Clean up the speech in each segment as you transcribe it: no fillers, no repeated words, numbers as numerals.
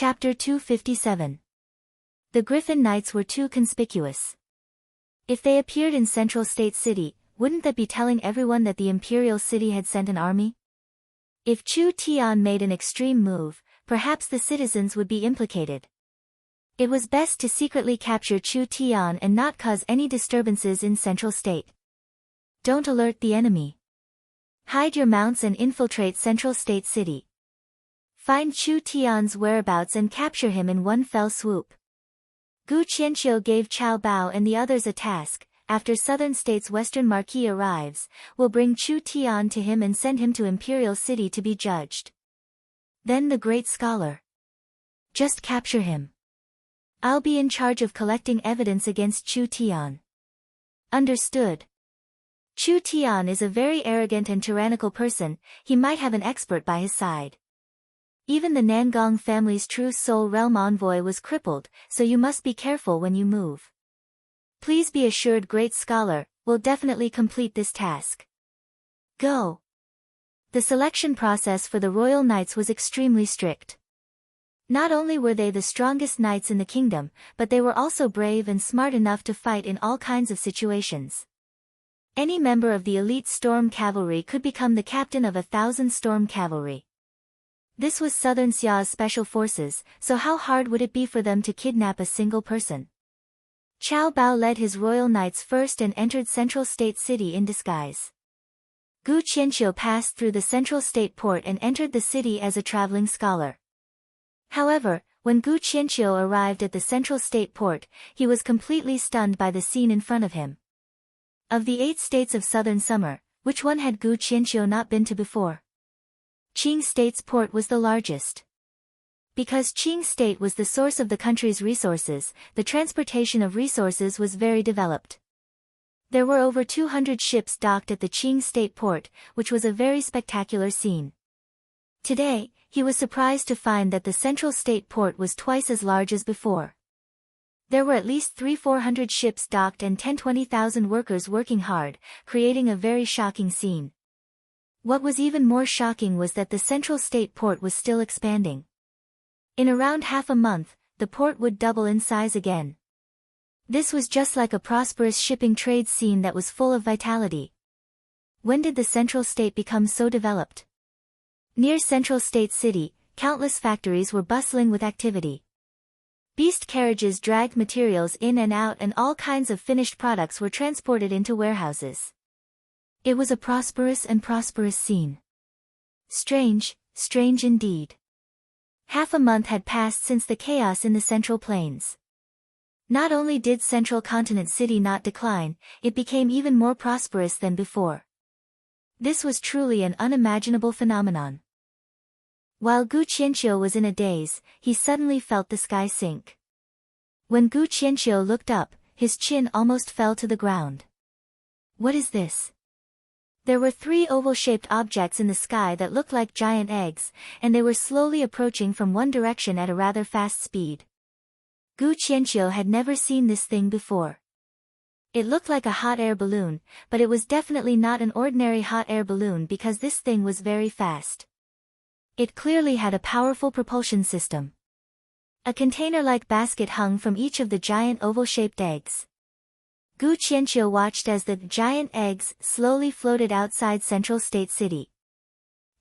Chapter 257. The Griffin Knights were too conspicuous. If they appeared in Central State City, wouldn't that be telling everyone that the Imperial City had sent an army? If Chu Tian made an extreme move, perhaps the citizens would be implicated. It was best to secretly capture Chu Tian and not cause any disturbances in Central State. Don't alert the enemy. Hide your mounts and infiltrate Central State City. Find Chu Tian's whereabouts and capture him in one fell swoop. Gu Qianqiu gave Chao Bao and the others a task. After Southern State's Western Marquis arrives, we'll bring Chu Tian to him and send him to Imperial City to be judged. Then the great scholar. Just capture him. I'll be in charge of collecting evidence against Chu Tian. Understood. Chu Tian is a very arrogant and tyrannical person, he might have an expert by his side. Even the Nangong family's true soul realm envoy was crippled, so you must be careful when you move. Please be assured, great scholar, we'll definitely complete this task. Go. The selection process for the royal knights was extremely strict. Not only were they the strongest knights in the kingdom, but they were also brave and smart enough to fight in all kinds of situations. Any member of the elite storm cavalry could become the captain of 1,000 storm cavalry. This was Southern Xia's special forces, so how hard would it be for them to kidnap a single person? Chao Bao led his royal knights first and entered Central State City in disguise. Gu Qianqiu passed through the Central State Port and entered the city as a traveling scholar. However, when Gu Qianqiu arrived at the Central State Port, he was completely stunned by the scene in front of him. Of the 8 states of Southern Summer, which one had Gu Qianqiu not been to before? Qing State's port was the largest. Because Qing State was the source of the country's resources, the transportation of resources was very developed. There were over 200 ships docked at the Qing State port, which was a very spectacular scene. Today, he was surprised to find that the Central State port was twice as large as before. There were at least 300-400 ships docked and 10-20,000 workers working hard, creating a very shocking scene. What was even more shocking was that the Central State port was still expanding. In around half a month, the port would double in size again. This was just like a prosperous shipping trade scene that was full of vitality. When did the Central State become so developed? Near Central State City, countless factories were bustling with activity. Beast carriages dragged materials in and out and all kinds of finished products were transported into warehouses. It was a prosperous scene. Strange, strange indeed. Half a month had passed since the chaos in the Central Plains. Not only did Central Continent City not decline, it became even more prosperous than before. This was truly an unimaginable phenomenon. While Gu Qianqiu was in a daze, he suddenly felt the sky sink. When Gu Qianqiu looked up, his chin almost fell to the ground. What is this? There were 3 oval-shaped objects in the sky that looked like giant eggs, and they were slowly approaching from one direction at a rather fast speed. Gu Qianqiu had never seen this thing before. It looked like a hot air balloon, but it was definitely not an ordinary hot air balloon because this thing was very fast. It clearly had a powerful propulsion system. A container-like basket hung from each of the giant oval-shaped eggs. Gu Qianqiu watched as the giant eggs slowly floated outside Central State City.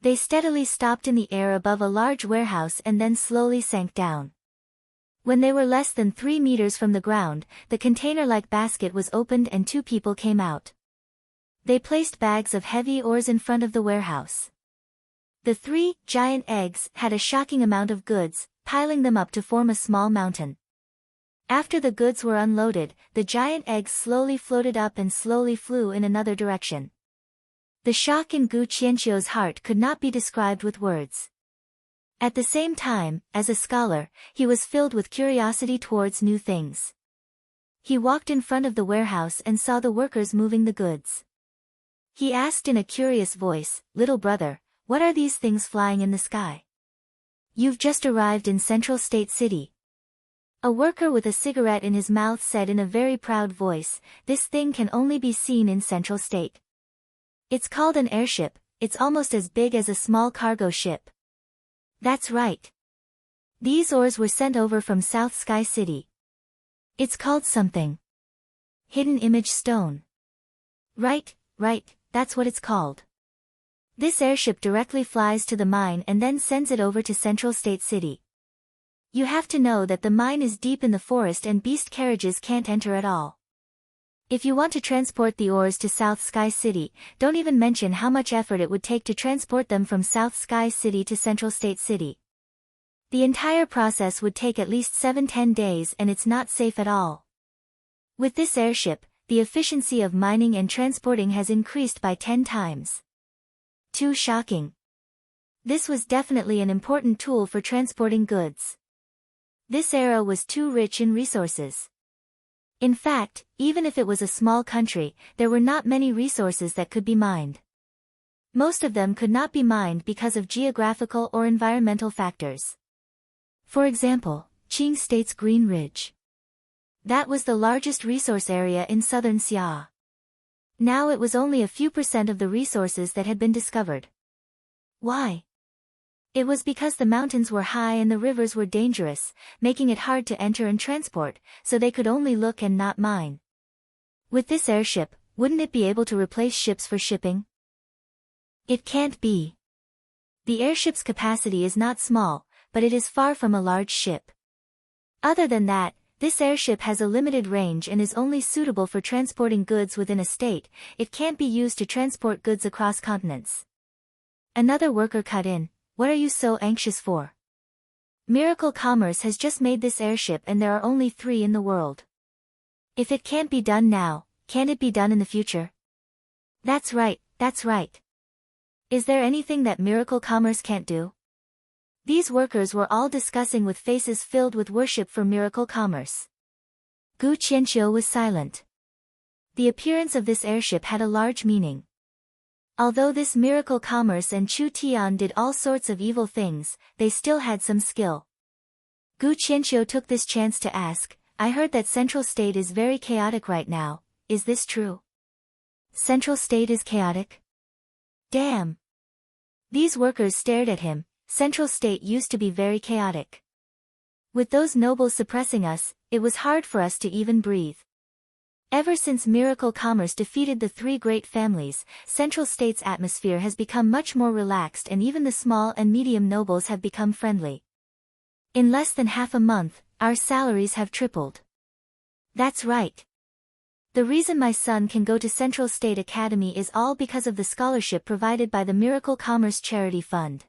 They steadily stopped in the air above a large warehouse and then slowly sank down. When they were less than 3 meters from the ground, the container-like basket was opened and 2 people came out. They placed bags of heavy ores in front of the warehouse. The 3 giant eggs had a shocking amount of goods, piling them up to form a small mountain. After the goods were unloaded, the giant eggs slowly floated up and slowly flew in another direction. The shock in Gu Qianqiu's heart could not be described with words. At the same time, as a scholar, he was filled with curiosity towards new things. He walked in front of the warehouse and saw the workers moving the goods. He asked in a curious voice, "Little brother, what are these things flying in the sky?" "You've just arrived in Central State City." A worker with a cigarette in his mouth said in a very proud voice, "This thing can only be seen in Central State. It's called an airship, it's almost as big as a small cargo ship." "That's right. These ores were sent over from South Sky City. It's called something. Hidden Image Stone. Right, that's what it's called. This airship directly flies to the mine and then sends it over to Central State City. You have to know that the mine is deep in the forest and beast carriages can't enter at all. If you want to transport the ores to South Sky City, don't even mention how much effort it would take to transport them from South Sky City to Central State City. The entire process would take at least 7-10 days and it's not safe at all. With this airship, the efficiency of mining and transporting has increased by 10 times. Too shocking. This was definitely an important tool for transporting goods. This era was too rich in resources. In fact, even if it was a small country, there were not many resources that could be mined. Most of them could not be mined because of geographical or environmental factors. For example, Qing State's Green Ridge. That was the largest resource area in southern Xia. Now it was only a few % of the resources that had been discovered. Why? It was because the mountains were high and the rivers were dangerous, making it hard to enter and transport, so they could only look and not mine. With this airship, wouldn't it be able to replace ships for shipping? It can't be. The airship's capacity is not small, but it is far from a large ship. Other than that, this airship has a limited range and is only suitable for transporting goods within a state. It can't be used to transport goods across continents. Another worker cut in. What are you so anxious for? Miracle Commerce has just made this airship and there are only 3 in the world. If it can't be done now, can it be done in the future? That's right. Is there anything that Miracle Commerce can't do? These workers were all discussing with faces filled with worship for Miracle Commerce. Gu Qianqiu was silent. The appearance of this airship had a large meaning. Although this Miracle Commerce and Chu Tian did all sorts of evil things, they still had some skill. Gu Qianqiu took this chance to ask, I heard that Central State is very chaotic right now, is this true? Central State is chaotic? Damn! These workers stared at him. Central State used to be very chaotic. With those nobles suppressing us, it was hard for us to even breathe. Ever since Miracle Commerce defeated the 3 great families, Central State's atmosphere has become much more relaxed and even the small and medium nobles have become friendly. In less than half a month, our salaries have tripled. That's right. The reason my son can go to Central State Academy is all because of the scholarship provided by the Miracle Commerce Charity Fund.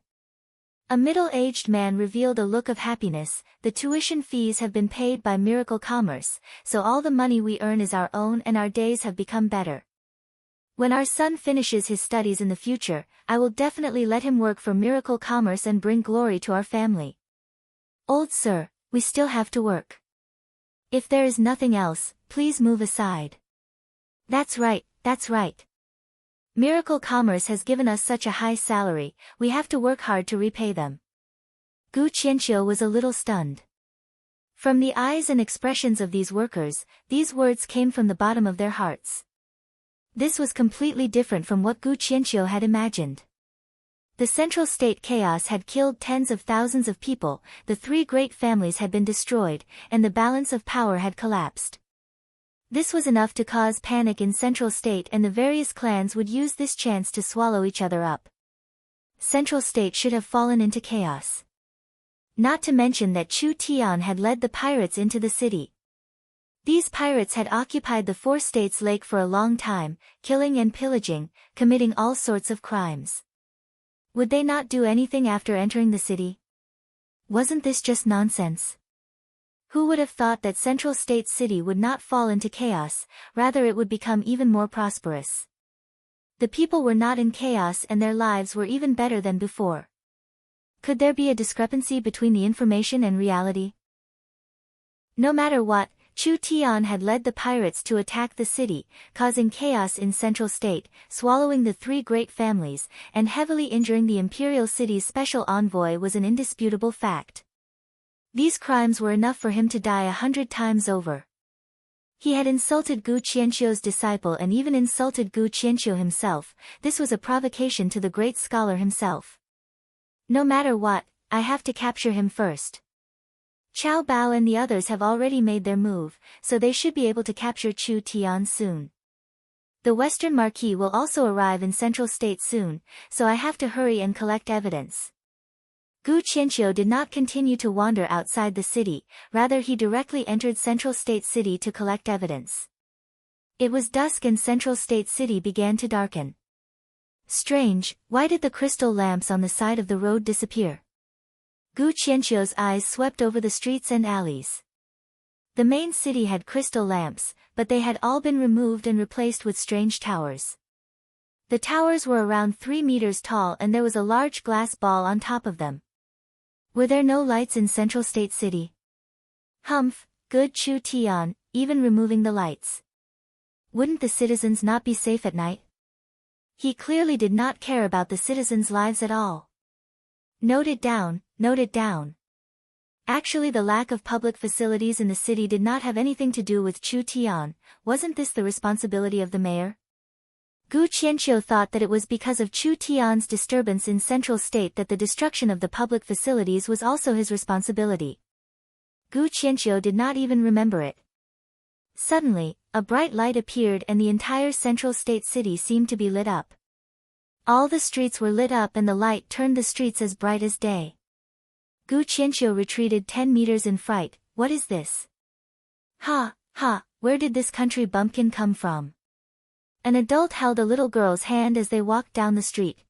A middle-aged man revealed a look of happiness. The tuition fees have been paid by Miracle Commerce, so all the money we earn is our own and our days have become better. When our son finishes his studies in the future, I will definitely let him work for Miracle Commerce and bring glory to our family. Old sir, we still have to work. If there is nothing else, please move aside. That's right. Miracle Commerce has given us such a high salary, we have to work hard to repay them. Gu Qianqiu was a little stunned. From the eyes and expressions of these workers, these words came from the bottom of their hearts. This was completely different from what Gu Qianqiu had imagined. The Central State chaos had killed tens of thousands of people, the 3 great families had been destroyed, and the balance of power had collapsed. This was enough to cause panic in Central State and the various clans would use this chance to swallow each other up. Central State should have fallen into chaos. Not to mention that Chu Tian had led the pirates into the city. These pirates had occupied the 4 states' lake for a long time, killing and pillaging, committing all sorts of crimes. Would they not do anything after entering the city? Wasn't this just nonsense? Who would have thought that Central State City would not fall into chaos, rather it would become even more prosperous. The people were not in chaos and their lives were even better than before. Could there be a discrepancy between the information and reality? No matter what, Chu Tian had led the pirates to attack the city, causing chaos in Central State, swallowing the 3 great families, and heavily injuring the Imperial City's special envoy was an indisputable fact. These crimes were enough for him to die 100 times over. He had insulted Gu Qianqiu's disciple and even insulted Gu Qianqiu himself. This was a provocation to the great scholar himself. No matter what, I have to capture him first. Qiao Bao and the others have already made their move, so they should be able to capture Chu Tian soon. The Western Marquis will also arrive in Central State soon, so I have to hurry and collect evidence. Gu Qianqiu did not continue to wander outside the city, rather he directly entered Central State City to collect evidence. It was dusk and Central State City began to darken. Strange, why did the crystal lamps on the side of the road disappear? Gu Qianqiu's eyes swept over the streets and alleys. The main city had crystal lamps, but they had all been removed and replaced with strange towers. The towers were around 3 meters tall and there was a large glass ball on top of them. Were there no lights in Central State City? Humph, good Chu Tian, even removing the lights. Wouldn't the citizens not be safe at night? He clearly did not care about the citizens' lives at all. Note it down, note it down. Actually, the lack of public facilities in the city did not have anything to do with Chu Tian. Wasn't this the responsibility of the mayor? Gu Qianqiu thought that it was because of Chu Tian's disturbance in Central State that the destruction of the public facilities was also his responsibility. Gu Qianqiu did not even remember it. Suddenly, a bright light appeared and the entire Central State City seemed to be lit up. All the streets were lit up and the light turned the streets as bright as day. Gu Qianqiu retreated 10 meters in fright. What is this? Ha, ha, where did this country bumpkin come from? An adult held a little girl's hand as they walked down the street.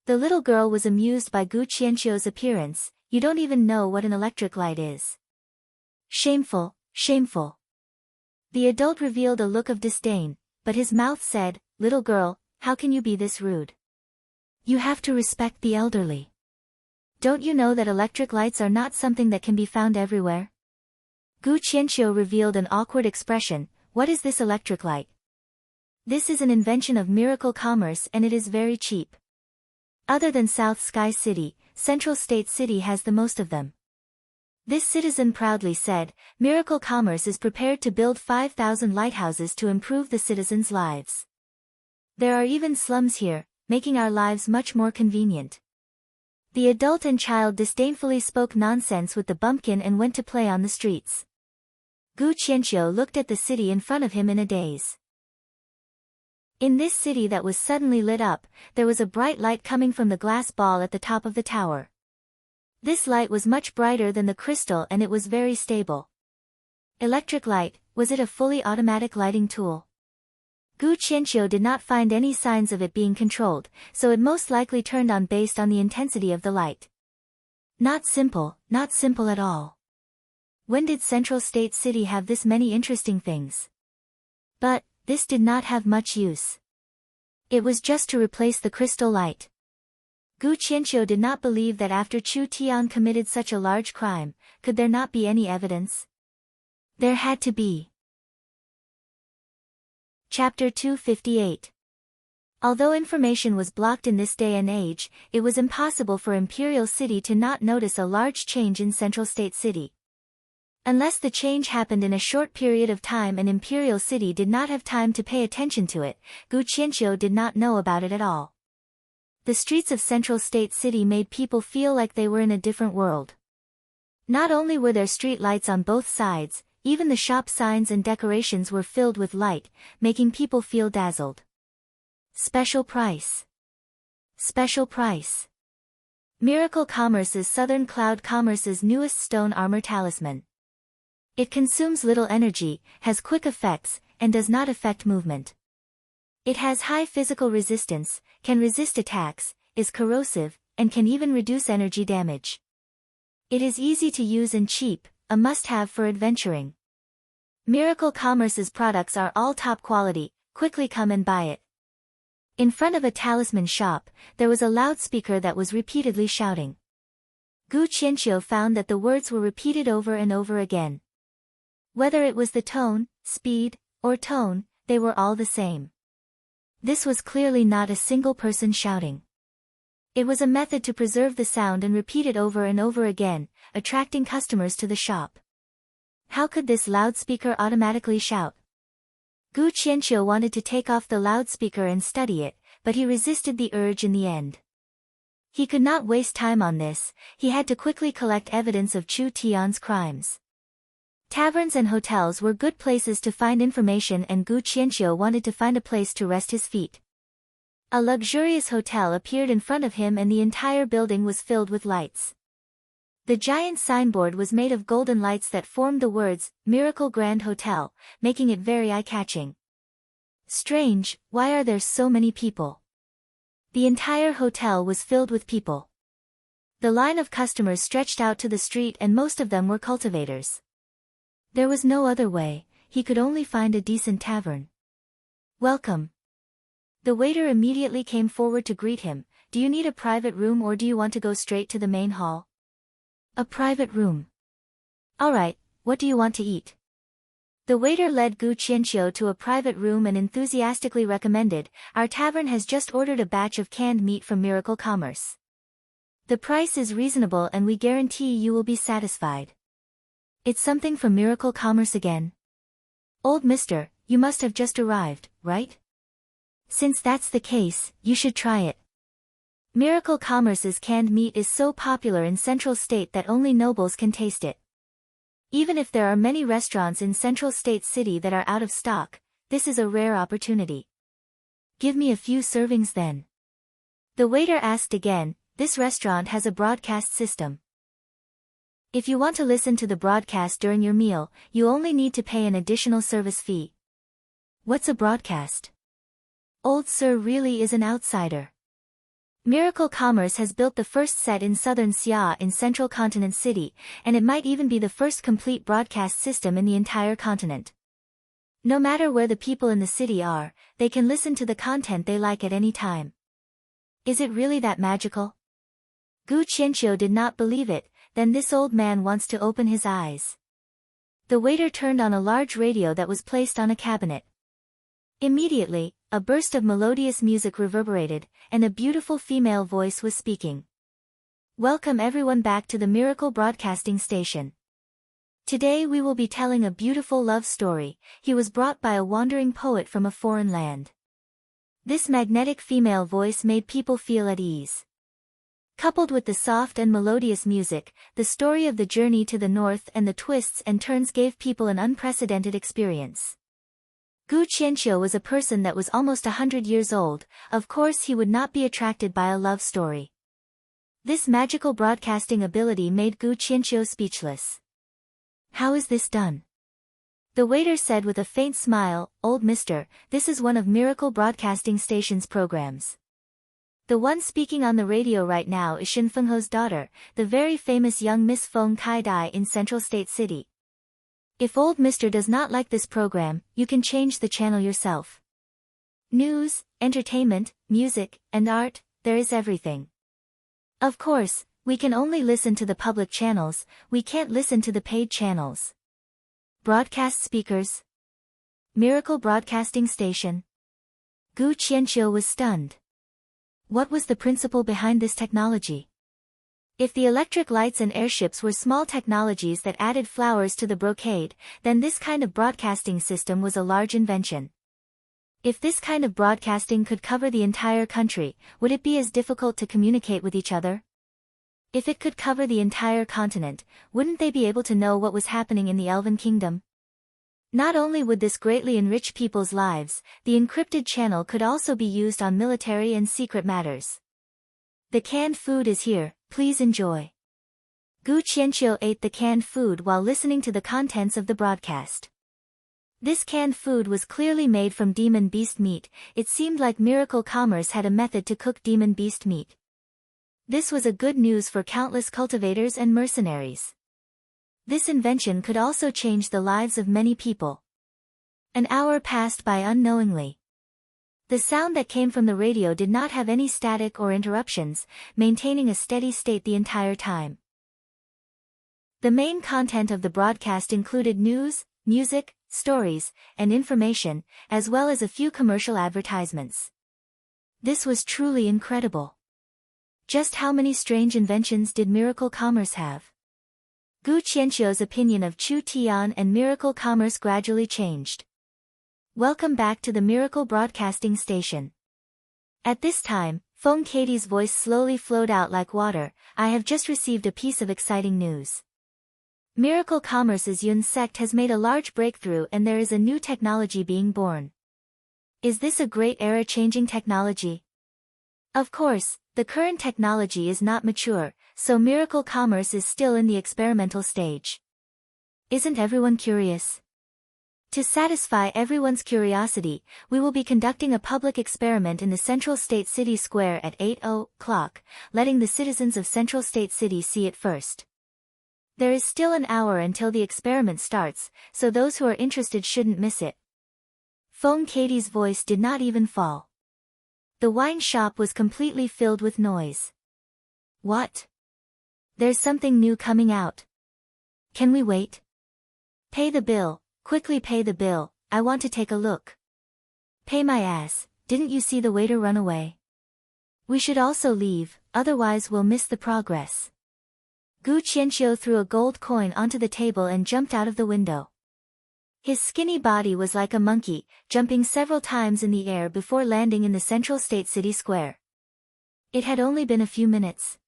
The little girl was amused by Gu Qianqiu's appearance. You don't even know what an electric light is. Shameful, shameful. The adult revealed a look of disdain, but his mouth said, Little girl, how can you be this rude? You have to respect the elderly. Don't you know that electric lights are not something that can be found everywhere? Gu Qianqiu revealed an awkward expression. What is this electric light? This is an invention of Miracle Commerce and it is very cheap. Other than South Sky City, Central State City has the most of them. This citizen proudly said, Miracle Commerce is prepared to build 5,000 lighthouses to improve the citizens' lives. There are even slums here, making our lives much more convenient. The adult and child disdainfully spoke nonsense with the bumpkin and went to play on the streets. Gu Qianqiu looked at the city in front of him in a daze. In this city that was suddenly lit up, there was a bright light coming from the glass ball at the top of the tower. This light was much brighter than the crystal and it was very stable. Electric light, was it a fully automatic lighting tool? Gu Qianqiu did not find any signs of it being controlled, so it most likely turned on based on the intensity of the light. Not simple at all. When did Central State City have this many interesting things? But, this did not have much use. It was just to replace the crystal light. Gu Qianqiu did not believe that after Chu Tian committed such a large crime, could there not be any evidence? There had to be. Chapter 258. Although information was blocked in this day and age, it was impossible for Imperial City to not notice a large change in Central State City. Unless the change happened in a short period of time and Imperial City did not have time to pay attention to it, Gu Qianqiu did not know about it at all. The streets of Central State City made people feel like they were in a different world. Not only were there street lights on both sides, even the shop signs and decorations were filled with light, making people feel dazzled. Special price. Special price. Miracle Commerce's Southern Cloud Commerce's newest stone armor talisman. It consumes little energy, has quick effects, and does not affect movement. It has high physical resistance, can resist attacks, is corrosive, and can even reduce energy damage. It is easy to use and cheap, a must-have for adventuring. Miracle Commerce's products are all top quality, quickly come and buy it. In front of a talisman shop, there was a loudspeaker that was repeatedly shouting. Gu Qianqiu found that the words were repeated over and over again. Whether it was the tone, speed, or tone, they were all the same. This was clearly not a single person shouting. It was a method to preserve the sound and repeat it over and over again, attracting customers to the shop. How could this loudspeaker automatically shout? Gu Qianqiu wanted to take off the loudspeaker and study it, but he resisted the urge in the end. He could not waste time on this, he had to quickly collect evidence of Chu Tian's crimes. Taverns and hotels were good places to find information, and Gu Qianqiu wanted to find a place to rest his feet. A luxurious hotel appeared in front of him, and the entire building was filled with lights. The giant signboard was made of golden lights that formed the words, "Miracle Grand Hotel," making it very eye-catching. Strange, why are there so many people? The entire hotel was filled with people. The line of customers stretched out to the street, and most of them were cultivators. There was no other way, he could only find a decent tavern. "Welcome." The waiter immediately came forward to greet him. "Do you need a private room, or do you want to go straight to the main hall?" "A private room." "Alright, what do you want to eat?" The waiter led Gu Qianqiu to a private room and enthusiastically recommended, "Our tavern has just ordered a batch of canned meat from Miracle Commerce. The price is reasonable and we guarantee you will be satisfied." "It's something from Miracle Commerce again?" "Old mister, you must have just arrived, right? Since that's the case, you should try it. Miracle Commerce's canned meat is so popular in Central State that only nobles can taste it. Even if there are many restaurants in Central State City that are out of stock, this is a rare opportunity." "Give me a few servings then." The waiter asked again. "This restaurant has a broadcast system. If you want to listen to the broadcast during your meal, you only need to pay an additional service fee." "What's a broadcast?" Old Sir really is an outsider. Miracle Commerce has built the first set in southern Xia in Central Continent City, and it might even be the first complete broadcast system in the entire continent. No matter where the people in the city are, they can listen to the content they like at any time. Is it really that magical? Gu Qianqiu did not believe it. Then this old man wants to open his eyes. The waiter turned on a large radio that was placed on a cabinet. Immediately, a burst of melodious music reverberated, and a beautiful female voice was speaking. "Welcome everyone back to the Miracle Broadcasting Station. Today we will be telling a beautiful love story. He was brought by a wandering poet from a foreign land." This magnetic female voice made people feel at ease. Coupled with the soft and melodious music, the story of the journey to the north and the twists and turns gave people an unprecedented experience. Gu Qianqiu was a person that was almost 100 years old. Of course he would not be attracted by a love story. This magical broadcasting ability made Gu Qianqiu speechless. "How is this done?" The waiter said with a faint smile, "Old mister, this is one of Miracle Broadcasting Station's programs. The one speaking on the radio right now is Shen Fengho's daughter, the very famous young Miss Feng Kai Dai in Central State City. If old mister does not like this program, you can change the channel yourself. News, entertainment, music, and art, there is everything. Of course, we can only listen to the public channels, we can't listen to the paid channels. Broadcast speakers. Miracle Broadcasting Station." Gu Qianqiu was stunned. What was the principle behind this technology? If the electric lights and airships were small technologies that added flowers to the brocade, then this kind of broadcasting system was a large invention. If this kind of broadcasting could cover the entire country, would it be as difficult to communicate with each other? If it could cover the entire continent, wouldn't they be able to know what was happening in the Elven Kingdom? Not only would this greatly enrich people's lives, the encrypted channel could also be used on military and secret matters. "The canned food is here, please enjoy." Gu Qianqiu ate the canned food while listening to the contents of the broadcast. This canned food was clearly made from demon beast meat. It seemed like Miracle Commerce had a method to cook demon beast meat. This was a good news for countless cultivators and mercenaries. This invention could also change the lives of many people. An hour passed by unknowingly. The sound that came from the radio did not have any static or interruptions, maintaining a steady state the entire time. The main content of the broadcast included news, music, stories, and information, as well as a few commercial advertisements. This was truly incredible. Just how many strange inventions did Miracle Commerce have? Gu Qianqiu's opinion of Chu Tian and Miracle Commerce gradually changed. Welcome back to the Miracle Broadcasting Station. At this time, Phone Katie's voice slowly flowed out like water. I have just received a piece of exciting news. Miracle Commerce's Yun sect has made a large breakthrough and there is a new technology being born. Is this a great era-changing technology? Of course, the current technology is not mature, so Miracle Commerce is still in the experimental stage. Isn't everyone curious? To satisfy everyone's curiosity, we will be conducting a public experiment in the Central State City Square at 8 o'clock, letting the citizens of Central State City see it first. There is still an hour until the experiment starts, so those who are interested shouldn't miss it. Phone Katie's voice did not even fall. The wine shop was completely filled with noise. What? There's something new coming out. Can we wait? Pay the bill, quickly pay the bill, I want to take a look. Pay my ass, didn't you see the waiter run away? We should also leave, otherwise we'll miss the progress. Gu Qianqiu threw a gold coin onto the table and jumped out of the window. His skinny body was like a monkey, jumping several times in the air before landing in the Central State City Square. It had only been a few minutes.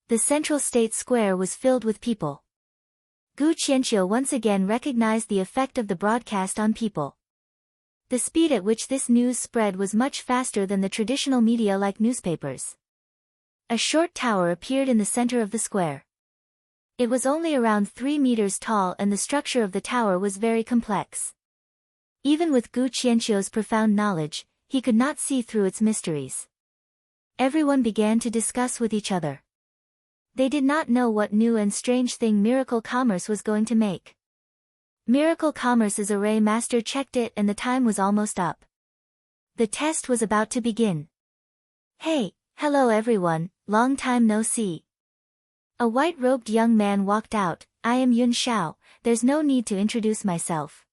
The Central State Square was filled with people. Gu Qianqiu once again recognized the effect of the broadcast on people. The speed at which this news spread was much faster than the traditional media like newspapers. A short tower appeared in the center of the square. It was only around 3 meters tall and the structure of the tower was very complex. Even with Gu Qianqiu's profound knowledge, he could not see through its mysteries. Everyone began to discuss with each other. They did not know what new and strange thing Miracle Commerce was going to make. Miracle Commerce's array master checked it and the time was almost up. The test was about to begin. Hey, hello everyone, long time no see. A white-robed young man walked out. I am Yun Xiao, there's no need to introduce myself.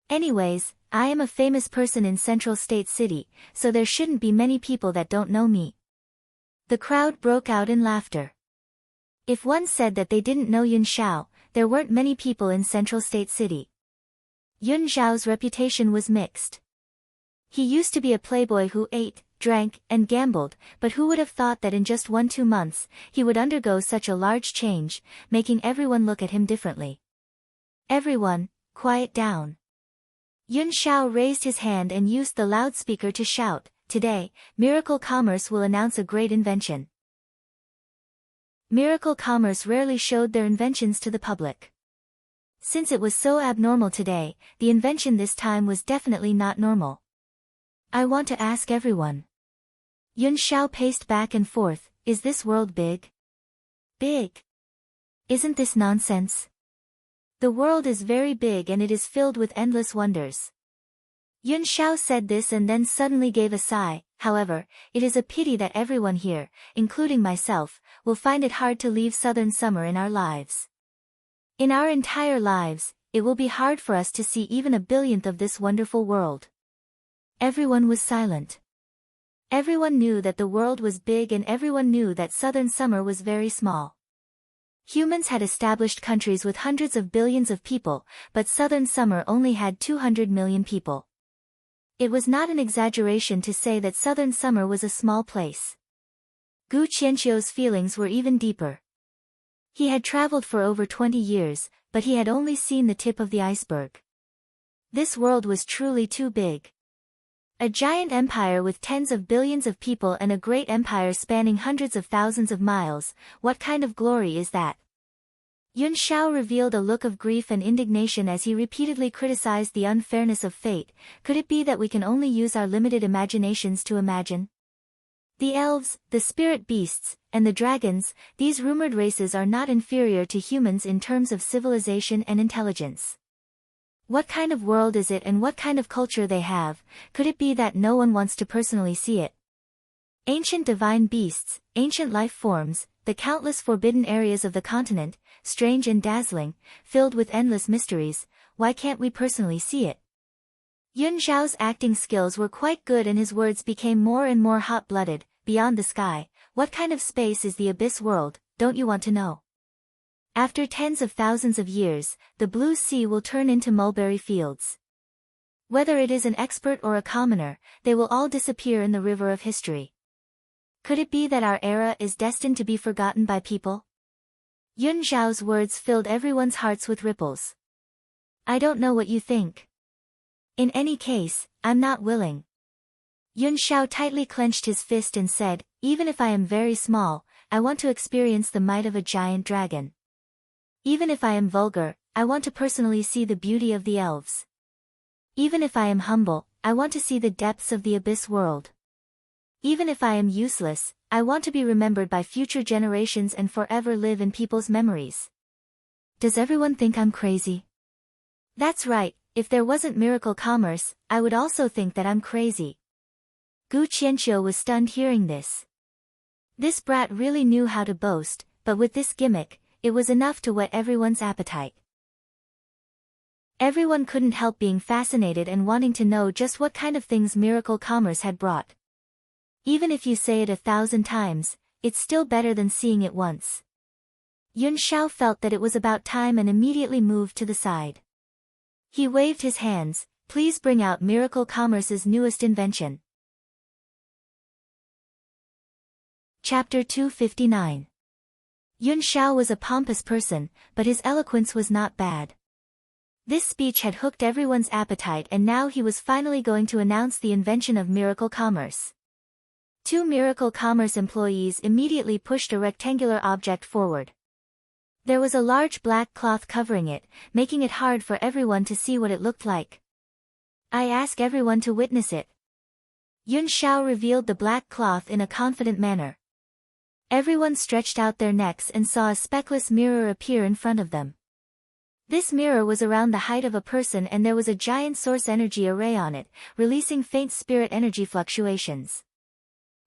Anyways, I am a famous person in Central State City, so there shouldn't be many people that don't know me. The crowd broke out in laughter. If one said that they didn't know Yun Xiao, there weren't many people in Central State City. Yun Xiao's reputation was mixed. He used to be a playboy who ate, drank, and gambled, but who would have thought that in just 1-2 months, he would undergo such a large change, making everyone look at him differently. Everyone, quiet down. Yun Xiao raised his hand and used the loudspeaker to shout, today, Miracle Commerce will announce a great invention. Miracle Commerce rarely showed their inventions to the public. Since it was so abnormal today, the invention this time was definitely not normal. I want to ask everyone. Yun Xiao paced back and forth, is this world big? Big? Isn't this nonsense? The world is very big and it is filled with endless wonders. Yun Xiao said this and then suddenly gave a sigh. However, it is a pity that everyone here, including myself, will find it hard to leave southern summer in our lives. In our entire lives, it will be hard for us to see even a billionth of this wonderful world. Everyone was silent. Everyone knew that the world was big and everyone knew that southern summer was very small. Humans had established countries with hundreds of billions of people, but southern summer only had 200 million people. It was not an exaggeration to say that southern summer was a small place. Gu Qianqiu's feelings were even deeper. He had traveled for over 20 years, but he had only seen the tip of the iceberg. This world was truly too big. A giant empire with tens of billions of people and a great empire spanning hundreds of thousands of miles, what kind of glory is that? Yun Xiao revealed a look of grief and indignation as he repeatedly criticized the unfairness of fate. Could it be that we can only use our limited imaginations to imagine? The elves, the spirit beasts, and the dragons, these rumored races are not inferior to humans in terms of civilization and intelligence. What kind of world is it and what kind of culture they have? Could it be that no one wants to personally see it? Ancient divine beasts, ancient life forms, the countless forbidden areas of the continent, strange and dazzling, filled with endless mysteries, why can't we personally see it? Yun Xiao's acting skills were quite good and his words became more and more hot-blooded. Beyond the sky, what kind of space is the abyss world, don't you want to know? After tens of thousands of years, the blue sea will turn into mulberry fields. Whether it is an expert or a commoner, they will all disappear in the river of history. Could it be that our era is destined to be forgotten by people? Yun Zhao's words filled everyone's hearts with ripples. I don't know what you think. In any case, I'm not willing. Yun Zhao tightly clenched his fist and said, even if I am very small, I want to experience the might of a giant dragon. Even if I am vulgar, I want to personally see the beauty of the elves. Even if I am humble, I want to see the depths of the abyss world. Even if I am useless, I want to be remembered by future generations and forever live in people's memories. Does everyone think I'm crazy? That's right, if there wasn't miracle commerce, I would also think that I'm crazy. Gu Qianqiu was stunned hearing this. This brat really knew how to boast, but with this gimmick, it was enough to whet everyone's appetite. Everyone couldn't help being fascinated and wanting to know just what kind of things miracle commerce had brought. Even if you say it 1,000 times, it's still better than seeing it once. Yun Zhao felt that it was about time and immediately moved to the side. He waved his hands, please bring out Miracle Commerce's newest invention. Chapter 259. Yun Zhao was a pompous person, but his eloquence was not bad. This speech had hooked everyone's appetite and now he was finally going to announce the invention of Miracle Commerce. 2 Miracle Commerce employees immediately pushed a rectangular object forward. There was a large black cloth covering it, making it hard for everyone to see what it looked like. I ask everyone to witness it. Yun Zhao revealed the black cloth in a confident manner. Everyone stretched out their necks and saw a speckless mirror appear in front of them. This mirror was around the height of a person and there was a giant source energy array on it, releasing faint spirit energy fluctuations.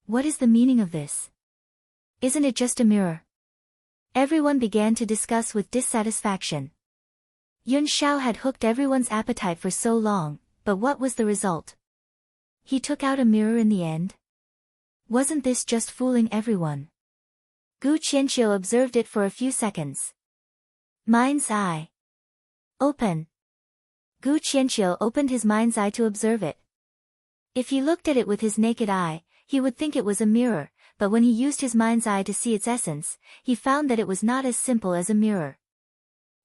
What is the meaning of this? Isn't it just a mirror? Everyone began to discuss with dissatisfaction. Yun Zhao had hooked everyone's appetite for so long, but what was the result? He took out a mirror in the end? Wasn't this just fooling everyone? Gu Qianqiu observed it for a few seconds. Mind's eye. Open. Gu Qianqiu opened his mind's eye to observe it. If he looked at it with his naked eye, he would think it was a mirror, but when he used his mind's eye to see its essence, he found that it was not as simple as a mirror.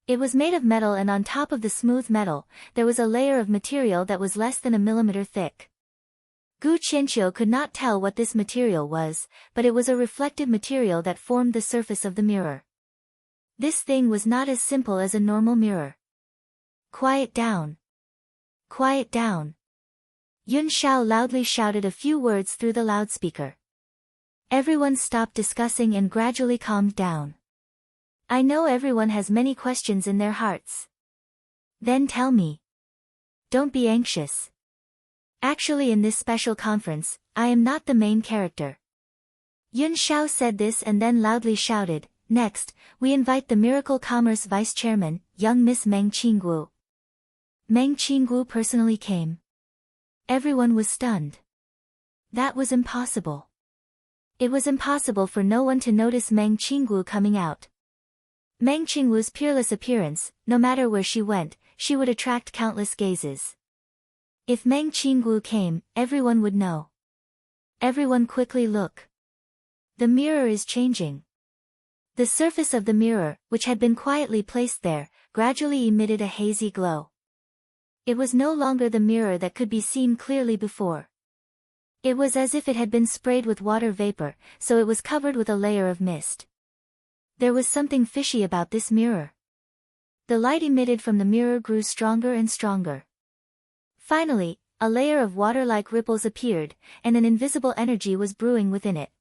It was made of metal and on top of the smooth metal, there was a layer of material that was less than a millimeter thick. Gu Qianqiu could not tell what this material was, but it was a reflective material that formed the surface of the mirror. This thing was not as simple as a normal mirror. Quiet down. Quiet down. Yun Zhao loudly shouted a few words through the loudspeaker. Everyone stopped discussing and gradually calmed down. I know everyone has many questions in their hearts. Then tell me. Don't be anxious. Actually, in this special conference, I am not the main character. Yun Zhao said this and then loudly shouted, next, we invite the Miracle Commerce Vice Chairman, young Miss Meng Qinggu. Meng Qinggu personally came. Everyone was stunned. That was impossible. It was impossible for no one to notice Meng Qinggu coming out. Meng Qinggu's peerless appearance, no matter where she went, she would attract countless gazes. If Meng Qinggu came, everyone would know. Everyone quickly look. The mirror is changing. The surface of the mirror, which had been quietly placed there, gradually emitted a hazy glow. It was no longer the mirror that could be seen clearly before. It was as if it had been sprayed with water vapor, so it was covered with a layer of mist. There was something fishy about this mirror. The light emitted from the mirror grew stronger and stronger. Finally, a layer of water-like ripples appeared, and an invisible energy was brewing within it.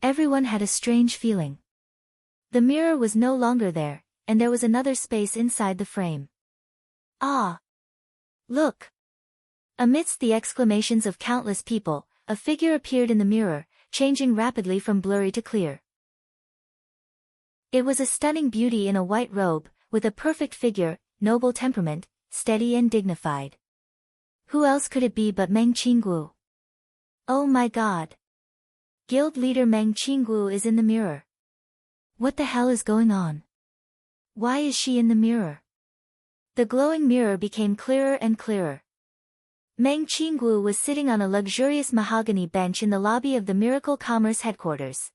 Everyone had a strange feeling. The mirror was no longer there, and there was another space inside the frame. Ah! Look! Amidst the exclamations of countless people, a figure appeared in the mirror, changing rapidly from blurry to clear. It was a stunning beauty in a white robe, with a perfect figure, noble temperament, steady and dignified. Who else could it be but Meng Qinggu? Oh my god! Guild leader Meng Qinggu is in the mirror. What the hell is going on? Why is she in the mirror? The glowing mirror became clearer and clearer. Meng Qinggu was sitting on a luxurious mahogany bench in the lobby of the Miracle Commerce headquarters.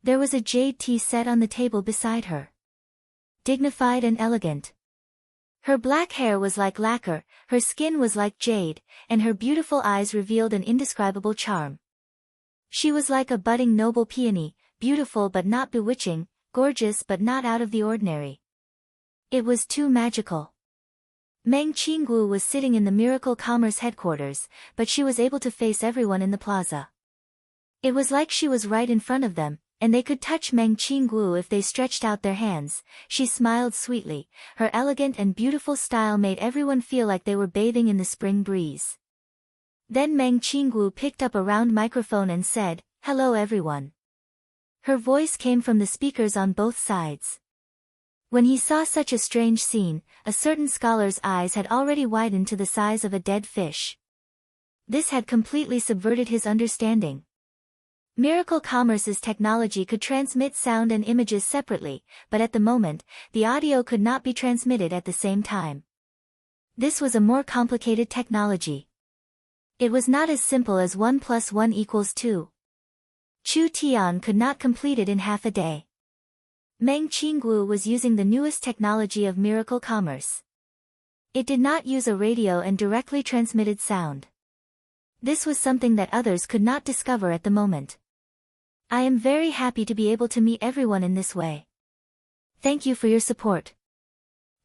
There was a jade tea set on the table beside her. Dignified and elegant. Her black hair was like lacquer, her skin was like jade, and her beautiful eyes revealed an indescribable charm. She was like a budding noble peony, beautiful but not bewitching, gorgeous but not out of the ordinary. It was too magical. Meng Qinggu was sitting in the Miracle Commerce headquarters, but she was able to face everyone in the plaza. It was like she was right in front of them, and they could touch Meng Qinggu if they stretched out their hands. She smiled sweetly. Her elegant and beautiful style made everyone feel like they were bathing in the spring breeze. Then Meng Qinggu picked up a round microphone and said, "Hello everyone." Her voice came from the speakers on both sides. When he saw such a strange scene, a certain scholar's eyes had already widened to the size of a dead fish. This had completely subverted his understanding. Miracle Commerce's technology could transmit sound and images separately, but at the moment, the audio could not be transmitted at the same time. This was a more complicated technology. It was not as simple as 1 + 1 = 2. Chu Tian could not complete it in half a day. Meng Qinggu was using the newest technology of Miracle Commerce. It did not use a radio and directly transmitted sound. This was something that others could not discover at the moment. I am very happy to be able to meet everyone in this way. Thank you for your support.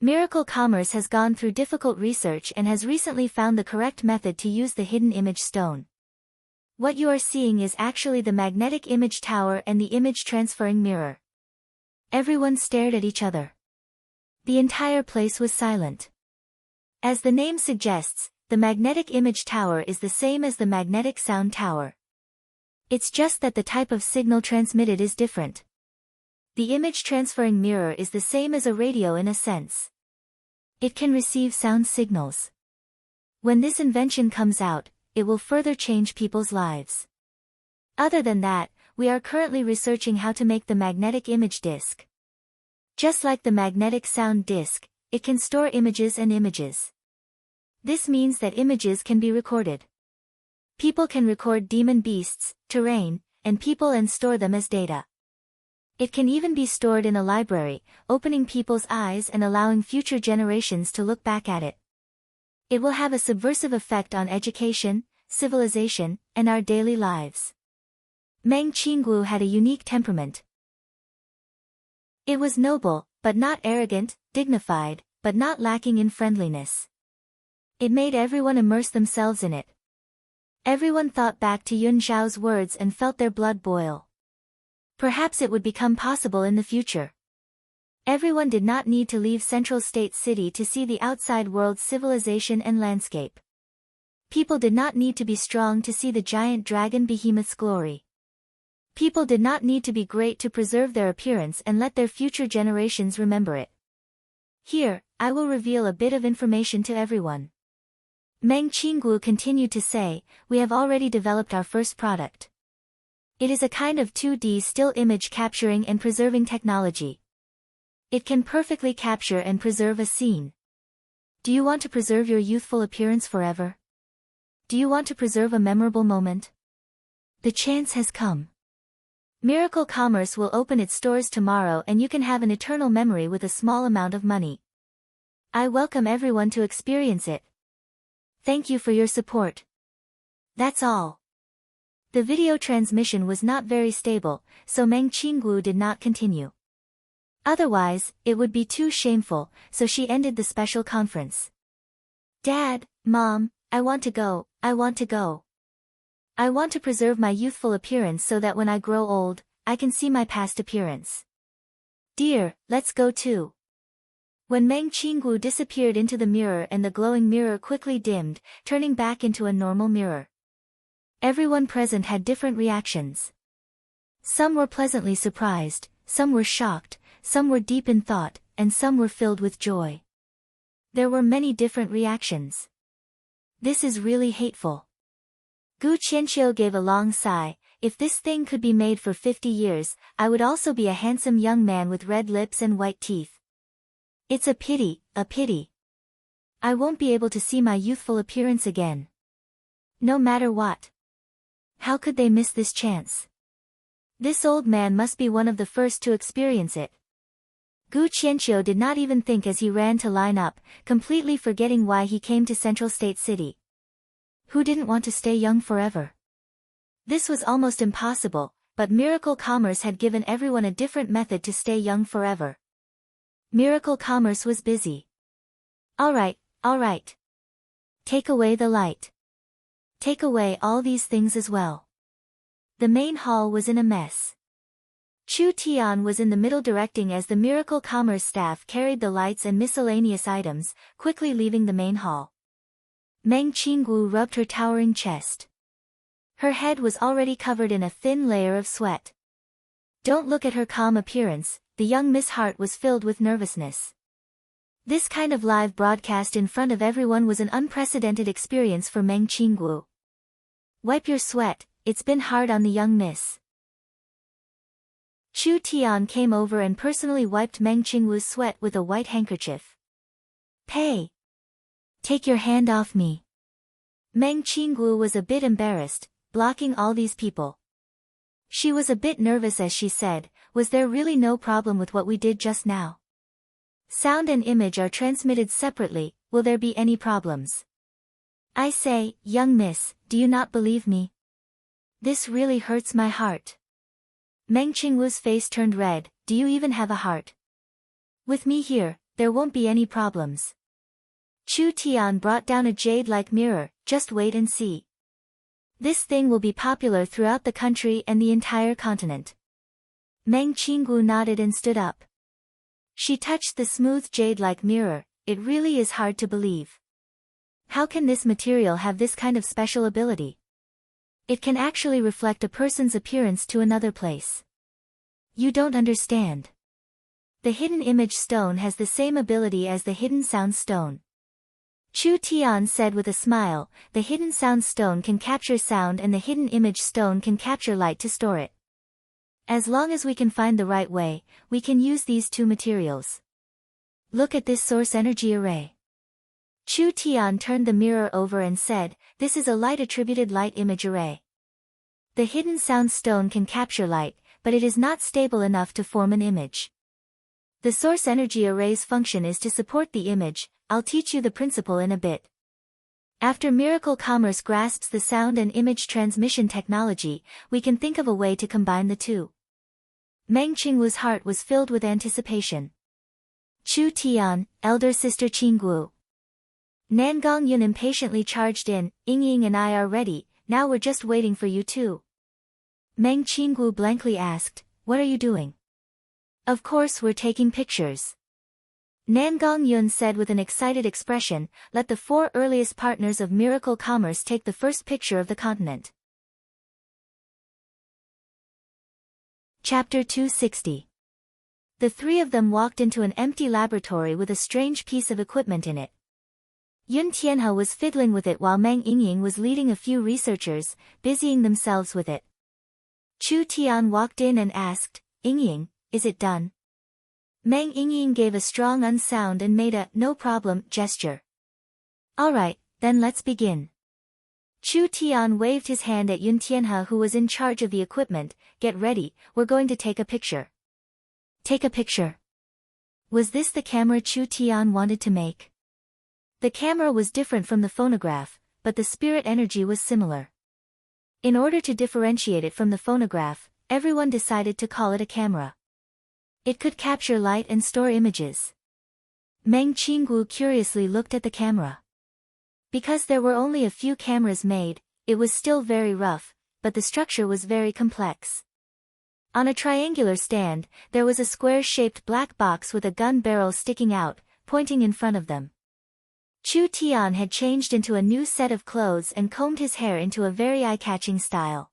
Miracle Commerce has gone through difficult research and has recently found the correct method to use the hidden image stone. What you are seeing is actually the magnetic image tower and the image transferring mirror. Everyone stared at each other. The entire place was silent. As the name suggests, the magnetic image tower is the same as the magnetic sound tower. It's just that the type of signal transmitted is different. The image transferring mirror is the same as a radio in a sense. It can receive sound signals. When this invention comes out, it will further change people's lives. Other than that, we are currently researching how to make the magnetic image disc. Just like the magnetic sound disc, it can store images and images. This means that images can be recorded. People can record demon beasts, terrain, and people and store them as data. It can even be stored in a library, opening people's eyes and allowing future generations to look back at it. It will have a subversive effect on education, civilization, and our daily lives. Meng Qinggu had a unique temperament. It was noble, but not arrogant, dignified, but not lacking in friendliness. It made everyone immerse themselves in it. Everyone thought back to Yun Zhao's words and felt their blood boil. Perhaps it would become possible in the future. Everyone did not need to leave Central State City to see the outside world's civilization and landscape. People did not need to be strong to see the giant dragon behemoth's glory. People did not need to be great to preserve their appearance and let their future generations remember it. Here, I will reveal a bit of information to everyone. Meng Qinggu continued to say, we have already developed our first product. It is a kind of 2D still image capturing and preserving technology. It can perfectly capture and preserve a scene. Do you want to preserve your youthful appearance forever? Do you want to preserve a memorable moment? The chance has come. Miracle Commerce will open its stores tomorrow and you can have an eternal memory with a small amount of money. I welcome everyone to experience it. Thank you for your support. That's all. The video transmission was not very stable, so Meng Qinggu did not continue. Otherwise, it would be too shameful, so she ended the special conference. Dad, Mom, I want to go, I want to go. I want to preserve my youthful appearance so that when I grow old, I can see my past appearance. Dear, let's go too. When Meng Qinggu disappeared into the mirror and the glowing mirror quickly dimmed, turning back into a normal mirror. Everyone present had different reactions. Some were pleasantly surprised, some were shocked, some were deep in thought, and some were filled with joy. There were many different reactions. This is really hateful. Gu Qianqiu gave a long sigh. If this thing could be made for 50 years, I would also be a handsome young man with red lips and white teeth. It's a pity, a pity. I won't be able to see my youthful appearance again. No matter what. How could they miss this chance? This old man must be one of the first to experience it. Gu Qianqiu did not even think as he ran to line up, completely forgetting why he came to Central State City. Who didn't want to stay young forever? This was almost impossible, but Miracle Commerce had given everyone a different method to stay young forever. Miracle Commerce was busy. All right. Take away the light. Take away all these things as well. The main hall was in a mess. Chu Tian was in the middle directing as the Miracle Commerce staff carried the lights and miscellaneous items, quickly leaving the main hall. Meng Qinggu rubbed her towering chest. Her head was already covered in a thin layer of sweat. Don't look at her calm appearance, the young Miss Hart was filled with nervousness. This kind of live broadcast in front of everyone was an unprecedented experience for Meng Qinggu. Wipe your sweat, it's been hard on the young miss. Chu Tian came over and personally wiped Meng Qinggu's sweat with a white handkerchief. Pei! Take your hand off me. Meng Qinggu was a bit embarrassed, blocking all these people. She was a bit nervous as she said, was there really no problem with what we did just now? Sound and image are transmitted separately, will there be any problems? I say, young miss, do you not believe me? This really hurts my heart. Meng Qinggu's face turned red, do you even have a heart? With me here, there won't be any problems. Chu Tian brought down a jade-like mirror, just wait and see. This thing will be popular throughout the country and the entire continent. Meng Qinggu nodded and stood up. She touched the smooth jade-like mirror, it really is hard to believe. How can this material have this kind of special ability? It can actually reflect a person's appearance to another place. You don't understand. The hidden image stone has the same ability as the hidden sound stone. Chu Tian said with a smile, the hidden sound stone can capture sound and the hidden image stone can capture light to store it. As long as we can find the right way, we can use these two materials. Look at this source energy array. Chu Tian turned the mirror over and said, this is a light-attributed light image array. The hidden sound stone can capture light, but it is not stable enough to form an image. The source energy array's function is to support the image, I'll teach you the principle in a bit. After Miracle Commerce grasps the sound and image transmission technology, we can think of a way to combine the two. Meng Qinggu's heart was filled with anticipation. Chu Tian, elder sister Qinggu. Nangong Yun impatiently charged in, Ying and I are ready, now we're just waiting for you too. Meng Qinggu blankly asked, what are you doing? Of course we're taking pictures. Nangong Yun said with an excited expression, let the 4 earliest partners of Miracle Commerce take the first picture of the continent. Chapter 260. The 3 of them walked into an empty laboratory with a strange piece of equipment in it. Yun Tianhe was fiddling with it while Meng Yingying was leading a few researchers, busying themselves with it. Chu Tian walked in and asked, Yingying, is it done? Meng Yingying gave a strong unsound and made a no problem gesture. Alright, then let's begin. Chu Tian waved his hand at Yun Tianhe who was in charge of the equipment, get ready, we're going to take a picture. Take a picture. Was this the camera Chu Tian wanted to make? The camera was different from the phonograph, but the spirit energy was similar. In order to differentiate it from the phonograph, everyone decided to call it a camera. It could capture light and store images. Meng Qinggu curiously looked at the camera. Because there were only a few cameras made, it was still very rough, but the structure was very complex. On a triangular stand, there was a square-shaped black box with a gun barrel sticking out, pointing in front of them. Chu Tian had changed into a new set of clothes and combed his hair into a very eye-catching style.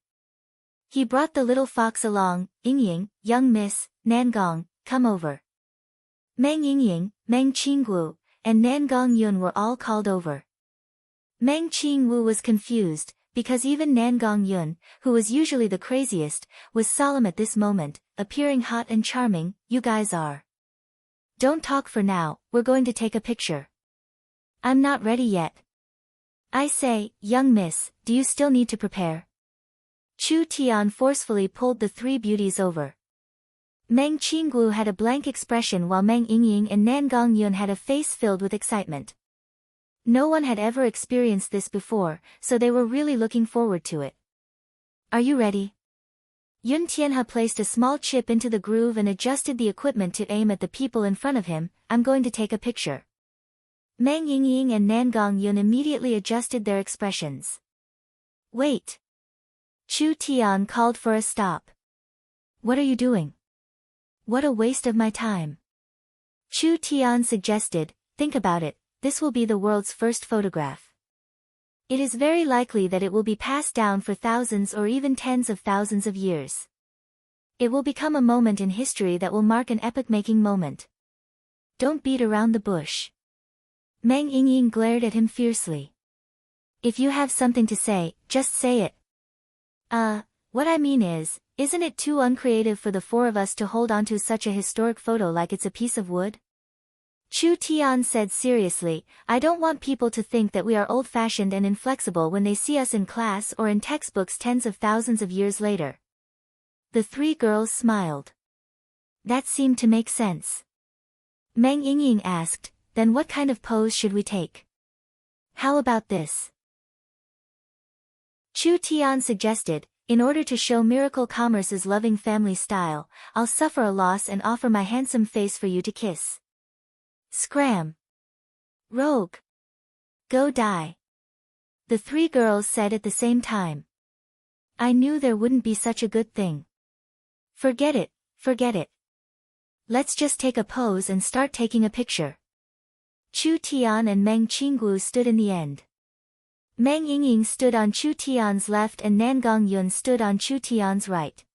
He brought the little fox along, Yingying, young miss, Nangong, come over. Meng Yingying, Meng Qinggu, and Nangong Yun were all called over. Meng Qingwu was confused, because even Nangong Yun, who was usually the craziest, was solemn at this moment, appearing hot and charming, you guys are. Don't talk for now, we're going to take a picture. I'm not ready yet. I say, young miss, do you still need to prepare? Chu Tian forcefully pulled the three beauties over. Meng Qinggu had a blank expression while Meng Yingying and Nan Gongyun had a face filled with excitement. No one had ever experienced this before, so they were really looking forward to it. Are you ready? Yun Tianhe placed a small chip into the groove and adjusted the equipment to aim at the people in front of him. I'm going to take a picture. Meng Yingying and Nan Gongyun immediately adjusted their expressions. Wait. Chu Tian called for a stop. What are you doing? What a waste of my time. Chu Tian suggested, think about it, this will be the world's first photograph. It is very likely that it will be passed down for thousands or even tens of thousands of years. It will become a moment in history that will mark an epoch-making moment. Don't beat around the bush. Meng Yingying glared at him fiercely. If you have something to say, just say it. What I mean is, isn't it too uncreative for the four of us to hold onto such a historic photo like it's a piece of wood? Chu Tian said seriously, I don't want people to think that we are old-fashioned and inflexible when they see us in class or in textbooks tens of thousands of years later. The three girls smiled. That seemed to make sense. Meng Yingying asked, then what kind of pose should we take? How about this? Chu Tian suggested, in order to show Miracle Commerce's loving family style, I'll suffer a loss and offer my handsome face for you to kiss. Scram. Rogue. Go die. The three girls said at the same time. I knew there wouldn't be such a good thing. Forget it, forget it. Let's just take a pose and start taking a picture. Chu Tian and Meng Qinggu stood in the end. Meng Yingying stood on Chu Tian's left and Nan Gongyun stood on Chu Tian's right.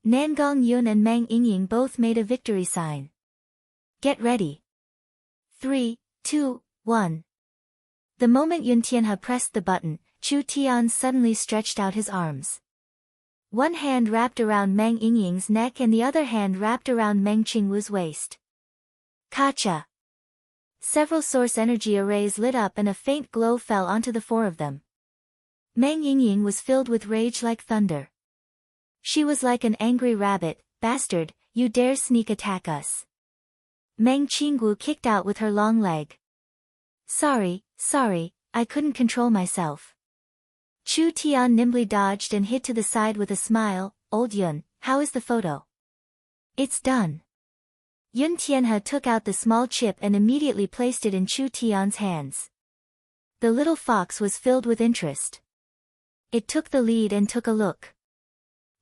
Nan Gongyun and Meng Yingying both made a victory sign. Get ready. 3, 2, 1. The moment Yun Tianhe pressed the button, Chu Tian suddenly stretched out his arms. One hand wrapped around Meng Yingying's neck and the other hand wrapped around Meng Qingwu's waist. Kacha! Several source energy arrays lit up and a faint glow fell onto the four of them. Meng Yingying was filled with rage like thunder. She was like an angry rabbit, bastard, you dare sneak attack us. Meng Qingwu kicked out with her long leg. Sorry, I couldn't control myself. Chu Tian nimbly dodged and hid to the side with a smile. Old Yun, how is the photo? It's done. Yun Tianhe took out the small chip and immediately placed it in Chu Tian's hands. The little fox was filled with interest. It took the lead and took a look.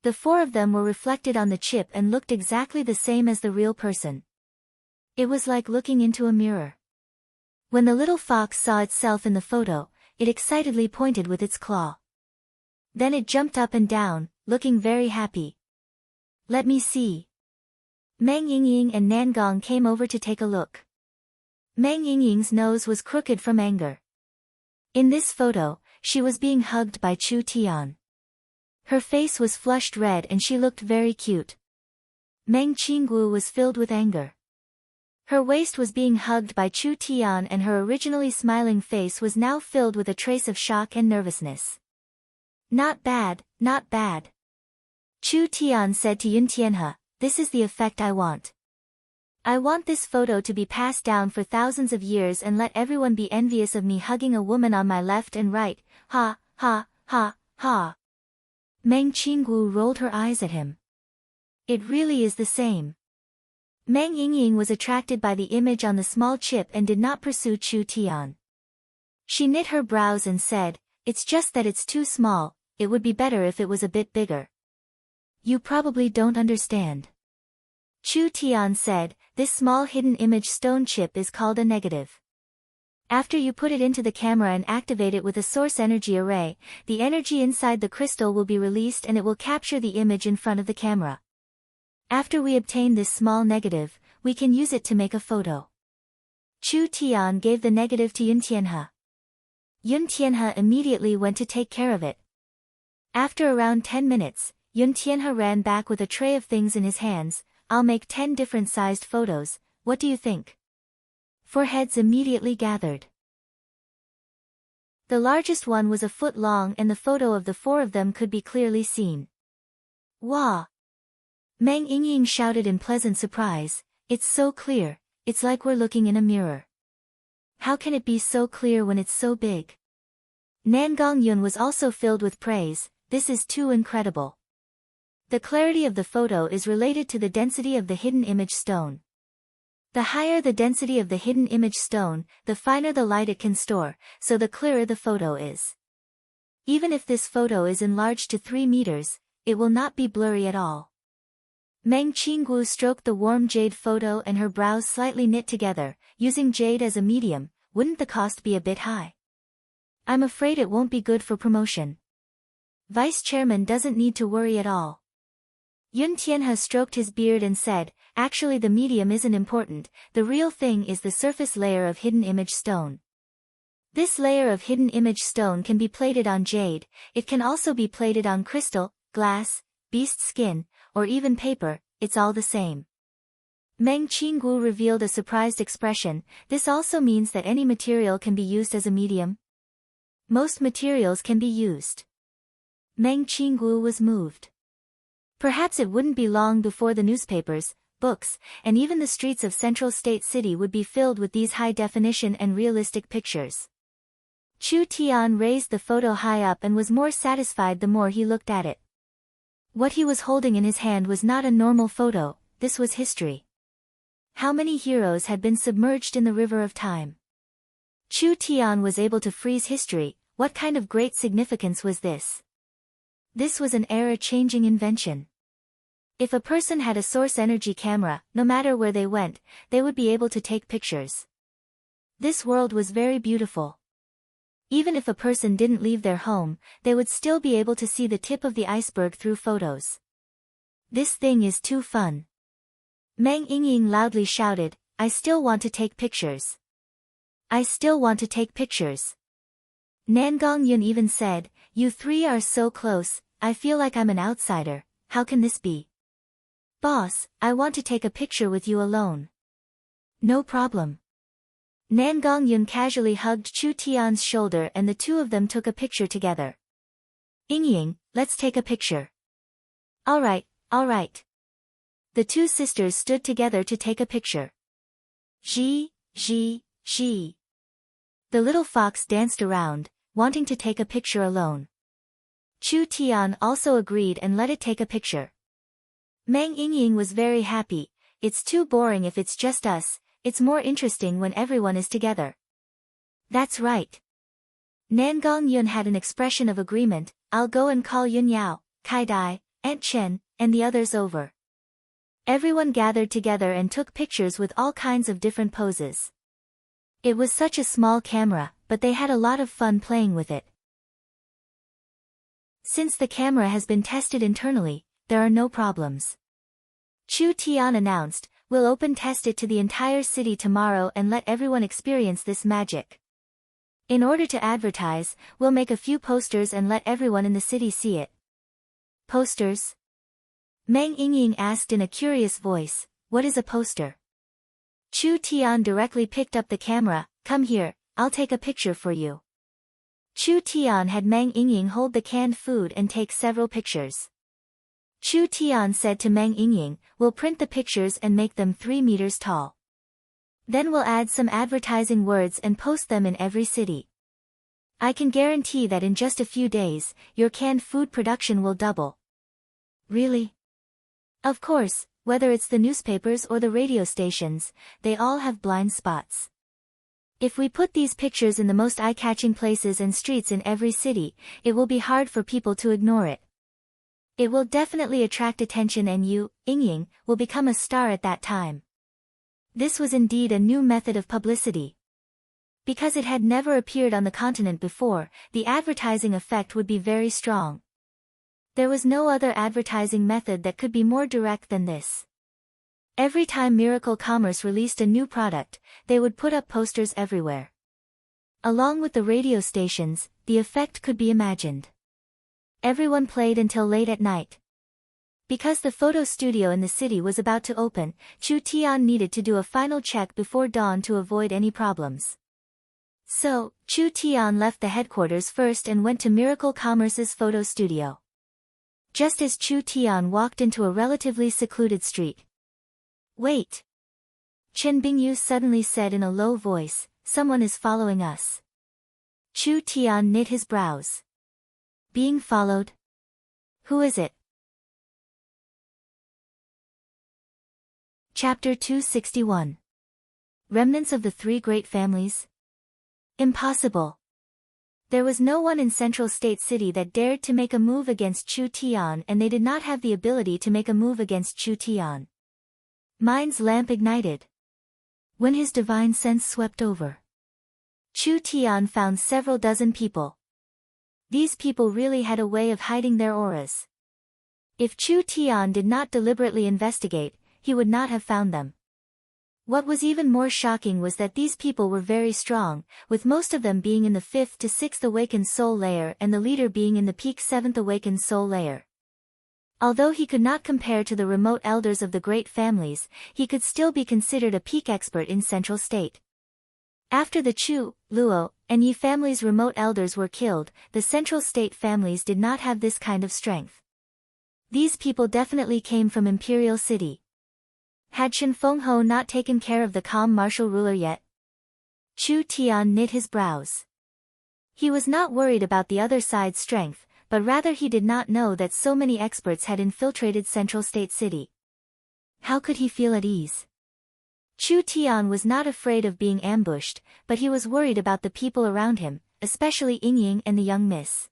The four of them were reflected on the chip and looked exactly the same as the real person. It was like looking into a mirror. When the little fox saw itself in the photo, it excitedly pointed with its claw. Then it jumped up and down, looking very happy. Let me see. Meng Yingying and Nan Gong came over to take a look. Meng Yingying's nose was crooked from anger. In this photo, she was being hugged by Chu Tian. Her face was flushed red and she looked very cute. Meng Qingwu was filled with anger. Her waist was being hugged by Chu Tian and her originally smiling face was now filled with a trace of shock and nervousness. Not bad, not bad. Chu Tian said to Yun Tianhe, this is the effect I want. I want this photo to be passed down for thousands of years and let everyone be envious of me hugging a woman on my left and right. Ha, ha, ha, ha. Meng Qingwu rolled her eyes at him. It really is the same. Meng Yingying was attracted by the image on the small chip and did not pursue Chu Tian. She knit her brows and said, it's just that it's too small, it would be better if it was a bit bigger. You probably don't understand. Chu Tian said, this small hidden image stone chip is called a negative. After you put it into the camera and activate it with a source energy array, the energy inside the crystal will be released and it will capture the image in front of the camera. After we obtain this small negative, we can use it to make a photo. Chu Tian gave the negative to Yun Tianhe. Yun Tianhe immediately went to take care of it. After around 10 minutes, Yun Tianhe ran back with a tray of things in his hands. I'll make 10 different sized photos, what do you think? Four heads immediately gathered. The largest one was a foot long and the photo of the four of them could be clearly seen. Wow! Meng Yingying shouted in pleasant surprise, "It's so clear, it's like we're looking in a mirror. How can it be so clear when it's so big?" Nan Gongyun was also filled with praise, "This is too incredible." The clarity of the photo is related to the density of the hidden image stone. The higher the density of the hidden image stone, the finer the light it can store, so the clearer the photo is. Even if this photo is enlarged to 3 meters, it will not be blurry at all. Meng Qinggu stroked the warm jade photo and her brows slightly knit together, using jade as a medium. Wouldn't the cost be a bit high? I'm afraid it won't be good for promotion. Vice Chairman doesn't need to worry at all. Yun Tianhe stroked his beard and said, "Actually the medium isn't important, the real thing is the surface layer of hidden image stone. This layer of hidden image stone can be plated on jade, it can also be plated on crystal, glass, beast skin, or even paper, it's all the same." Meng Qinggu revealed a surprised expression, "This also means that any material can be used as a medium?" "Most materials can be used." Meng Qinggu was moved. Perhaps it wouldn't be long before the newspapers, books, and even the streets of Central State City would be filled with these high-definition and realistic pictures. Chu Tian raised the photo high up and was more satisfied the more he looked at it. What he was holding in his hand was not a normal photo, this was history. How many heroes had been submerged in the river of time? Chu Tian was able to freeze history, what kind of great significance was this? This was an era-changing invention. If a person had a source energy camera, no matter where they went, they would be able to take pictures. This world was very beautiful. Even if a person didn't leave their home, they would still be able to see the tip of the iceberg through photos. This thing is too fun. Meng Yingying loudly shouted, "I still want to take pictures. I still want to take pictures." Nan Gongyun even said, "You three are so close, I feel like I'm an outsider, how can this be?" "Boss, I want to take a picture with you alone." "No problem." Nan Gongyun casually hugged Chu Tian's shoulder and the two of them took a picture together. "Yingying, let's take a picture." All right. The two sisters stood together to take a picture. Zhi. The little fox danced around, wanting to take a picture alone. Chu Tian also agreed and let it take a picture. Meng Yingying was very happy, "It's too boring if it's just us, it's more interesting when everyone is together." "That's right." Nan Gongyun had an expression of agreement, "I'll go and call Yun Yao, Kai Dai, Aunt Chen, and the others over." Everyone gathered together and took pictures with all kinds of different poses. It was such a small camera, but they had a lot of fun playing with it. Since the camera has been tested internally, there are no problems. Chu Tian announced, "We'll open test it to the entire city tomorrow and let everyone experience this magic. In order to advertise, we'll make a few posters and let everyone in the city see it." "Posters?" Meng Yingying asked in a curious voice, "What is a poster?" Chu Tian directly picked up the camera, "Come here, I'll take a picture for you." Chu Tian had Meng Yingying hold the canned food and take several pictures. Chu Tian said to Meng Yingying, "We'll print the pictures and make them 3 meters tall. Then we'll add some advertising words and post them in every city. I can guarantee that in just a few days, your canned food production will double." "Really?" "Of course, whether it's the newspapers or the radio stations, they all have blind spots. If we put these pictures in the most eye-catching places and streets in every city, it will be hard for people to ignore it. It will definitely attract attention and you, Yingying, will become a star at that time." This was indeed a new method of publicity. Because it had never appeared on the continent before, the advertising effect would be very strong. There was no other advertising method that could be more direct than this. Every time Miracle Commerce released a new product, they would put up posters everywhere. Along with the radio stations, the effect could be imagined. Everyone played until late at night. Because the photo studio in the city was about to open, Chu Tian needed to do a final check before dawn to avoid any problems. So, Chu Tian left the headquarters first and went to Miracle Commerce's photo studio. Just as Chu Tian walked into a relatively secluded street. Wait! Chen Bingyu suddenly said in a low voice, someone is following us. Chu Tian knit his brows. Being followed? Who is it? Chapter 261. Remnants of the Three Great Families? Impossible. There was no one in Central State City that dared to make a move against Chu Tian, and they did not have the ability to make a move against Chu Tian. Mind's lamp ignited. When his divine sense swept over, Chu Tian found several dozen people. These people really had a way of hiding their auras. If Chu Tian did not deliberately investigate, he would not have found them. What was even more shocking was that these people were very strong, with most of them being in the 5th to 6th awakened soul layer and the leader being in the peak 7th awakened soul layer. Although he could not compare to the remote elders of the great families, he could still be considered a peak expert in Central State. After the Chu, Luo, and Yi families' remote elders were killed, the Central State families did not have this kind of strength. These people definitely came from Imperial City. Had Shen Fengho not taken care of the calm martial ruler yet? Chu Tian knit his brows. He was not worried about the other side's strength, but rather he did not know that so many experts had infiltrated Central State City. How could he feel at ease? Chu Tian was not afraid of being ambushed, but he was worried about the people around him, especially Yingying and the young miss.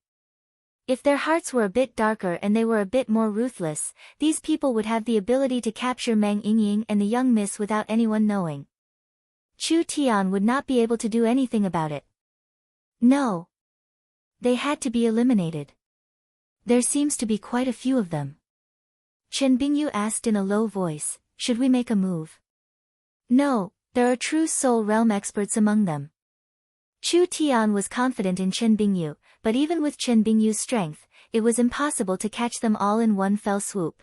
If their hearts were a bit darker and they were a bit more ruthless, these people would have the ability to capture Meng Yingying and the young miss without anyone knowing. Chu Tian would not be able to do anything about it. No. They had to be eliminated. There seems to be quite a few of them. Chen Bingyu asked in a low voice, should we make a move? No, there are true soul realm experts among them. Chu Tian was confident in Chen Bingyu, but even with Chen Bingyu's strength, it was impossible to catch them all in one fell swoop.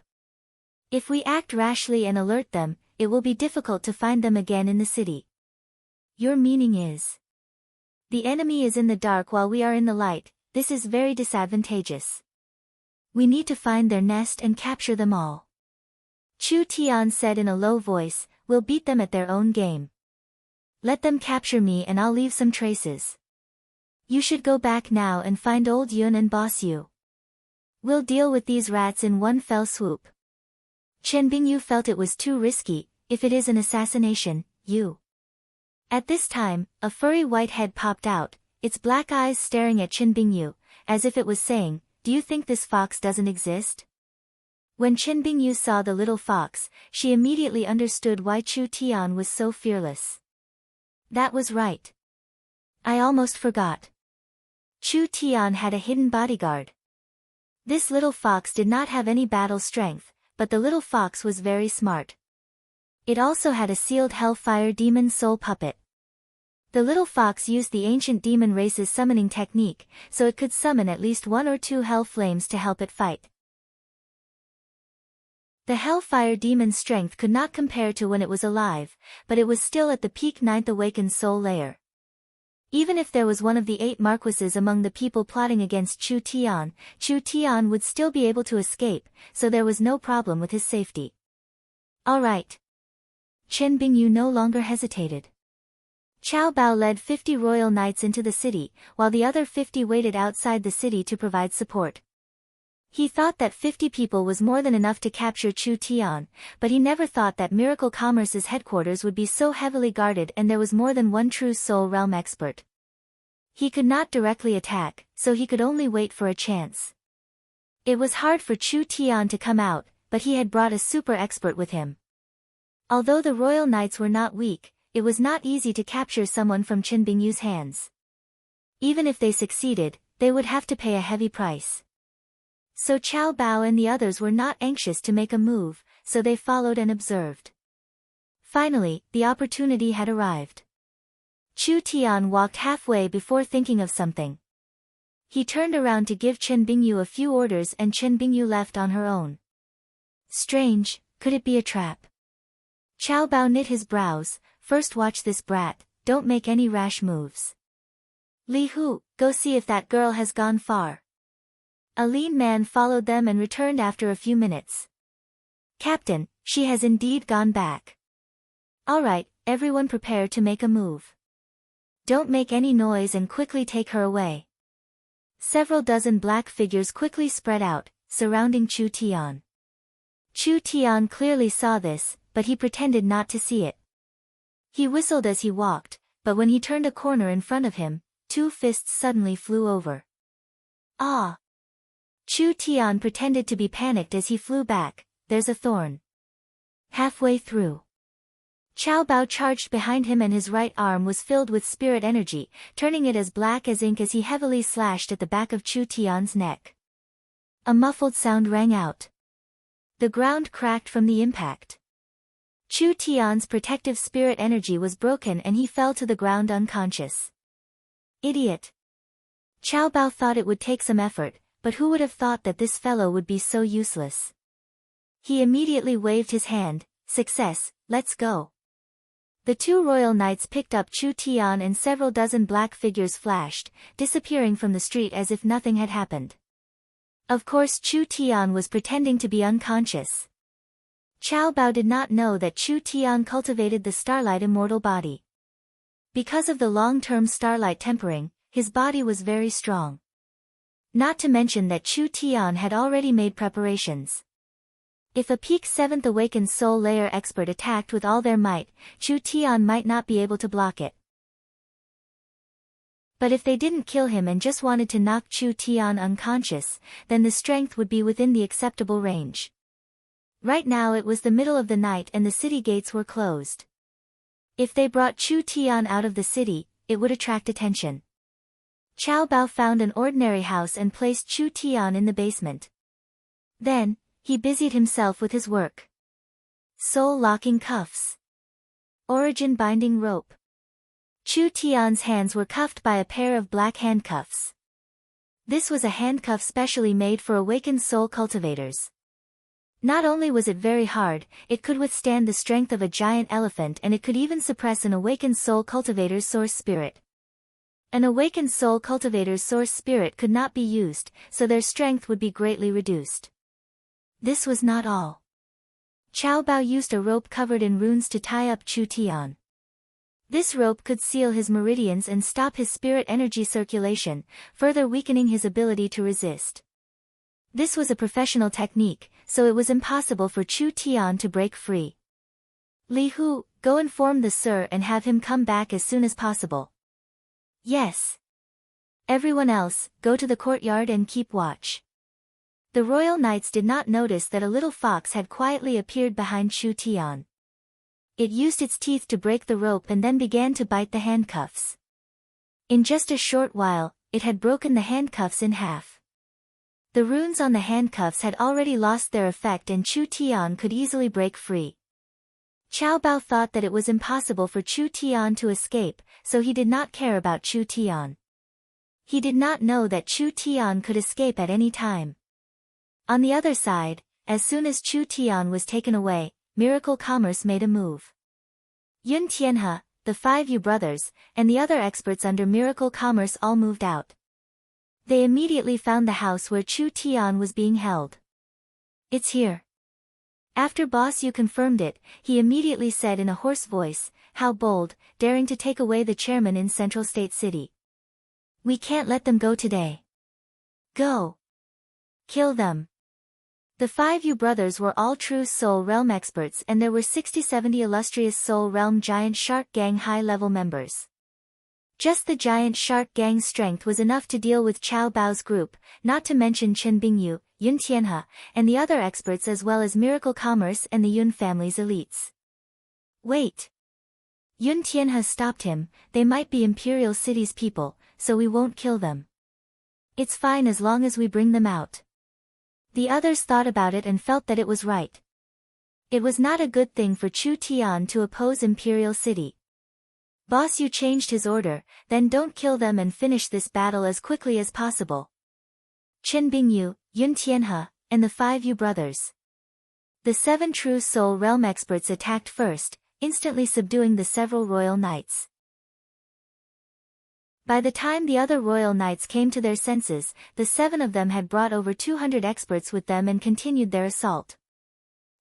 If we act rashly and alert them, it will be difficult to find them again in the city. Your meaning is? The enemy is in the dark while we are in the light. This is very disadvantageous. We need to find their nest and capture them all. Chu Tian said in a low voice, we'll beat them at their own game. Let them capture me and I'll leave some traces. You should go back now and find old Yun and boss Yu. We'll deal with these rats in one fell swoop. Chen Bingyu felt it was too risky. If it is an assassination, you. At this time, a furry white head popped out, its black eyes staring at Chen Bingyu, as if it was saying, do you think this fox doesn't exist? When Chen Bingyu saw the little fox, she immediately understood why Chu Tian was so fearless. That was right. I almost forgot. Chu Tian had a hidden bodyguard. This little fox did not have any battle strength, but the little fox was very smart. It also had a sealed hellfire demon soul puppet. The little fox used the ancient demon race's summoning technique, so it could summon at least 1 or 2 hell flames to help it fight. The hellfire demon's strength could not compare to when it was alive, but it was still at the peak 9th awakened soul layer. Even if there was one of the 8 marquises among the people plotting against Chu Tian would still be able to escape, so there was no problem with his safety. All right. Chen Bingyu no longer hesitated. Qiao Bao led 50 royal knights into the city, while the other 50 waited outside the city to provide support. He thought that 50 people was more than enough to capture Chu Tian, but he never thought that Miracle Commerce's headquarters would be so heavily guarded and there was more than one true soul realm expert. He could not directly attack, so he could only wait for a chance. It was hard for Chu Tian to come out, but he had brought a super expert with him. Although the royal knights were not weak, it was not easy to capture someone from Chen Bingyu's hands. Even if they succeeded, they would have to pay a heavy price. So Qiao Bao and the others were not anxious to make a move, so they followed and observed. Finally, the opportunity had arrived. Chu Tian walked halfway before thinking of something. He turned around to give Chen Bingyu a few orders and Chen Bingyu left on her own. Strange, could it be a trap? Qiao Bao knit his brows, first watch this brat, don't make any rash moves. Li Hu, go see if that girl has gone far. A lean man followed them and returned after a few minutes. Captain, she has indeed gone back. All right, everyone prepare to make a move. Don't make any noise and quickly take her away. Several dozen black figures quickly spread out, surrounding Chu Tian. Chu Tian clearly saw this, but he pretended not to see it. He whistled as he walked, but when he turned a corner in front of him, two fists suddenly flew over. Ah! Chu Tian pretended to be panicked as he flew back. There's a thorn. Halfway through, Qiao Bao charged behind him and his right arm was filled with spirit energy, turning it as black as ink as he heavily slashed at the back of Chu Tian's neck. A muffled sound rang out. The ground cracked from the impact. Chu Tian's protective spirit energy was broken and he fell to the ground unconscious. Idiot! Qiao Bao thought it would take some effort, but who would have thought that this fellow would be so useless? He immediately waved his hand. Success, let's go. The two royal knights picked up Chu Tian and several dozen black figures flashed, disappearing from the street as if nothing had happened. Of course Chu Tian was pretending to be unconscious. Qiao Bao did not know that Chu Tian cultivated the starlight immortal body. Because of the long-term starlight tempering, his body was very strong. Not to mention that Chu Tian had already made preparations. If a peak 7th awakened soul layer expert attacked with all their might, Chu Tian might not be able to block it. But if they didn't kill him and just wanted to knock Chu Tian unconscious, then the strength would be within the acceptable range. Right now it was the middle of the night and the city gates were closed. If they brought Chu Tian out of the city, it would attract attention. Qiao Bao found an ordinary house and placed Chu Tian in the basement. Then, he busied himself with his work. Soul locking cuffs. Origin binding rope. Chu Tian's hands were cuffed by a pair of black handcuffs. This was a handcuff specially made for awakened soul cultivators. Not only was it very hard, it could withstand the strength of a giant elephant and it could even suppress an awakened soul cultivator's source spirit. An awakened soul cultivator's source spirit could not be used, so their strength would be greatly reduced. This was not all. Qiao Bao used a rope covered in runes to tie up Chu Tian. This rope could seal his meridians and stop his spirit energy circulation, further weakening his ability to resist. This was a professional technique, so it was impossible for Chu Tian to break free. Li Hu, go inform the Sir and have him come back as soon as possible. Yes. Everyone else, go to the courtyard and keep watch. The royal knights did not notice that a little fox had quietly appeared behind Chu Tian. It used its teeth to break the rope and then began to bite the handcuffs. In just a short while, it had broken the handcuffs in half. The runes on the handcuffs had already lost their effect and Chu Tian could easily break free. Qiao Bao thought that it was impossible for Chu Tian to escape, so he did not care about Chu Tian. He did not know that Chu Tian could escape at any time. On the other side, as soon as Chu Tian was taken away, Miracle Commerce made a move. Yun Tianhe, the 5 Yu brothers, and the other experts under Miracle Commerce all moved out. They immediately found the house where Chu Tian was being held. It's here. After Boss Yu confirmed it, he immediately said in a hoarse voice, how bold, daring to take away the chairman in Central State City. We can't let them go today. Go. Kill them. The 5 Yu brothers were all true Soul Realm experts and there were 60-70 illustrious Soul Realm Giant Shark Gang high-level members. Just the Giant Shark Gang's strength was enough to deal with Qiao Bao's group, not to mention Chen Bingyu, Yun Tianhe, and the other experts as well as Miracle Commerce and the Yun family's elites. Wait. Yun Tianhe stopped him, they might be Imperial City's people, so we won't kill them. It's fine as long as we bring them out. The others thought about it and felt that it was right. It was not a good thing for Chu Tian to oppose Imperial City. Boss Yu changed his order, then don't kill them and finish this battle as quickly as possible. Chen Bingyu, Yun Tianhe, and the 5 Yu brothers. The 7 true Soul Realm experts attacked first, instantly subduing the several royal knights. By the time the other royal knights came to their senses, the 7 of them had brought over 200 experts with them and continued their assault.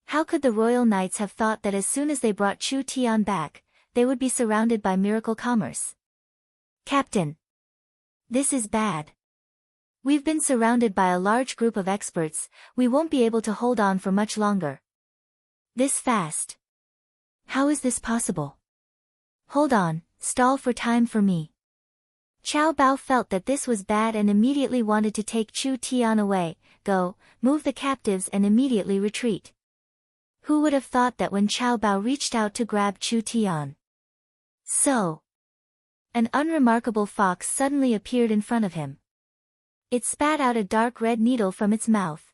How could the royal knights have thought that as soon as they brought Chu Tian back, they would be surrounded by miracle commerce? Captain! This is bad. We've been surrounded by a large group of experts, we won't be able to hold on for much longer. This fast. How is this possible? Hold on, stall for time for me. Qiao Bao felt that this was bad and immediately wanted to take Chu Tian away, go, move the captives and immediately retreat. Who would have thought that when Qiao Bao reached out to grab Chu Tian? So. An unremarkable fox suddenly appeared in front of him. It spat out a dark red needle from its mouth.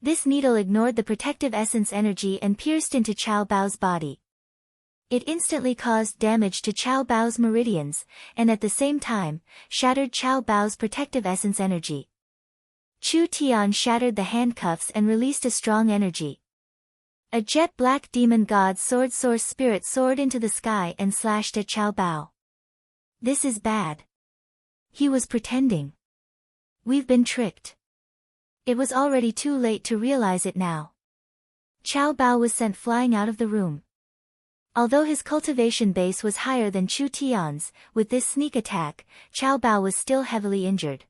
This needle ignored the protective essence energy and pierced into Qiao Bao's body. It instantly caused damage to Qiao Bao's meridians, and at the same time, shattered Qiao Bao's protective essence energy. Chu Tian shattered the handcuffs and released a strong energy. A jet black demon god sword source spirit soared into the sky and slashed at Qiao Bao. This is bad. He was pretending. We've been tricked. It was already too late to realize it now. Qiao Bao was sent flying out of the room. Although his cultivation base was higher than Chu Tian's, with this sneak attack, Qiao Bao was still heavily injured.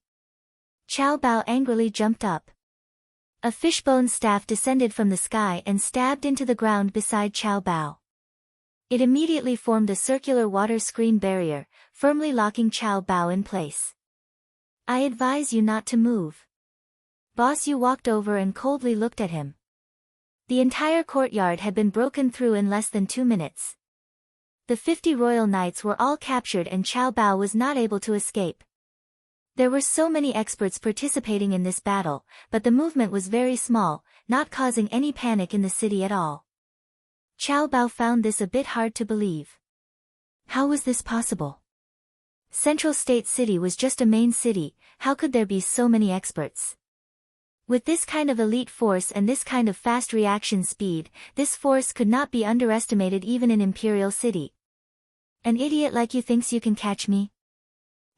Qiao Bao angrily jumped up. A fishbone staff descended from the sky and stabbed into the ground beside Qiao Bao. It immediately formed a circular water screen barrier, firmly locking Qiao Bao in place. I advise you not to move. Boss Yu walked over and coldly looked at him. The entire courtyard had been broken through in less than 2 minutes. The 50 royal knights were all captured and Qiao Bao was not able to escape. There were so many experts participating in this battle, but the movement was very small, not causing any panic in the city at all. Qiao Bao found this a bit hard to believe. How was this possible? Central State City was just a main city, how could there be so many experts? With this kind of elite force and this kind of fast reaction speed, this force could not be underestimated even in Imperial City. An idiot like you thinks you can catch me?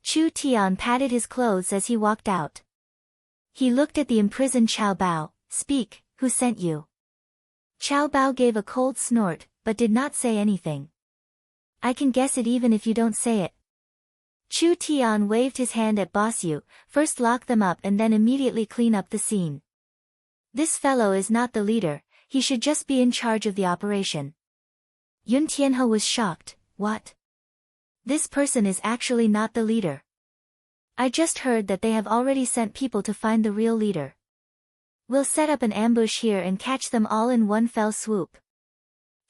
Chu Tian patted his clothes as he walked out. He looked at the imprisoned Qiao Bao. Speak, who sent you? Qiao Bao gave a cold snort, but did not say anything. I can guess it even if you don't say it. Chu Tian waved his hand at Boss Yu, first lock them up and then immediately clean up the scene. This fellow is not the leader, he should just be in charge of the operation. Yun Tianhe was shocked. What? This person is actually not the leader. I just heard that they have already sent people to find the real leader. We'll set up an ambush here and catch them all in one fell swoop.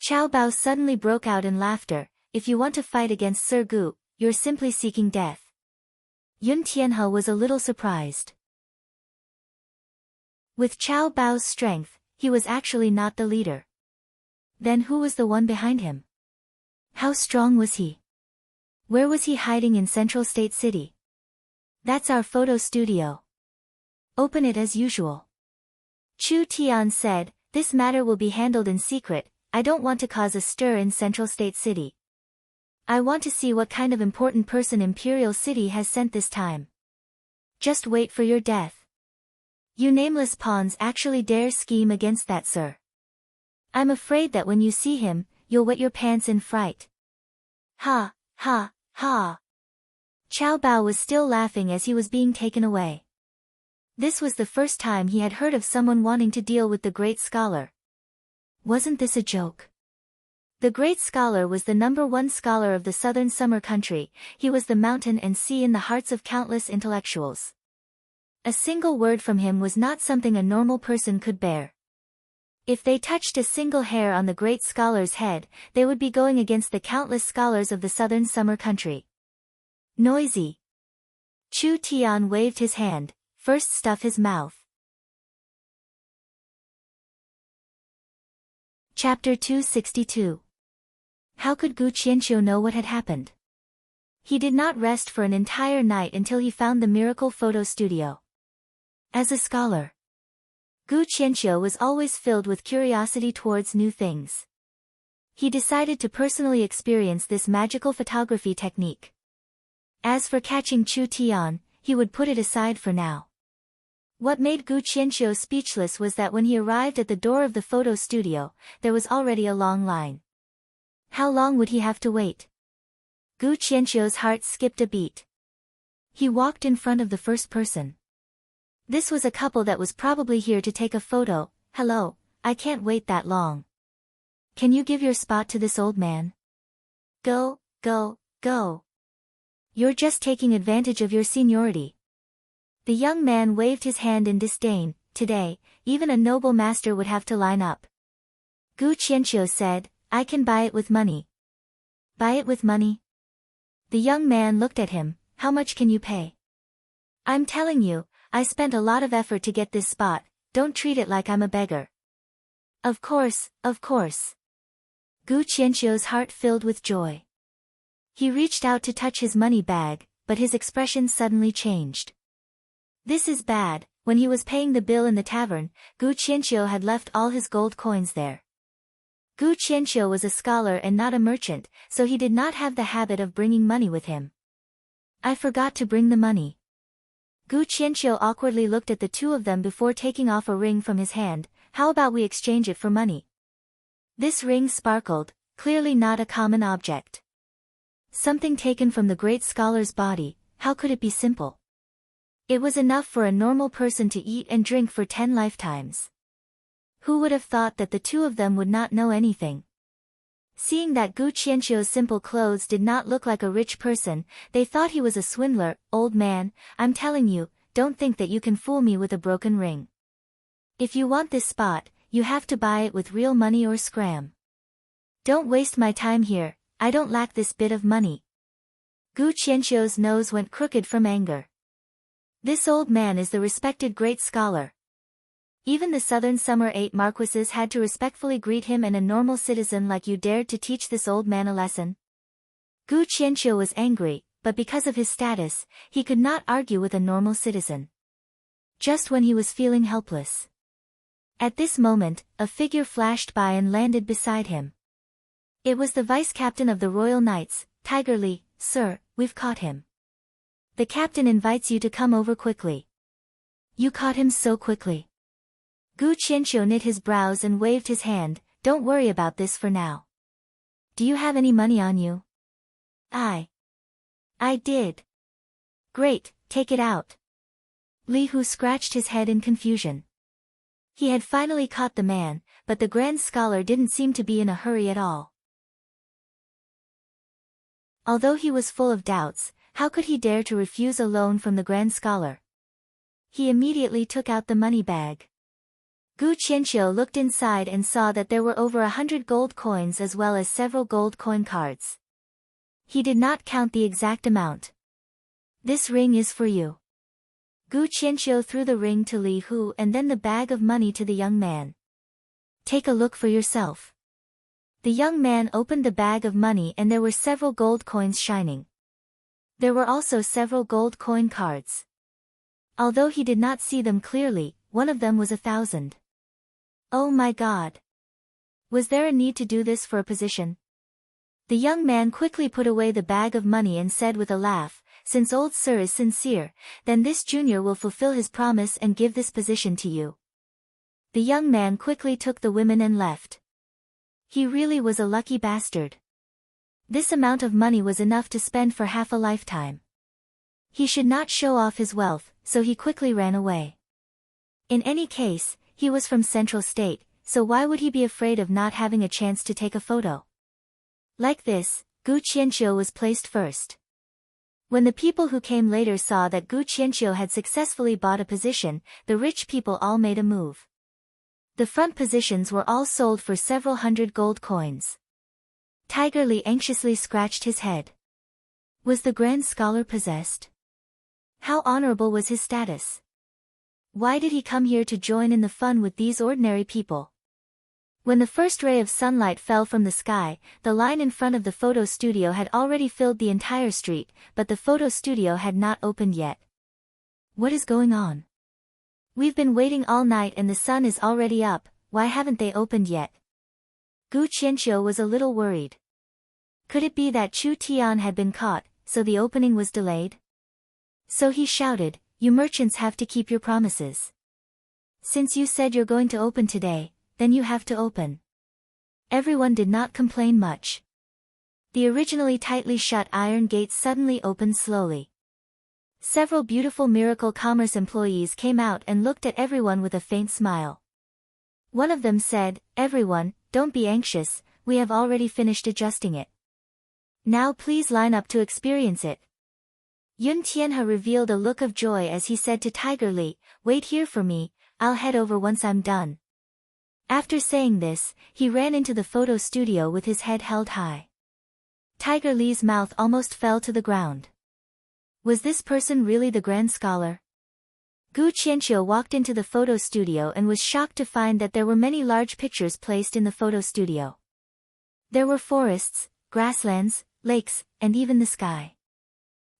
Qiao Bao suddenly broke out in laughter. If you want to fight against Sir Gu, you're simply seeking death. Yun Tianhe was a little surprised. With Qiao Bao's strength, he was actually not the leader. Then who was the one behind him? How strong was he? Where was he hiding in Central State City? That's our photo studio. Open it as usual. Chu Tian said, this matter will be handled in secret, I don't want to cause a stir in Central State City. I want to see what kind of important person Imperial City has sent this time. Just wait for your death. You nameless pawns actually dare scheme against that, sir. I'm afraid that when you see him, you'll wet your pants in fright. Ha, ha, ha. Qiao Bao was still laughing as he was being taken away. This was the first time he had heard of someone wanting to deal with the great scholar. Wasn't this a joke? The great scholar was the #1 scholar of the southern summer country, he was the mountain and sea in the hearts of countless intellectuals. A single word from him was not something a normal person could bear. If they touched a single hair on the great scholar's head, they would be going against the countless scholars of the southern summer country. Noisy. Chu Tian waved his hand, first stuff his mouth. Chapter 262. How could Gu Qianqiu know what had happened? He did not rest for an entire night until he found the miracle photo studio. As a scholar, Gu Qianqiu was always filled with curiosity towards new things. He decided to personally experience this magical photography technique. As for catching Chu Tian, he would put it aside for now. What made Gu Qianqiu speechless was that when he arrived at the door of the photo studio, there was already a long line. How long would he have to wait? Gu Qianqiu's heart skipped a beat. He walked in front of the first person. This was a couple that was probably here to take a photo. Hello, I can't wait that long. Can you give your spot to this old man? Go, go, go. You're just taking advantage of your seniority. The young man waved his hand in disdain. Today, even a noble master would have to line up. Gu Qianqiu said, I can buy it with money. Buy it with money? The young man looked at him. How much can you pay? I'm telling you, I spent a lot of effort to get this spot, don't treat it like I'm a beggar. Of course, of course. Gu Qianqiu's heart filled with joy. He reached out to touch his money bag, but his expression suddenly changed. This is bad. When he was paying the bill in the tavern, Gu Qianqiu had left all his gold coins there. Gu Qianqiu was a scholar and not a merchant, so he did not have the habit of bringing money with him. I forgot to bring the money. Gu Qianqiu awkwardly looked at the two of them before taking off a ring from his hand. How about we exchange it for money? This ring sparkled, clearly not a common object. Something taken from the great scholar's body, how could it be simple? It was enough for a normal person to eat and drink for 10 lifetimes. Who would have thought that the two of them would not know anything? Seeing that Gu Qianqiu's simple clothes did not look like a rich person, they thought he was a swindler. Old man, I'm telling you, don't think that you can fool me with a broken ring. If you want this spot, you have to buy it with real money or scram. Don't waste my time here, I don't lack this bit of money. Gu Qianqiu's nose went crooked from anger. This old man is the respected great scholar. Even the southern summer 8 marquises had to respectfully greet him, and a normal citizen like you dared to teach this old man a lesson? Gu Qianqiu was angry, but because of his status, he could not argue with a normal citizen. Just when he was feeling helpless. At this moment, a figure flashed by and landed beside him. It was the vice-captain of the Royal Knights, Tiger Li. Sir, we've caught him. The captain invites you to come over quickly. You caught him so quickly. Gu Qianqiu knit his brows and waved his hand. Don't worry about this for now. Do you have any money on you? I did. Great, take it out. Li Hu scratched his head in confusion. He had finally caught the man, but the grand scholar didn't seem to be in a hurry at all. Although he was full of doubts, how could he dare to refuse a loan from the grand scholar? He immediately took out the money bag. Gu Qianqiu looked inside and saw that there were over 100 gold coins as well as several gold coin cards. He did not count the exact amount. This ring is for you. Gu Qianqiu threw the ring to Li Hu and then the bag of money to the young man. Take a look for yourself. The young man opened the bag of money and there were several gold coins shining. There were also several gold coin cards. Although he did not see them clearly, one of them was 1,000. Oh my God! Was there a need to do this for a position? The young man quickly put away the bag of money and said with a laugh, since old sir is sincere, then this junior will fulfill his promise and give this position to you. The young man quickly took the women and left. He really was a lucky bastard. This amount of money was enough to spend for half a lifetime. He should not show off his wealth, so he quickly ran away. In any case, he was from Central State, so why would he be afraid of not having a chance to take a photo? Like this, Gu Qianqiu was placed first. When the people who came later saw that Gu Qianqiu had successfully bought a position, the rich people all made a move. The front positions were all sold for several hundred gold coins. Tiger Li anxiously scratched his head. Was the grand scholar possessed? How honorable was his status? Why did he come here to join in the fun with these ordinary people? When the first ray of sunlight fell from the sky, the line in front of the photo studio had already filled the entire street, but the photo studio had not opened yet. What is going on? We've been waiting all night and the sun is already up, why haven't they opened yet? Gu Qianqiu was a little worried. Could it be that Chu Tian had been caught, so the opening was delayed? So he shouted, "You merchants have to keep your promises. Since you said you're going to open today, then you have to open." Everyone did not complain much. The originally tightly shut iron gates suddenly opened slowly. Several beautiful Miracle Commerce employees came out and looked at everyone with a faint smile. One of them said, "Everyone, don't be anxious, we have already finished adjusting it. Now please line up to experience it." Yun Tianhe revealed a look of joy as he said to Tiger Li, "Wait here for me, I'll head over once I'm done." After saying this, he ran into the photo studio with his head held high. Tiger Li's mouth almost fell to the ground. Was this person really the grand scholar? Gu Qianqiu walked into the photo studio and was shocked to find that there were many large pictures placed in the photo studio. There were forests, grasslands, lakes, and even the sky.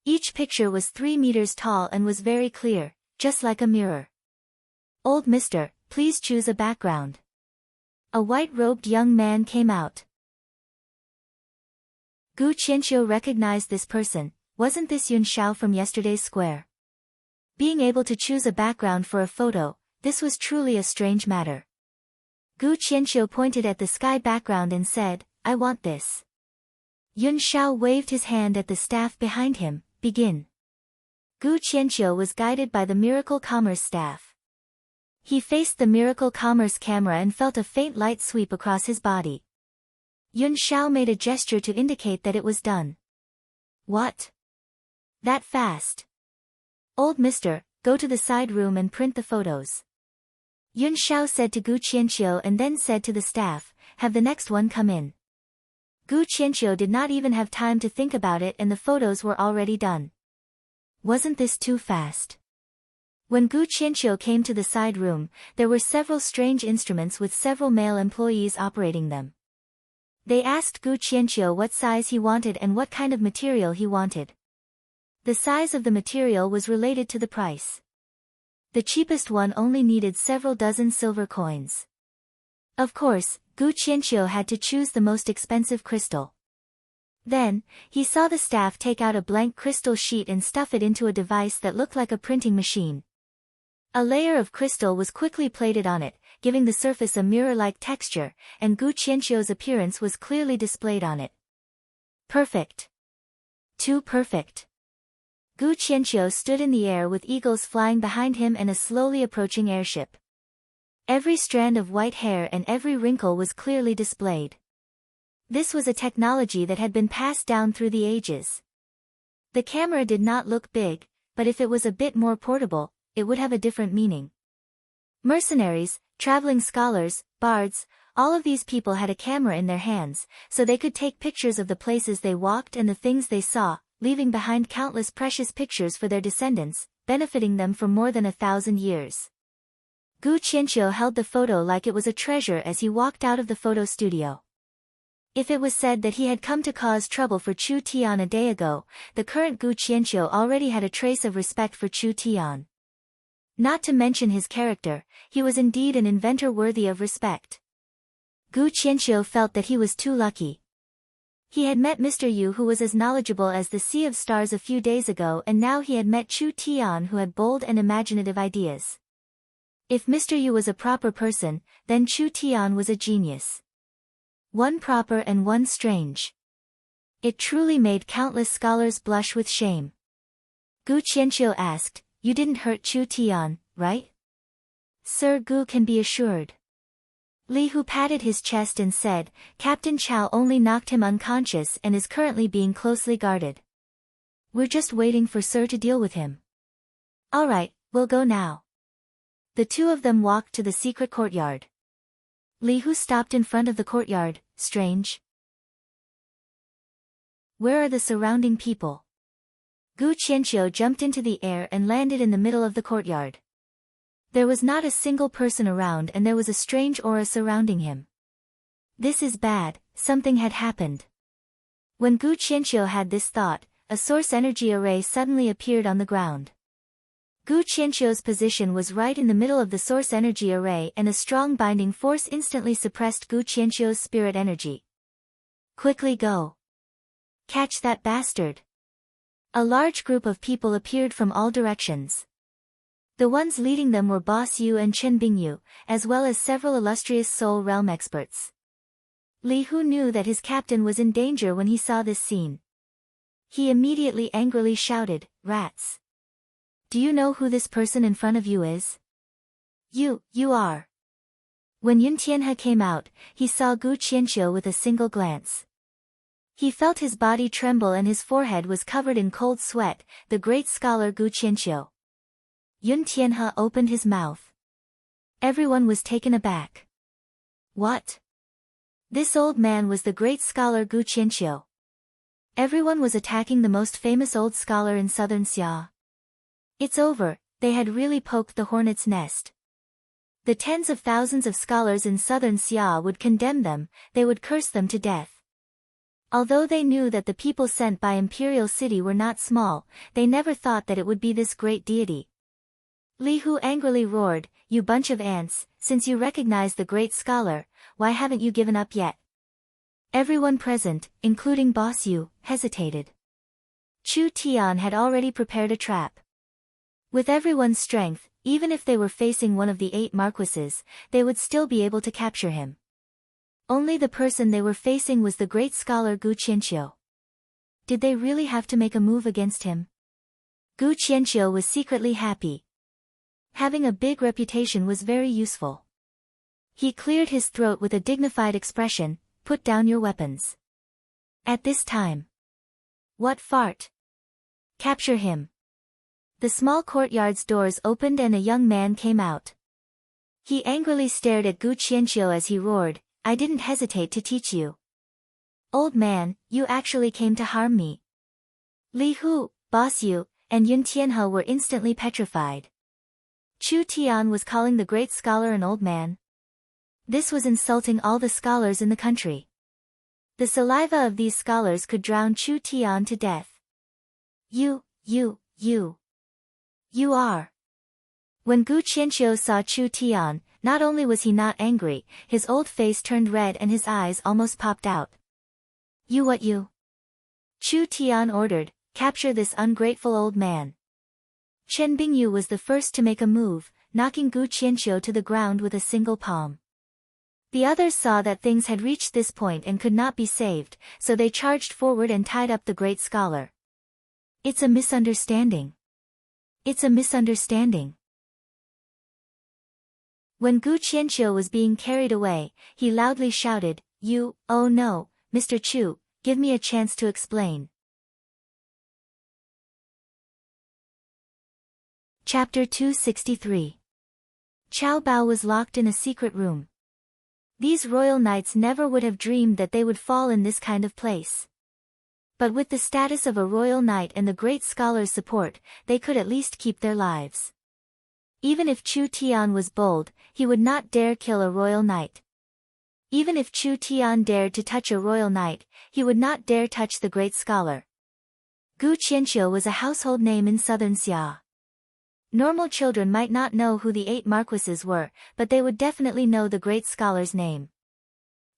Each picture was 3 meters tall and was very clear, just like a mirror. "Old mister, please choose a background." A white-robed young man came out. Gu Qianqiu recognized this person. Wasn't this Yun Xiao from yesterday's square? Being able to choose a background for a photo, this was truly a strange matter. Gu Qianqiu pointed at the sky background and said, "I want this." Yun Xiao waved his hand at the staff behind him, "Begin." Gu Qianqiu was guided by the Miracle Commerce staff. He faced the Miracle Commerce camera and felt a faint light sweep across his body. Yun Xiao made a gesture to indicate that it was done. "What? That fast? Old mister, go to the side room and print the photos." Yun Xiao said to Gu Qianqiu and then said to the staff, "Have the next one come in." Gu Qianqiu did not even have time to think about it and the photos were already done. Wasn't this too fast? When Gu Qianqiu came to the side room, there were several strange instruments with several male employees operating them. They asked Gu Qianqiu what size he wanted and what kind of material he wanted. The size of the material was related to the price. The cheapest one only needed several dozen silver coins. Of course, Gu Qianqiu had to choose the most expensive crystal. Then, he saw the staff take out a blank crystal sheet and stuff it into a device that looked like a printing machine. A layer of crystal was quickly plated on it, giving the surface a mirror-like texture, and Gu Qianqiu's appearance was clearly displayed on it. Perfect. Too perfect. Gu Qianqiu stood in the air with eagles flying behind him and a slowly approaching airship. Every strand of white hair and every wrinkle was clearly displayed. This was a technology that had been passed down through the ages. The camera did not look big, but if it was a bit more portable, it would have a different meaning. Mercenaries, traveling scholars, bards, all of these people had a camera in their hands, so they could take pictures of the places they walked and the things they saw, leaving behind countless precious pictures for their descendants, benefiting them for more than 1,000 years. Gu Qianqiu held the photo like it was a treasure as he walked out of the photo studio. If it was said that he had come to cause trouble for Chu Tian a day ago, the current Gu Qianqiu already had a trace of respect for Chu Tian. Not to mention his character, he was indeed an inventor worthy of respect. Gu Qianqiu felt that he was too lucky. He had met Mr. Yu who was as knowledgeable as the Sea of Stars a few days ago and now he had met Chu Tian who had bold and imaginative ideas. If Mr. Yu was a proper person, then Chu Tian was a genius. One proper and one strange. It truly made countless scholars blush with shame. Gu Qianqiu asked, "You didn't hurt Chu Tian, right?" "Sir Gu can be assured." Li Hu patted his chest and said, "Captain Chao only knocked him unconscious and is currently being closely guarded. We're just waiting for Sir to deal with him." "All right, we'll go now." The two of them walked to the secret courtyard. Li Hu stopped in front of the courtyard. "Strange. Where are the surrounding people?" Gu Qianqiu jumped into the air and landed in the middle of the courtyard. There was not a single person around and there was a strange aura surrounding him. This is bad, something had happened. When Gu Qianqiu had this thought, a source energy array suddenly appeared on the ground. Gu Qianqiu's position was right in the middle of the source energy array and a strong binding force instantly suppressed Gu Qianqiu's spirit energy. "Quickly go. Catch that bastard." A large group of people appeared from all directions. The ones leading them were Boss Yu and Chen Bingyu, as well as several illustrious Soul Realm experts. Li Hu knew that his captain was in danger when he saw this scene. He immediately angrily shouted, "Rats! Do you know who this person in front of you is? You are." When Yun Tianhe came out, he saw Gu Qianqiu with a single glance. He felt his body tremble and his forehead was covered in cold sweat, the great scholar Gu Qianqiu. Yun Tianhe opened his mouth. Everyone was taken aback. What? This old man was the great scholar Gu Qianqiu. Everyone was attacking the most famous old scholar in southern Xia. It's over, they had really poked the hornet's nest. The tens of thousands of scholars in southern Xia would condemn them, they would curse them to death. Although they knew that the people sent by Imperial City were not small, they never thought that it would be this great deity. Li Hu angrily roared, "You bunch of ants, since you recognize the great scholar, why haven't you given up yet?" Everyone present, including Boss Yu, hesitated. Chu Tian had already prepared a trap. With everyone's strength, even if they were facing one of the 8 marquises, they would still be able to capture him. Only the person they were facing was the great scholar Gu Qianqiu. Did they really have to make a move against him? Gu Qianqiu was secretly happy. Having a big reputation was very useful. He cleared his throat with a dignified expression, "Put down your weapons." At this time. What fart? Capture him. The small courtyard's doors opened and a young man came out. He angrily stared at Gu Qianqiu as he roared, "I didn't hesitate to teach you. Old man, you actually came to harm me." Li Hu, Boss Yu, and Yun Tianhe were instantly petrified. Chu Tian was calling the great scholar an old man. This was insulting all the scholars in the country. The saliva of these scholars could drown Chu Tian to death. You are. When Gu Qianqiu saw Chu Tian, not only was he not angry, his old face turned red and his eyes almost popped out. "You what you?" Chu Tian ordered, "Capture this ungrateful old man." Chen Bingyu was the first to make a move, knocking Gu Qianqiu to the ground with a single palm. The others saw that things had reached this point and could not be saved, so they charged forward and tied up the great scholar. It's a misunderstanding. It's a misunderstanding. When Gu Qianqiu was being carried away, he loudly shouted, "Oh no, Mr. Chu, give me a chance to explain." Chapter 263. Chao Bao was locked in a secret room. These royal knights never would have dreamed that they would fall in this kind of place. But with the status of a royal knight and the great scholar's support, they could at least keep their lives. Even if Chu Tian was bold, he would not dare kill a royal knight. Even if Chu Tian dared to touch a royal knight, he would not dare touch the great scholar. Gu Qianqiu was a household name in southern Xia. Normal children might not know who the 8 marquises were, but they would definitely know the great scholar's name.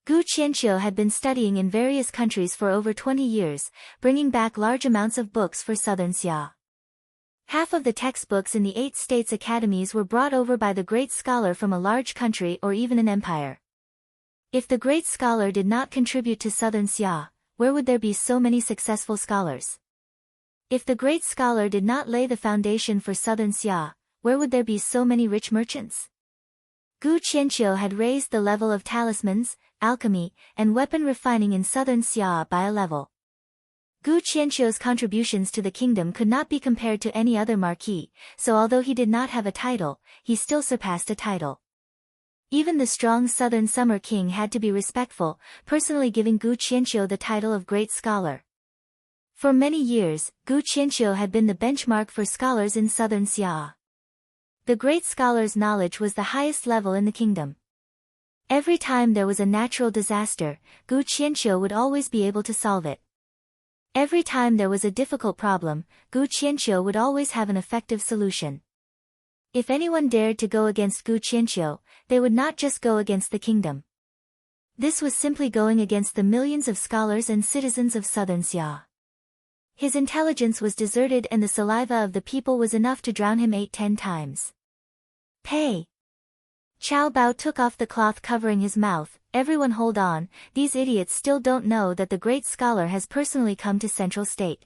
Gu Qianqiu had been studying in various countries for over 20 years, bringing back large amounts of books for southern Xia. Half of the textbooks in the 8 states' academies were brought over by the great scholar from a large country or even an empire. If the great scholar did not contribute to southern Xia, where would there be so many successful scholars? If the great scholar did not lay the foundation for southern Xia, where would there be so many rich merchants? Gu Qianqiu had raised the level of talismans, alchemy, and weapon refining in southern Xia by a level. Gu Qianqiu's contributions to the kingdom could not be compared to any other marquis, so although he did not have a title, he still surpassed a title. Even the strong southern summer king had to be respectful, personally giving Gu Qianqiu the title of great scholar. For many years, Gu Qianqiu had been the benchmark for scholars in southern Xia. The great scholar's knowledge was the highest level in the kingdom. Every time there was a natural disaster, Gu Qianqiu would always be able to solve it. Every time there was a difficult problem, Gu Qianqiu would always have an effective solution. If anyone dared to go against Gu Qianqiu, they would not just go against the kingdom. This was simply going against the millions of scholars and citizens of southern Xia. His intelligence was deserted and the saliva of the people was enough to drown him 8-10 times. Pay! Qiao Bao took off the cloth covering his mouth. Everyone hold on, these idiots still don't know that the great scholar has personally come to Central State.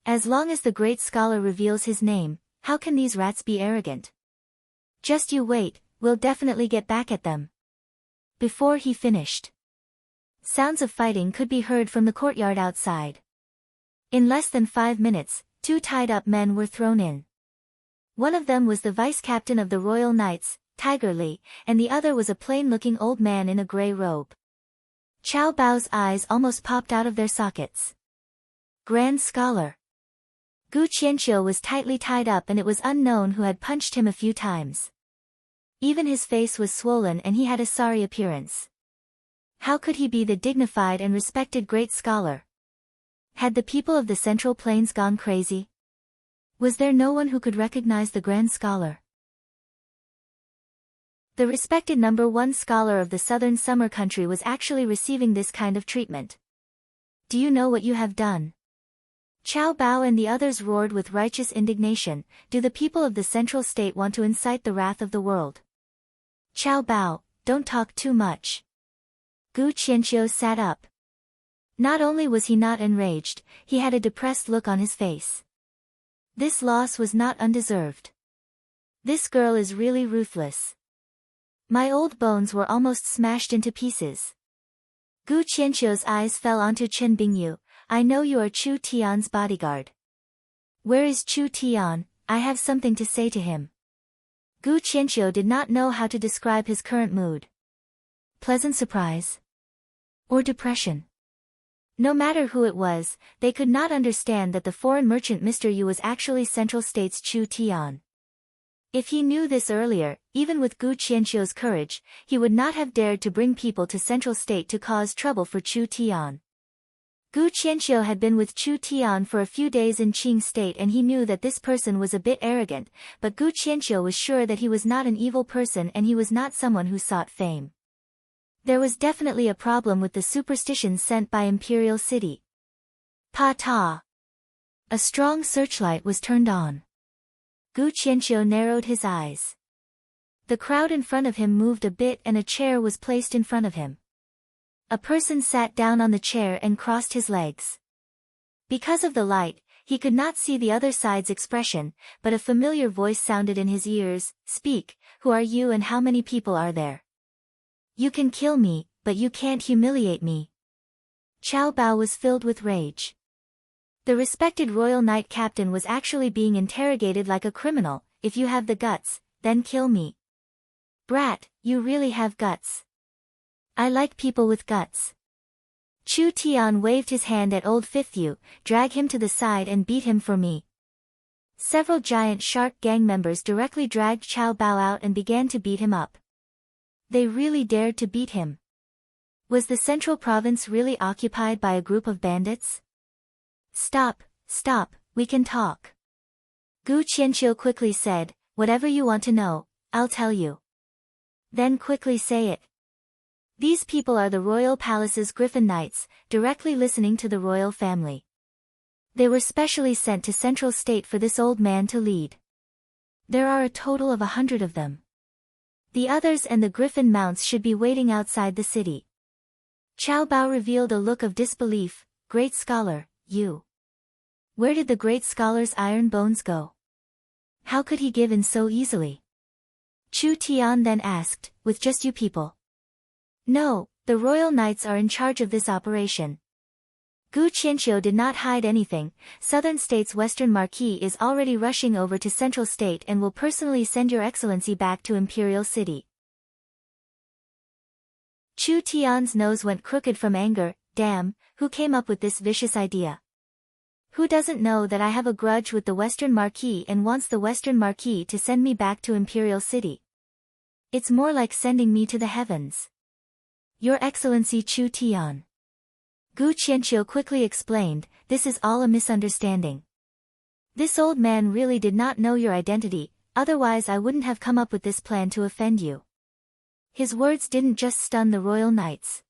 As long as the great scholar reveals his name, how can these rats be arrogant? Just you wait, we'll definitely get back at them. Before he finished, sounds of fighting could be heard from the courtyard outside. In less than 5 minutes, 2 tied-up men were thrown in. One of them was the vice-captain of the Royal Knights, Tiger Li, and the other was a plain-looking old man in a grey robe. Qiao Bao's eyes almost popped out of their sockets. Grand Scholar. Gu Qianqiu was tightly tied up and it was unknown who had punched him a few times. Even his face was swollen and he had a sorry appearance. How could he be the dignified and respected great scholar? Had the people of the Central Plains gone crazy? Was there no one who could recognize the grand scholar? The respected #1 scholar of the southern summer country was actually receiving this kind of treatment. Do you know what you have done? Qiao Bao and the others roared with righteous indignation. Do the people of the Central State want to incite the wrath of the world? Qiao Bao, don't talk too much. Gu Qianqiu sat up. Not only was he not enraged, he had a depressed look on his face. This loss was not undeserved. This girl is really ruthless. My old bones were almost smashed into pieces. Gu Qianqiu's eyes fell onto Chen Bingyu. I know you are Chu Tian's bodyguard. Where is Chu Tian? I have something to say to him. Gu Qianqiu did not know how to describe his current mood. Pleasant surprise? Or depression? No matter who it was, they could not understand that the foreign merchant Mr. Yu was actually Central State's Chu Tian. If he knew this earlier, even with Gu Qianqiu's courage, he would not have dared to bring people to Central State to cause trouble for Chu Tian. Gu Qianqiu had been with Chu Tian for a few days in Qing State and he knew that this person was a bit arrogant, but Gu Qianqiu was sure that he was not an evil person and he was not someone who sought fame. There was definitely a problem with the superstitions sent by Imperial City. Pa-ta! A strong searchlight was turned on. Gu Qianqiu narrowed his eyes. The crowd in front of him moved a bit and a chair was placed in front of him. A person sat down on the chair and crossed his legs. Because of the light, he could not see the other side's expression, but a familiar voice sounded in his ears. Speak, who are you and how many people are there? You can kill me, but you can't humiliate me. Qiao Bao was filled with rage. The respected royal knight captain was actually being interrogated like a criminal. If you have the guts, then kill me. Brat, you really have guts. I like people with guts. Chu Tian waved his hand at old Fifth Yu. Drag him to the side and beat him for me. Several giant shark gang members directly dragged Qiao Bao out and began to beat him up. They really dared to beat him. Was the central province really occupied by a group of bandits? Stop, we can talk. Gu Qianqiu quickly said, whatever you want to know, I'll tell you. Then quickly say it. These people are the royal palace's Griffin Knights, directly listening to the royal family. They were specially sent to Central State for this old man to lead. There are a total of 100 of them. The others and the Griffin mounts should be waiting outside the city. Qiao Bao revealed a look of disbelief. Great scholar, you. Where did the great scholar's iron bones go? How could he give in so easily? Chu Tian then asked, with just you people? No, the royal knights are in charge of this operation. Gu Qianqiu did not hide anything. Southern State's Western Marquis is already rushing over to Central State and will personally send your excellency back to Imperial City. Chu Tian's nose went crooked from anger. Damn, who came up with this vicious idea? Who doesn't know that I have a grudge with the Western Marquis and wants the Western Marquis to send me back to Imperial City? It's more like sending me to the heavens. Your Excellency Chu Tian. Gu Qianqiu quickly explained, this is all a misunderstanding. This old man really did not know your identity, otherwise I wouldn't have come up with this plan to offend you. His words didn't just stun the royal knights.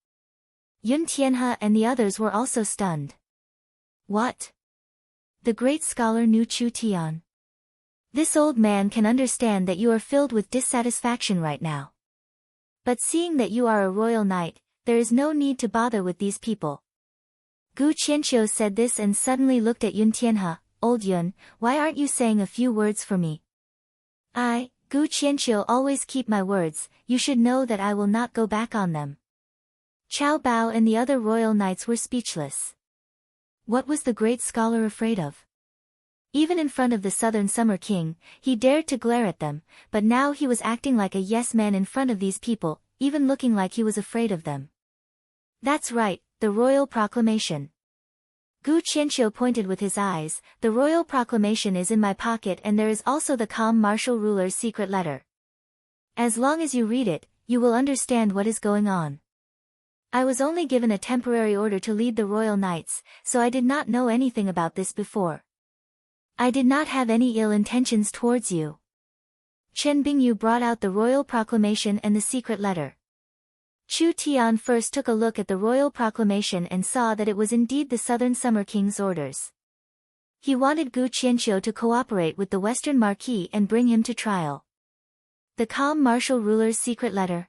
Yun Tianhe and the others were also stunned. What? The great scholar knew Chu Tian. This old man can understand that you are filled with dissatisfaction right now. But seeing that you are a royal knight, there is no need to bother with these people. Gu Qianqiu said this and suddenly looked at Yun Tianhe. Old Yun, why aren't you saying a few words for me? I, Gu Qianqiu, always keep my words. You should know that I will not go back on them. Qiao Bao and the other royal knights were speechless. What was the great scholar afraid of? Even in front of the Southern Summer King, he dared to glare at them, but now he was acting like a yes-man in front of these people, even looking like he was afraid of them. That's right, the royal proclamation. Gu Qianqiu pointed with his eyes. The royal proclamation is in my pocket, and there is also the calm martial ruler's secret letter. As long as you read it, you will understand what is going on. I was only given a temporary order to lead the royal knights, so I did not know anything about this before. I did not have any ill intentions towards you. Chen Bingyu brought out the royal proclamation and the secret letter. Chu Tian first took a look at the royal proclamation and saw that it was indeed the Southern Summer King's orders. He wanted Gu Qianqiu to cooperate with the Western Marquis and bring him to trial. The calm martial ruler's secret letter.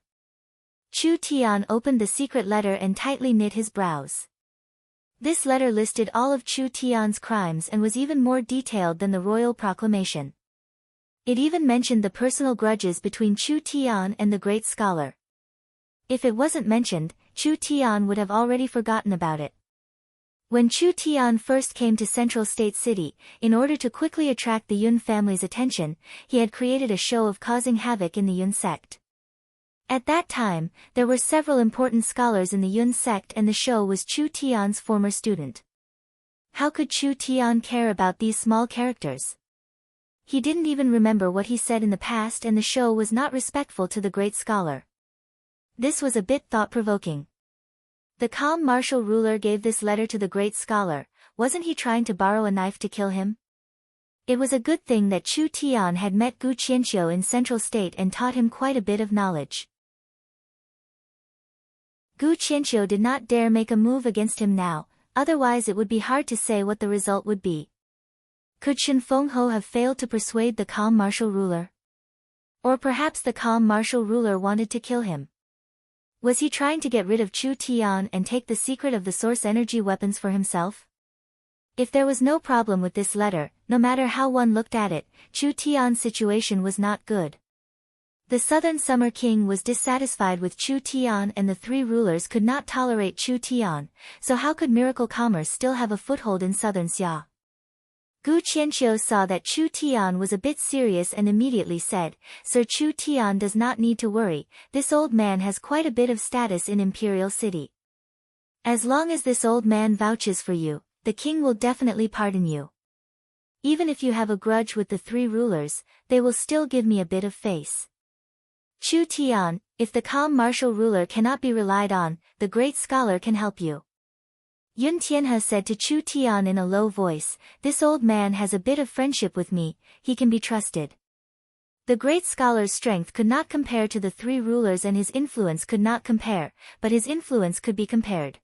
Chu Tian opened the secret letter and tightly knit his brows. This letter listed all of Chu Tian's crimes and was even more detailed than the royal proclamation. It even mentioned the personal grudges between Chu Tian and the great scholar. If it wasn't mentioned, Chu Tian would have already forgotten about it. When Chu Tian first came to Central State City, in order to quickly attract the Yun family's attention, he had created a show of causing havoc in the Yun sect. At that time, there were several important scholars in the Yun sect and the show was Chu Tian's former student. How could Chu Tian care about these small characters? He didn't even remember what he said in the past, and the show was not respectful to the great scholar. This was a bit thought-provoking. The calm martial ruler gave this letter to the great scholar. Wasn't he trying to borrow a knife to kill him? It was a good thing that Chu Tian had met Gu Qianqiu in Central State and taught him quite a bit of knowledge. Gu Qianqiu did not dare make a move against him now, otherwise it would be hard to say what the result would be. Could Shen Fengho have failed to persuade the calm martial ruler? Or perhaps the calm martial ruler wanted to kill him. Was he trying to get rid of Chu Tian and take the secret of the source energy weapons for himself? If there was no problem with this letter, no matter how one looked at it, Chu Tian's situation was not good. The Southern Summer King was dissatisfied with Chu Tian and the three rulers could not tolerate Chu Tian, so how could miracle commerce still have a foothold in Southern Xia? Gu Qianqiu saw that Chu Tian was a bit serious and immediately said, Sir Chu Tian does not need to worry, this old man has quite a bit of status in Imperial City. As long as this old man vouches for you, the king will definitely pardon you. Even if you have a grudge with the three rulers, they will still give me a bit of face. Chu Tian, if the calm martial ruler cannot be relied on, the great scholar can help you. Yun Tianhe said to Chu Tian in a low voice, this old man has a bit of friendship with me, he can be trusted. The great scholar's strength could not compare to the three rulers and his influence could not compare, but his influence could be compared.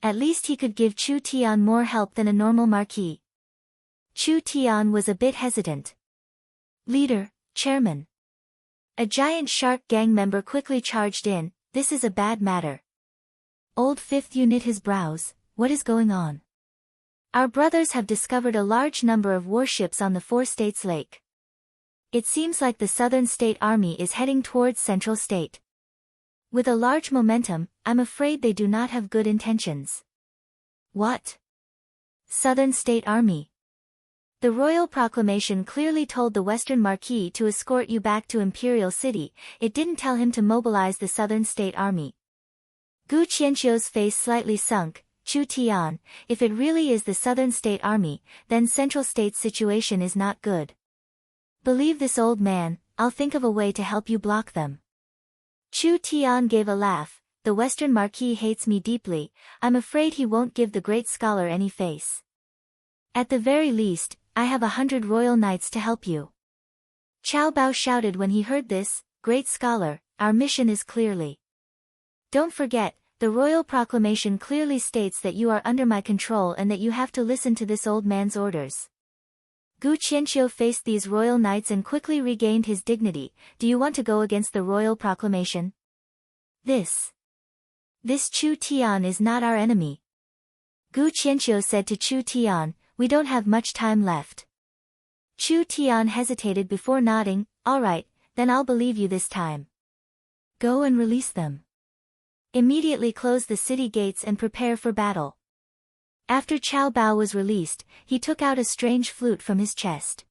At least he could give Chu Tian more help than a normal marquis. Chu Tian was a bit hesitant. Leader, chairman. A giant shark gang member quickly charged in, this is a bad matter. Old Fifth Yu knit his brows, what is going on? Our brothers have discovered a large number of warships on the Four States Lake. It seems like the Southern State Army is heading towards Central State. With a large momentum, I'm afraid they do not have good intentions. What? Southern State Army? The royal proclamation clearly told the Western Marquis to escort you back to Imperial City, it didn't tell him to mobilize the Southern State Army. Gu Qianqiu's face slightly sunk. Chu Tian, if it really is the Southern State Army, then Central State's situation is not good. Believe this old man, I'll think of a way to help you block them. Chu Tian gave a laugh, the Western Marquis hates me deeply, I'm afraid he won't give the great scholar any face. At the very least, I have 100 royal knights to help you. Qiao Bao shouted when he heard this, great scholar, our mission is clearly. Don't forget, the royal proclamation clearly states that you are under my control and that you have to listen to this old man's orders. Gu Qianqiu faced these royal knights and quickly regained his dignity. Do you want to go against the royal proclamation? This Chu Tian is not our enemy. Gu Qianqiu said to Chu Tian, we don't have much time left. Chu Tian hesitated before nodding, all right, then I'll believe you this time. Go and release them. Immediately close the city gates and prepare for battle. After Chao Bao was released, he took out a strange flute from his chest.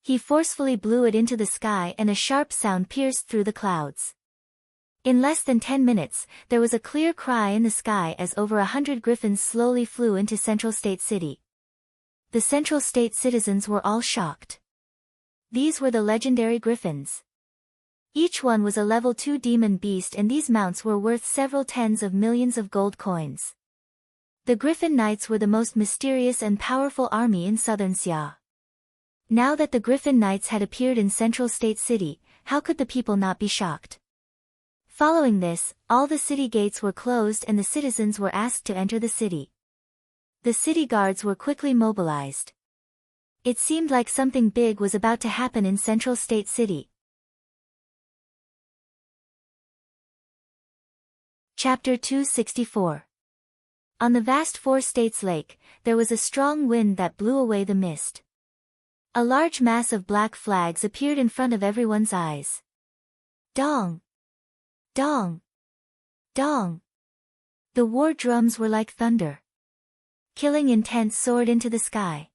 He forcefully blew it into the sky and a sharp sound pierced through the clouds. In less than 10 minutes, there was a clear cry in the sky as over 100 griffins slowly flew into Central State City. The Central State citizens were all shocked. These were the legendary griffins. Each one was a level 2 demon beast and these mounts were worth several tens of millions of gold coins. The Griffin Knights were the most mysterious and powerful army in southern Xia. Now that the Griffin Knights had appeared in Central State City, how could the people not be shocked? Following this, all the city gates were closed and the citizens were asked to enter the city. The city guards were quickly mobilized. It seemed like something big was about to happen in Central State City. Chapter 264. On the vast Four States Lake, there was a strong wind that blew away the mist. A large mass of black flags appeared in front of everyone's eyes. Dong! Dong! Dong! The war drums were like thunder. Killing intent soared into the sky.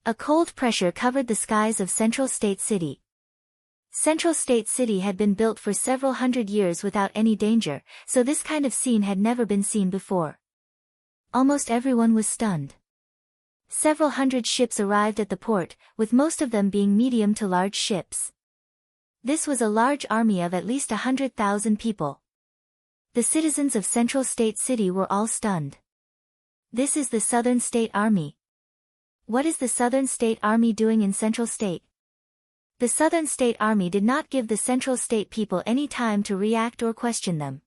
A cold pressure covered the skies of Central State City. Central State City had been built for several hundred years without any danger, so this kind of scene had never been seen before. Almost everyone was stunned. Several hundred ships arrived at the port, with most of them being medium to large ships. This was a large army of at least 100,000 people. The citizens of Central State City were all stunned. This is the Southern State Army. What is the Southern State Army doing in Central State? The Southern State Army did not give the Central State people any time to react or question them.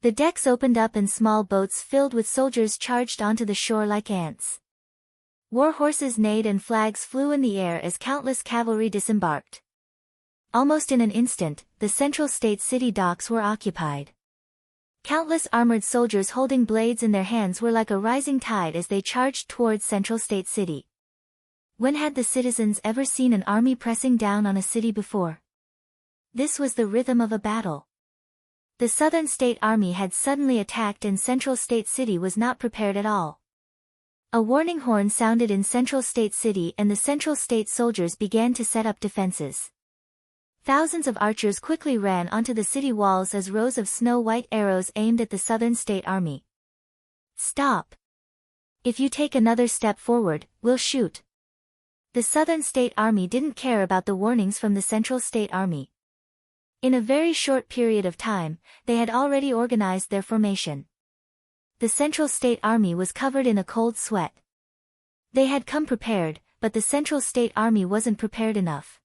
The decks opened up and small boats filled with soldiers charged onto the shore like ants. War horses neighed and flags flew in the air as countless cavalry disembarked. Almost in an instant, the Central State City docks were occupied. Countless armored soldiers holding blades in their hands were like a rising tide as they charged towards Central State City. When had the citizens ever seen an army pressing down on a city before? This was the rhythm of a battle. The Southern State Army had suddenly attacked and Central State City was not prepared at all. A warning horn sounded in Central State City and the Central State soldiers began to set up defenses. Thousands of archers quickly ran onto the city walls as rows of snow-white arrows aimed at the Southern State Army. Stop! If you take another step forward, we'll shoot. The Southern State Army didn't care about the warnings from the Central State Army. In a very short period of time, they had already organized their formation. The Central State Army was covered in a cold sweat. They had come prepared, but the Central State Army wasn't prepared enough.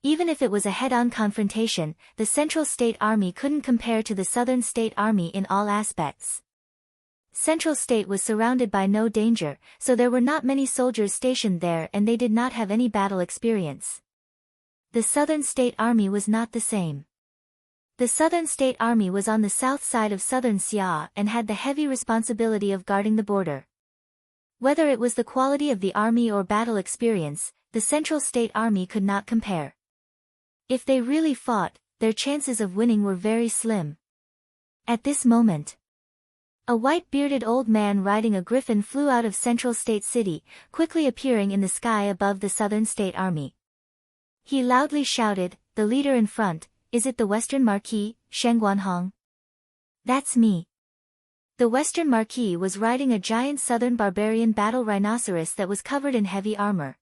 Even if it was a head-on confrontation, the Central State Army couldn't compare to the Southern State Army in all aspects. Central State was surrounded by no danger, so there were not many soldiers stationed there and they did not have any battle experience. The Southern State Army was not the same. The Southern State Army was on the south side of Southern Xia and had the heavy responsibility of guarding the border. Whether it was the quality of the army or battle experience, the Central State Army could not compare. If they really fought, their chances of winning were very slim. At this moment, a white-bearded old man riding a griffin flew out of Central State City, quickly appearing in the sky above the Southern State Army. He loudly shouted, "The leader in front, is it the Western Marquis, Sheng Guanhong?" "That's me." The Western Marquis was riding a giant Southern barbarian battle rhinoceros that was covered in heavy armor.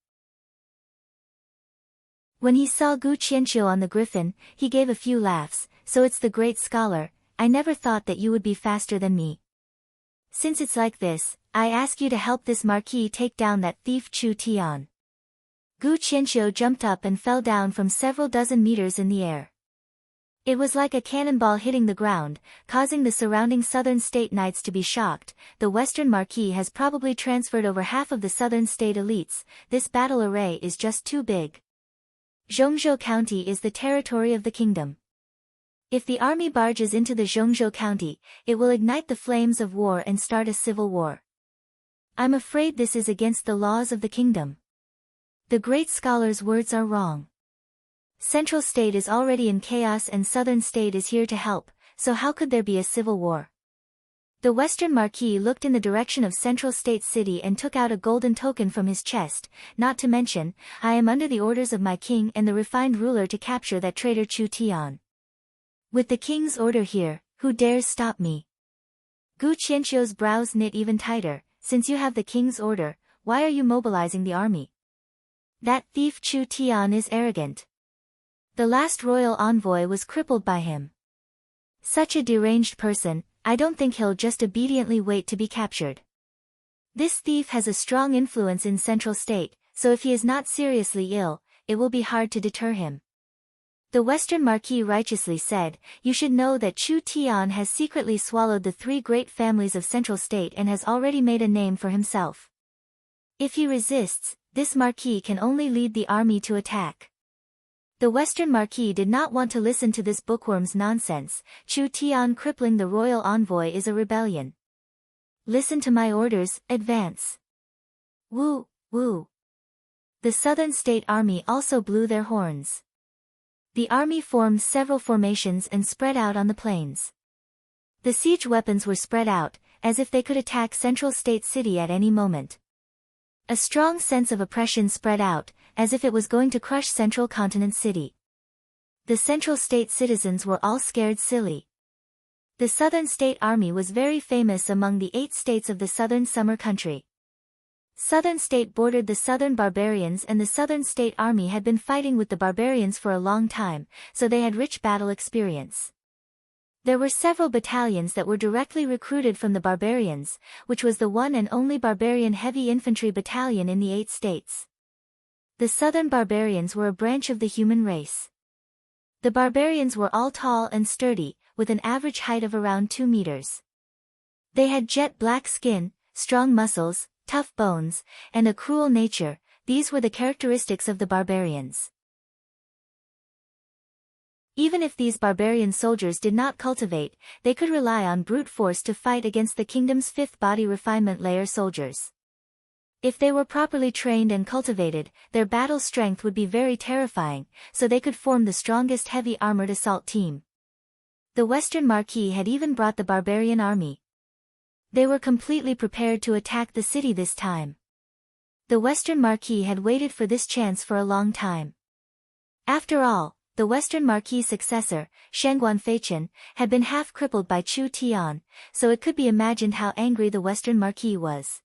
When he saw Gu Qianqiu on the griffin, he gave a few laughs. "So it's the great scholar, I never thought that you would be faster than me. Since it's like this, I ask you to help this Marquis take down that thief Chu Tian." Gu Qianqiu jumped up and fell down from several dozen meters in the air. It was like a cannonball hitting the ground, causing the surrounding southern state knights to be shocked. The Western Marquis has probably transferred over half of the southern state elites. This battle array is just too big. Zhongzhou County is the territory of the kingdom. If the army barges into the Zhongzhou County, it will ignite the flames of war and start a civil war. I'm afraid this is against the laws of the kingdom. The great scholar's words are wrong. Central State is already in chaos and Southern State is here to help, so how could there be a civil war? The Western Marquis looked in the direction of Central State City and took out a golden token from his chest, not to mention, I am under the orders of my king and the refined ruler to capture that traitor Chu Tian. With the king's order here, who dares stop me? Gu Qianqiu's brows knit even tighter. Since you have the king's order, why are you mobilizing the army? That thief Chu Tian is arrogant. The last royal envoy was crippled by him. Such a deranged person, I don't think he'll just obediently wait to be captured. This thief has a strong influence in Central State, so if he is not seriously ill, it will be hard to deter him. The Western Marquis righteously said, you should know that Chu Tian has secretly swallowed the three great families of Central State and has already made a name for himself. If he resists, this Marquis can only lead the army to attack. The Western Marquis did not want to listen to this bookworm's nonsense. Chu Tian crippling the royal envoy is a rebellion. Listen to my orders, advance. Woo, woo. The Southern State Army also blew their horns. The army formed several formations and spread out on the plains. The siege weapons were spread out, as if they could attack Central State City at any moment. A strong sense of oppression spread out, as if it was going to crush Central Continent City. The Central State citizens were all scared silly. The Southern State Army was very famous among the 8 states of the Southern Summer Country. Southern State bordered the Southern Barbarians and the Southern State Army had been fighting with the barbarians for a long time, so they had rich battle experience. There were several battalions that were directly recruited from the barbarians, which was the one and only barbarian heavy infantry battalion in the 8 states. The Southern Barbarians were a branch of the human race. The barbarians were all tall and sturdy, with an average height of around 2 meters. They had jet black skin, strong muscles, tough bones, and a cruel nature. These were the characteristics of the barbarians. Even if these barbarian soldiers did not cultivate, they could rely on brute force to fight against the kingdom's 5th body refinement layer soldiers. If they were properly trained and cultivated, their battle strength would be very terrifying, so they could form the strongest heavy armored assault team. The Western Marquis had even brought the barbarian army. They were completely prepared to attack the city this time. The Western Marquis had waited for this chance for a long time. After all, the Western Marquis' successor, Shangguan Feichen, had been half crippled by Chu Tian, so it could be imagined how angry the Western Marquis was.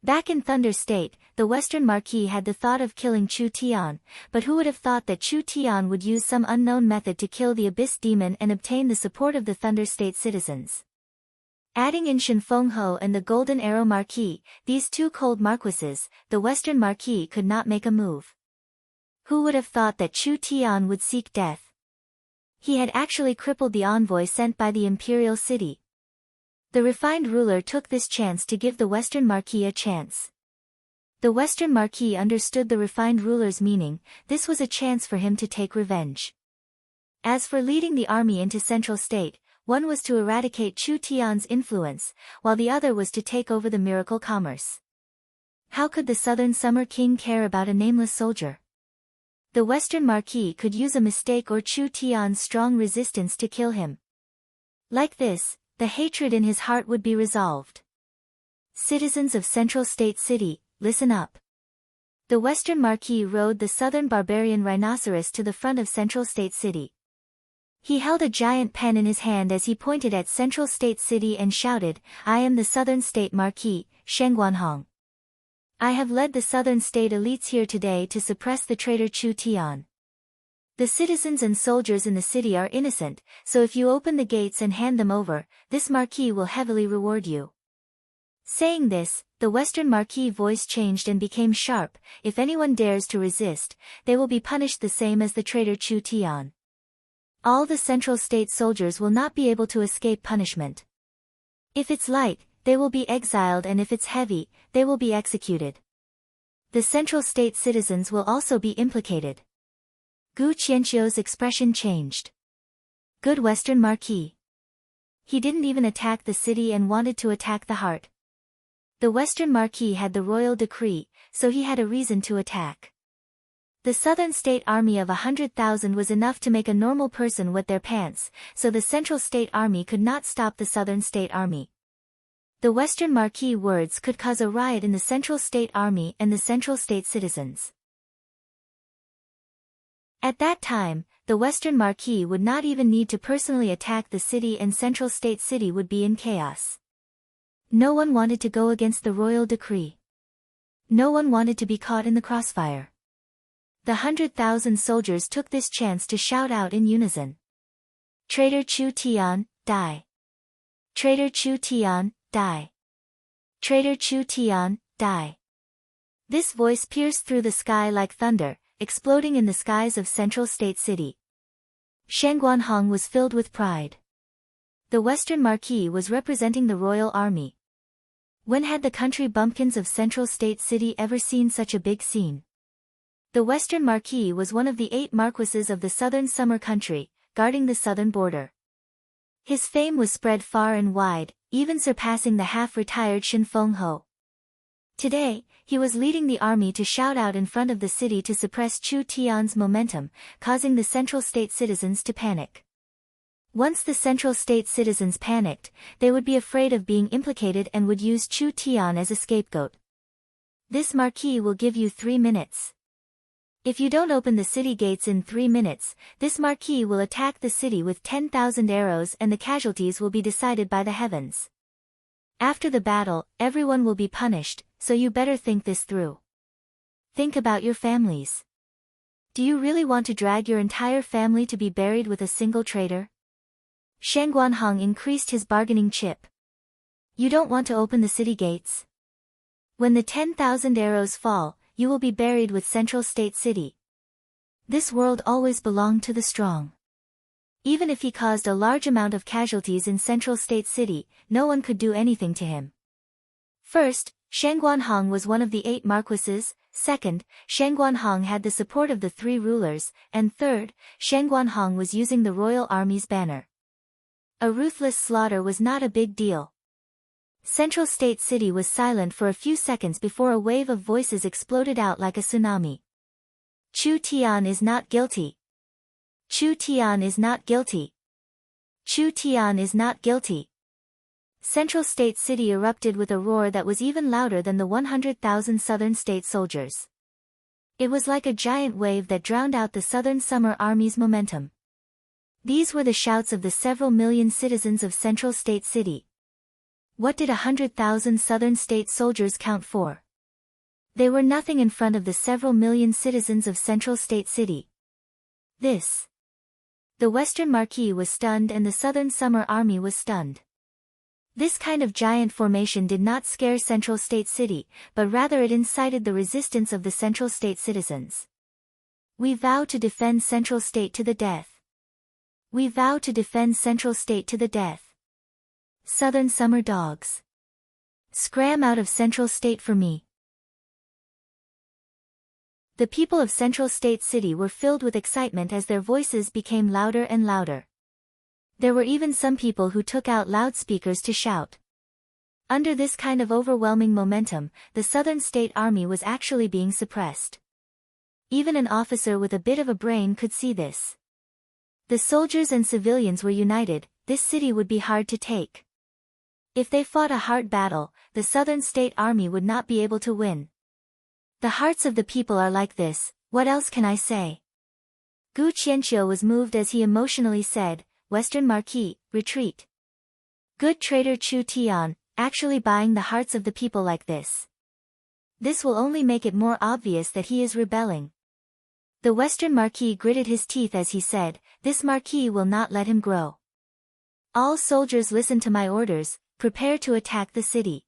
Back in Thunder State, the Western Marquis had the thought of killing Chu Tian, but who would have thought that Chu Tian would use some unknown method to kill the Abyss Demon and obtain the support of the Thunder State citizens. Adding in Shen Fengho and the Golden Arrow Marquis, these 2 cold marquises, the Western Marquis could not make a move. Who would have thought that Chu Tian would seek death? He had actually crippled the envoy sent by the imperial city. The refined ruler took this chance to give the Western Marquis a chance. The Western Marquis understood the refined ruler's meaning. This was a chance for him to take revenge. As for leading the army into Central State, one was to eradicate Chu Tian's influence, while the other was to take over the miracle commerce. How could the Southern Summer King care about a nameless soldier? The Western Marquis could use a mistake or Chu Tian's strong resistance to kill him. Like this, the hatred in his heart would be resolved. Citizens of Central State City, listen up. The Western Marquis rode the Southern Barbarian Rhinoceros to the front of Central State City. He held a giant pen in his hand as he pointed at Central State City and shouted, I am the Southern State Marquis, Shengguanhong. I have led the Southern State elites here today to suppress the traitor Chu Tian. The citizens and soldiers in the city are innocent, so if you open the gates and hand them over, this Marquis will heavily reward you. Saying this, the Western Marquis' voice changed and became sharp. If anyone dares to resist, they will be punished the same as the traitor Chu Tian. All the Central State soldiers will not be able to escape punishment. If it's light, they will be exiled, and if it's heavy, they will be executed. The Central State citizens will also be implicated. Gu Qianqiu's expression changed. Good Western Marquis. He didn't even attack the city and wanted to attack the heart. The Western Marquis had the royal decree, so he had a reason to attack. The Southern State Army of 100,000 was enough to make a normal person wet their pants, so the Central State Army could not stop the Southern State Army. The Western Marquis words could cause a riot in the Central State Army and the Central State citizens. At that time, the Western Marquis would not even need to personally attack the city, and Central State City would be in chaos. No one wanted to go against the royal decree. No one wanted to be caught in the crossfire. The 100,000 soldiers took this chance to shout out in unison. Traitor Chu Tian, die! Traitor Chu Tian, die! Traitor Chu Tian, die! This voice pierced through the sky like thunder, exploding in the skies of Central State City. Shangguanhong was filled with pride. The Western Marquis was representing the royal army. When had the country bumpkins of Central State City ever seen such a big scene? The Western Marquis was one of the 8 marquises of the Southern Summer Country, guarding the southern border. His fame was spread far and wide, even surpassing the half-retired Shin Feng Ho. Today, he was leading the army to shout out in front of the city to suppress Chu Tian's momentum, causing the Central State citizens to panic. Once the Central State citizens panicked, they would be afraid of being implicated and would use Chu Tian as a scapegoat. This Marquis will give you 3 minutes. If you don't open the city gates in 3 minutes, this Marquis will attack the city with 10,000 arrows, and the casualties will be decided by the heavens. After the battle, everyone will be punished, so you better think this through. Think about your families. Do you really want to drag your entire family to be buried with a single traitor? Shangguanhong increased his bargaining chip. You don't want to open the city gates? When the 10,000 arrows fall, you will be buried with Central State City. This world always belonged to the strong. Even if he caused a large amount of casualties in Central State City, no one could do anything to him. First, Shangguanhong was one of the 8 marquises. Second, Shangguanhong had the support of the 3 rulers, and third, Shangguanhong was using the royal army's banner. A ruthless slaughter was not a big deal. Central State City was silent for a few seconds before a wave of voices exploded out like a tsunami. Chu Tian is not guilty. Chu Tian is not guilty. Chu Tian is not guilty. Central State City erupted with a roar that was even louder than the 100,000 Southern State soldiers. It was like a giant wave that drowned out the Southern Summer Army's momentum. These were the shouts of the several million citizens of Central State City. What did 100,000 Southern State soldiers count for? They were nothing in front of the several million citizens of Central State City. The Western Marquis was stunned, and the Southern Summer Army was stunned. This kind of giant formation did not scare Central State City, but rather it incited the resistance of the Central State citizens. We vow to defend Central State to the death. We vow to defend Central State to the death. Southern Summer Dogs. Scram out of Central State for me. The people of Central State City were filled with excitement as their voices became louder and louder. There were even some people who took out loudspeakers to shout. Under this kind of overwhelming momentum, the Southern State Army was actually being suppressed. Even an officer with a bit of a brain could see this. The soldiers and civilians were united. This city would be hard to take. If they fought a hard battle, the Southern State Army would not be able to win. The hearts of the people are like this, what else can I say? Gu Qianqiu was moved as he emotionally said, Western Marquis, retreat. Good traitor Chu Tian, actually buying the hearts of the people like this. This will only make it more obvious that he is rebelling. The Western Marquis gritted his teeth as he said, this Marquis will not let him grow. All soldiers listen to my orders, prepare to attack the city.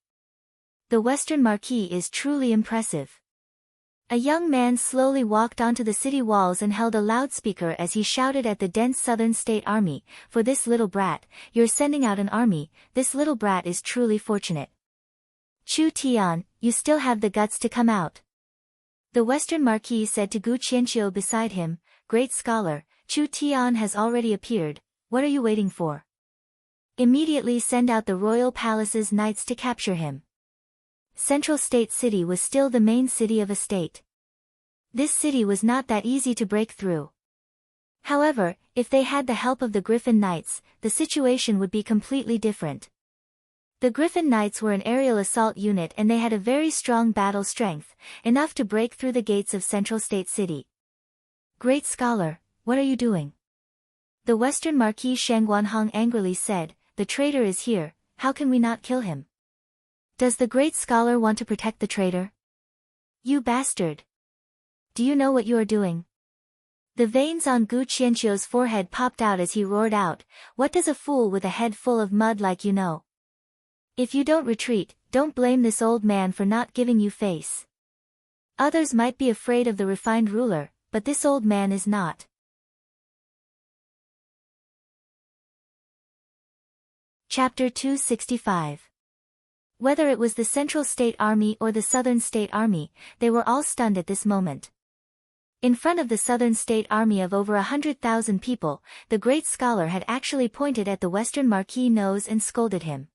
The Western Marquis is truly impressive. A young man slowly walked onto the city walls and held a loudspeaker as he shouted at the dense southern state army, "For this little brat, you're sending out an army, this little brat is truly fortunate. Chu Tian, you still have the guts to come out." The Western Marquis said to Gu Qianqiu beside him, "Great scholar, Chu Tian has already appeared, what are you waiting for? Immediately send out the royal palace's knights to capture him." Central State City was still the main city of a state. This city was not that easy to break through. However, if they had the help of the Griffin Knights, the situation would be completely different. The Griffin Knights were an aerial assault unit and they had a very strong battle strength, enough to break through the gates of Central State City. "Great scholar, what are you doing?" The Western Marquis Shang Guanhong angrily said, "The traitor is here, how can we not kill him? Does the great scholar want to protect the traitor? You bastard! Do you know what you are doing?" The veins on Gu Qianqiu's forehead popped out as he roared out, "What does a fool with a head full of mud like you know? If you don't retreat, don't blame this old man for not giving you face. Others might be afraid of the refined ruler, but this old man is not." Chapter 265. Whether it was the Central State Army or the Southern State Army, they were all stunned at this moment. In front of the Southern State Army of over 100,000 people, the great scholar had actually pointed at the Western Marquis' nose and scolded him.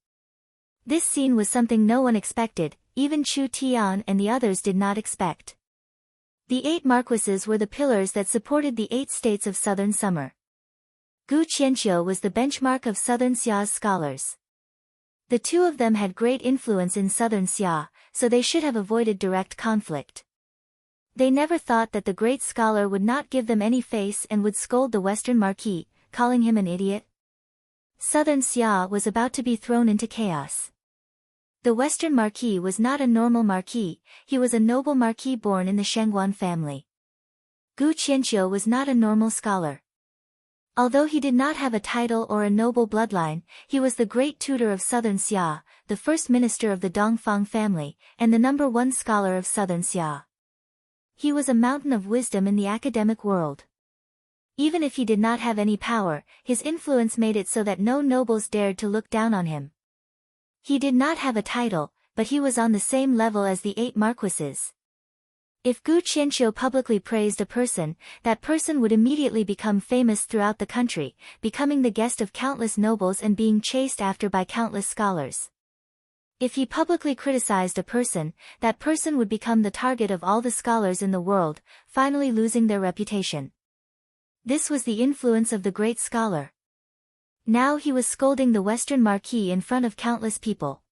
This scene was something no one expected, even Chu Tian and the others did not expect. The 8 marquises were the pillars that supported the 8 states of Southern Summer. Gu Qianqiu was the benchmark of Southern Xia's scholars. The two of them had great influence in Southern Xia, so they should have avoided direct conflict. They never thought that the great scholar would not give them any face and would scold the Western Marquis, calling him an idiot. Southern Xia was about to be thrown into chaos. The Western Marquis was not a normal marquis, he was a noble marquis born in the Shangguan family. Gu Qianqiu was not a normal scholar. Although he did not have a title or a noble bloodline, he was the great tutor of Southern Xia, the first minister of the Dongfang family, and the #1 scholar of Southern Xia. He was a mountain of wisdom in the academic world. Even if he did not have any power, his influence made it so that no nobles dared to look down on him. He did not have a title, but he was on the same level as the 8 marquises. If Gu Qianqiu publicly praised a person, that person would immediately become famous throughout the country, becoming the guest of countless nobles and being chased after by countless scholars. If he publicly criticized a person, that person would become the target of all the scholars in the world, finally losing their reputation. This was the influence of the great scholar. Now he was scolding the Western Marquis in front of countless people.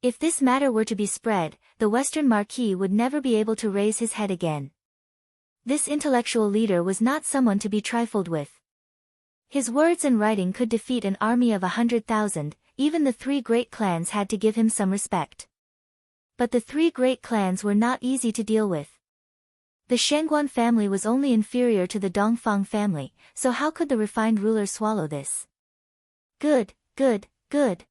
If this matter were to be spread, the Western Marquis would never be able to raise his head again. This intellectual leader was not someone to be trifled with. His words and writing could defeat an army of 100,000, even the 3 great clans had to give him some respect. But the 3 great clans were not easy to deal with. The Shangguan family was only inferior to the Dongfang family, so how could the refined ruler swallow this? Good, good, good.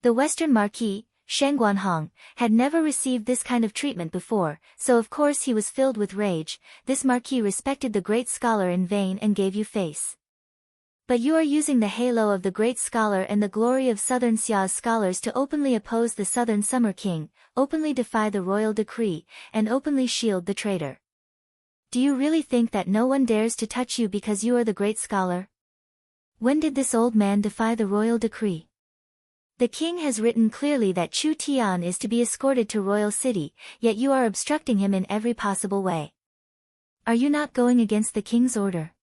The Western Marquis, Shang Guanhong, had never received this kind of treatment before, so of course he was filled with rage. This marquis respected the great scholar in vain and gave you face. But you are using the halo of the great scholar and the glory of Southern Xia's scholars to openly oppose the Southern Summer King, openly defy the royal decree, and openly shield the traitor. Do you really think that no one dares to touch you because you are the great scholar? When did this old man defy the royal decree? The king has written clearly that Chu Tian is to be escorted to royal city, yet you are obstructing him in every possible way. Are you not going against the king's order?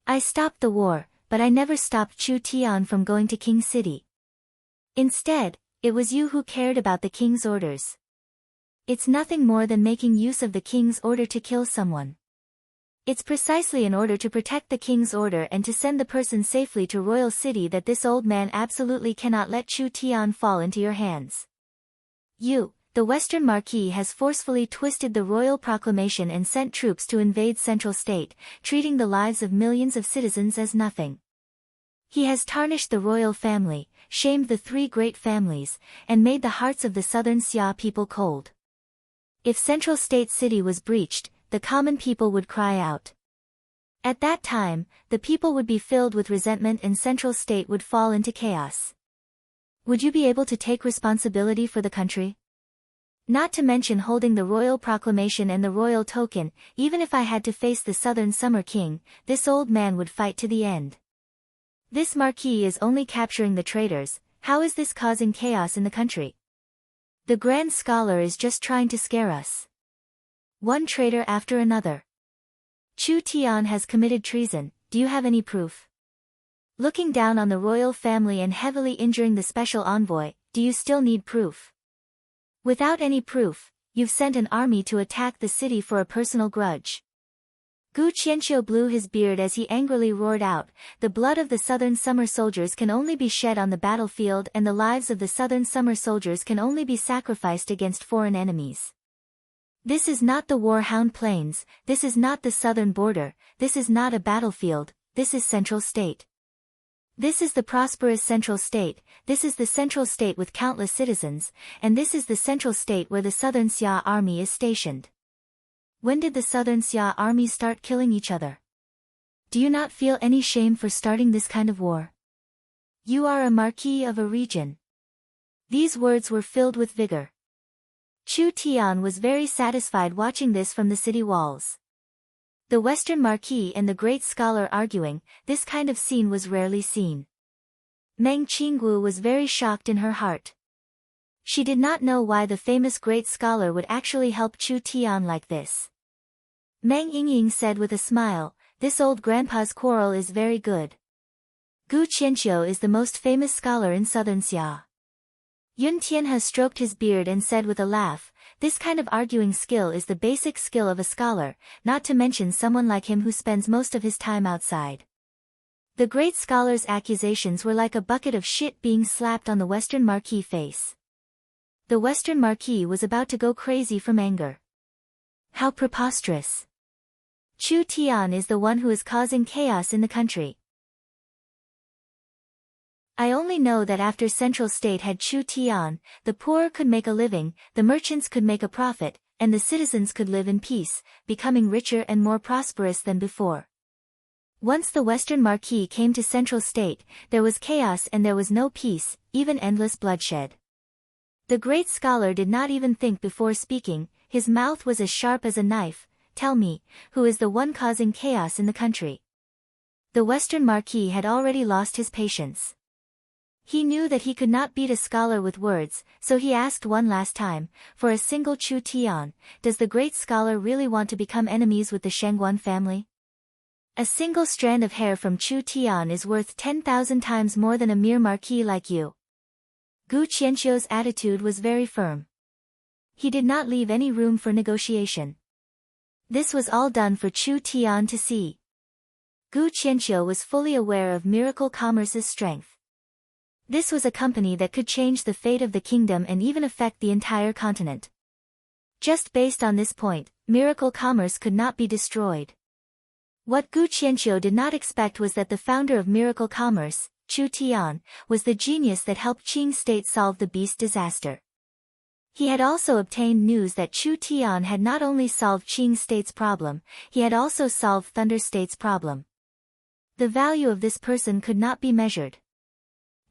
I stopped the war, but I never stopped Chu Tian from going to King City. Instead, it was you who cared about the king's orders. It's nothing more than making use of the king's order to kill someone. It's precisely in order to protect the king's order and to send the person safely to royal city that this old man absolutely cannot let Chu Tian fall into your hands. You, the Western Marquis, has forcefully twisted the royal proclamation and sent troops to invade Central State, treating the lives of millions of citizens as nothing. He has tarnished the royal family, shamed the 3 great families, and made the hearts of the Southern Xia people cold. If Central State City was breached, the common people would cry out. At that time, the people would be filled with resentment and Central State would fall into chaos. Would you be able to take responsibility for the country? Not to mention holding the royal proclamation and the royal token, even if I had to face the Southern Summer King, this old man would fight to the end. This marquis is only capturing the traitors. How is this causing chaos in the country? The grand scholar is just trying to scare us. One traitor after another. Chu Tian has committed treason, do you have any proof? Looking down on the royal family and heavily injuring the special envoy, do you still need proof? Without any proof, you've sent an army to attack the city for a personal grudge. Gu Qianqiu blew his beard as he angrily roared out, the blood of the Southern Summer soldiers can only be shed on the battlefield and the lives of the Southern Summer soldiers can only be sacrificed against foreign enemies. This is not the War-Hound Plains, this is not the southern border, this is not a battlefield, this is Central State. This is the prosperous Central State, this is the Central State with countless citizens, and this is the Central State where the Southern Xia army is stationed. When did the Southern Xia army start killing each other? Do you not feel any shame for starting this kind of war? You are a marquis of a region. These words were filled with vigor. Chu Tian was very satisfied watching this from the city walls. The Western Marquis and the great scholar arguing, this kind of scene was rarely seen. Meng Qinggu was very shocked in her heart. She did not know why the famous great scholar would actually help Chu Tian like this. Meng Yingying said with a smile, this old grandpa's quarrel is very good. Gu Qianqiu is the most famous scholar in Southern Xia. Yun Tianhe stroked his beard and said with a laugh, this kind of arguing skill is the basic skill of a scholar, not to mention someone like him who spends most of his time outside. The great scholar's accusations were like a bucket of shit being slapped on the Western Marquis face. The Western Marquis was about to go crazy from anger. How preposterous! Chu Tian is the one who is causing chaos in the country. I only know that after Central State had Chu Tian, the poor could make a living, the merchants could make a profit, and the citizens could live in peace, becoming richer and more prosperous than before. Once the Western Marquis came to Central State, there was chaos and there was no peace, even endless bloodshed. The great scholar did not even think before speaking, his mouth was as sharp as a knife. Tell me, who is the one causing chaos in the country? The Western Marquis had already lost his patience. He knew that he could not beat a scholar with words, so he asked one last time, for a single Chu Tian, does the great scholar really want to become enemies with the Shengguan family? A single strand of hair from Chu Tian is worth 10,000 times more than a mere marquis like you. Gu Qianqiu's attitude was very firm. He did not leave any room for negotiation. This was all done for Chu Tian to see. Gu Qianqiu was fully aware of Miracle Commerce's strength. This was a company that could change the fate of the kingdom and even affect the entire continent. Just based on this point, Miracle Commerce could not be destroyed. What Gu Qianqiu did not expect was that the founder of Miracle Commerce, Chu Tian, was the genius that helped Qing State solve the beast disaster. He had also obtained news that Chu Tian had not only solved Qing State's problem, he had also solved Thunder State's problem. The value of this person could not be measured.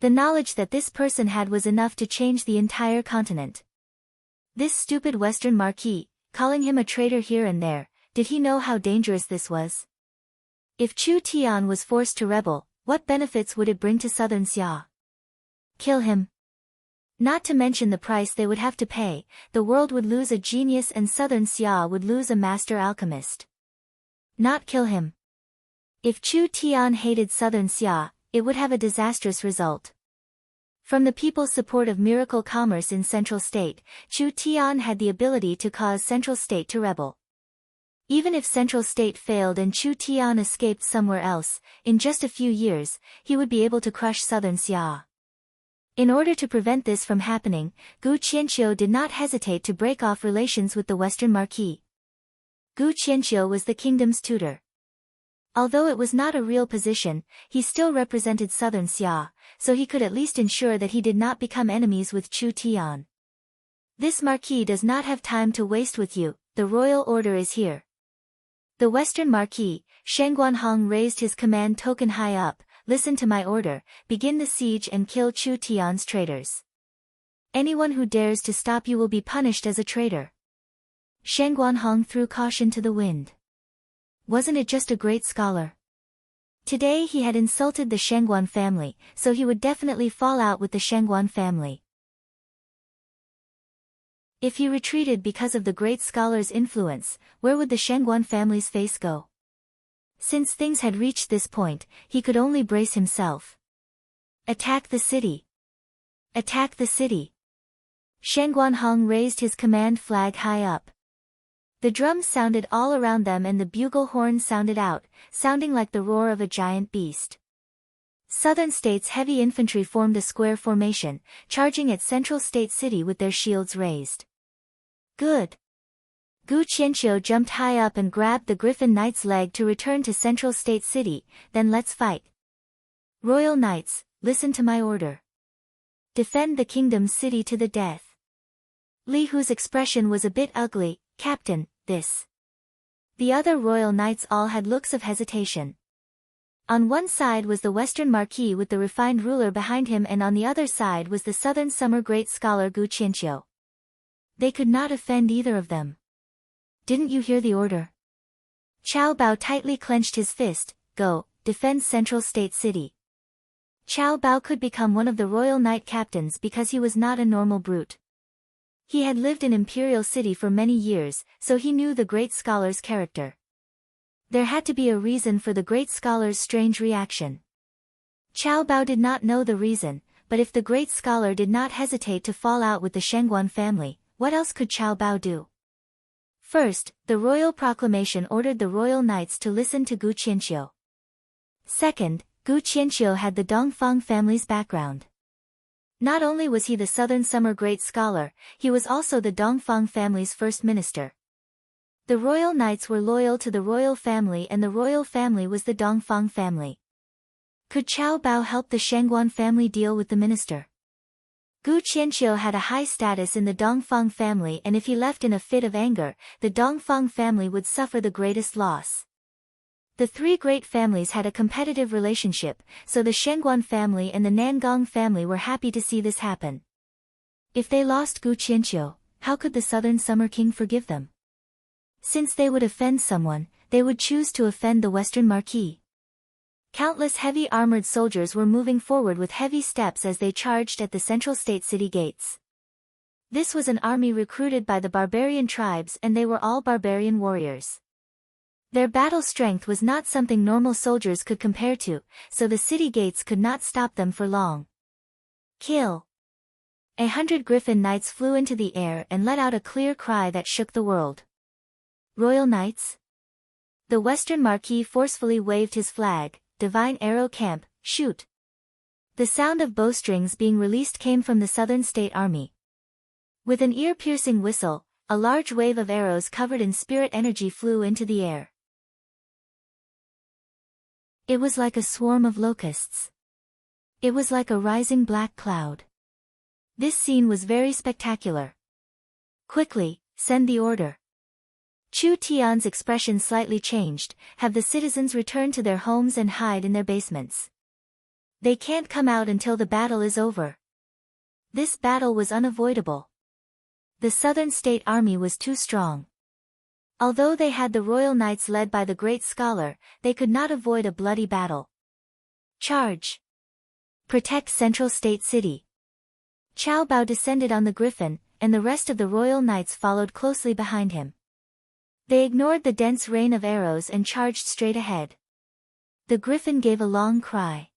The knowledge that this person had was enough to change the entire continent. This stupid Western Marquis, calling him a traitor here and there, did he know how dangerous this was? If Chu Tian was forced to rebel, what benefits would it bring to Southern Xia? Kill him. Not to mention the price they would have to pay, the world would lose a genius and Southern Xia would lose a master alchemist. Not kill him. If Chu Tian hated Southern Xia, it would have a disastrous result. From the people's support of Miracle Commerce in Central State, Chu Tian had the ability to cause Central State to rebel. Even if Central State failed and Chu Tian escaped somewhere else, in just a few years, he would be able to crush Southern Xia. In order to prevent this from happening, Gu Qianqiu did not hesitate to break off relations with the Western Marquis. Gu Qianqiu was the kingdom's tutor. Although it was not a real position, he still represented Southern Xia, so he could at least ensure that he did not become enemies with Chu Tian. This Marquis does not have time to waste with you, the royal order is here. The Western Marquis, Sheng Guanhong, raised his command token high up. Listen to my order, begin the siege and kill Chu Tian's traitors. Anyone who dares to stop you will be punished as a traitor. Sheng Guanhong threw caution to the wind. Wasn't it just a great scholar? Today he had insulted the Shengguan family, so he would definitely fall out with the Shengguan family. If he retreated because of the great scholar's influence, where would the Shengguan family's face go? Since things had reached this point, he could only brace himself. Attack the city! Attack the city! Sheng Guanhong raised his command flag high up. The drums sounded all around them and the bugle horn sounded out, sounding like the roar of a giant beast. Southern State's heavy infantry formed a square formation, charging at Central State City with their shields raised. Good! Gu Qianqiu jumped high up and grabbed the Griffin Knight's leg to return to Central State City. Then let's fight. Royal Knights, listen to my order. Defend the kingdom's city to the death. Li Hu's expression was a bit ugly. Captain, this. The other royal knights all had looks of hesitation. On one side was the Western Marquis with the refined ruler behind him, and on the other side was the Southern Summer great scholar Gu Qianqiu. They could not offend either of them. Didn't you hear the order? Qiao Bao tightly clenched his fist. Go, defend Central State City. Qiao Bao could become one of the royal knight captains because he was not a normal brute. He had lived in Imperial City for many years, so he knew the great scholar's character. There had to be a reason for the great scholar's strange reaction. Qiao Bao did not know the reason, but if the great scholar did not hesitate to fall out with the Shengguan family, what else could Qiao Bao do? First, the royal proclamation ordered the royal knights to listen to Gu Qianqiu. Second, Gu Qianqiu had the Dongfang family's background. Not only was he the Southern Summer great scholar, he was also the Dongfang family's first minister. The royal knights were loyal to the royal family and the royal family was the Dongfang family. Could Qiao Bao help the Shengguan family deal with the minister? Gu Qianqiu had a high status in the Dongfang family, and if he left in a fit of anger, the Dongfang family would suffer the greatest loss. The three great families had a competitive relationship, so the Shengguan family and the Nangong family were happy to see this happen. If they lost Gu Qianqiu, how could the Southern Summer King forgive them? Since they would offend someone, they would choose to offend the Western Marquis. Countless heavy armored soldiers were moving forward with heavy steps as they charged at the Central State City gates. This was an army recruited by the barbarian tribes, and they were all barbarian warriors. Their battle strength was not something normal soldiers could compare to, so the city gates could not stop them for long. Kill! 100 Griffin Knights flew into the air and let out a clear cry that shook the world. Royal Knights? The Western Marquis forcefully waved his flag. Divine Arrow Camp, shoot! The sound of bowstrings being released came from the Southern State Army. With an ear-piercing whistle, a large wave of arrows covered in spirit energy flew into the air. It was like a swarm of locusts. It was like a rising black cloud. This scene was very spectacular. Quickly, send the order. Chu Tian's expression slightly changed. Have the citizens return to their homes and hide in their basements. They can't come out until the battle is over. This battle was unavoidable. The Southern State Army was too strong. Although they had the royal knights led by the great scholar, they could not avoid a bloody battle. Charge! Protect Central State City. Qiao Bao descended on the griffin, and the rest of the royal knights followed closely behind him. They ignored the dense rain of arrows and charged straight ahead. The griffin gave a long cry.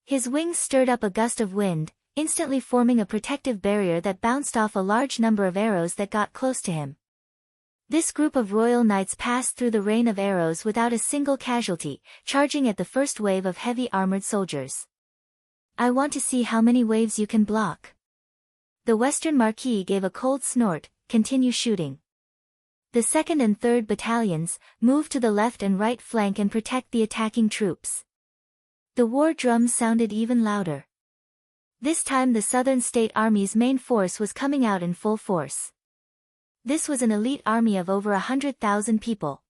His wings stirred up a gust of wind, instantly forming a protective barrier that bounced off a large number of arrows that got close to him. This group of royal knights passed through the rain of arrows without a single casualty, charging at the first wave of heavy armored soldiers. I want to see how many waves you can block. The Western Marquis gave a cold snort. Continue shooting. The 2nd and 3rd battalions, move to the left and right flank and protect the attacking troops. The war drums sounded even louder. This time the Southern State Army's main force was coming out in full force. This was an elite army of over 100,000 people.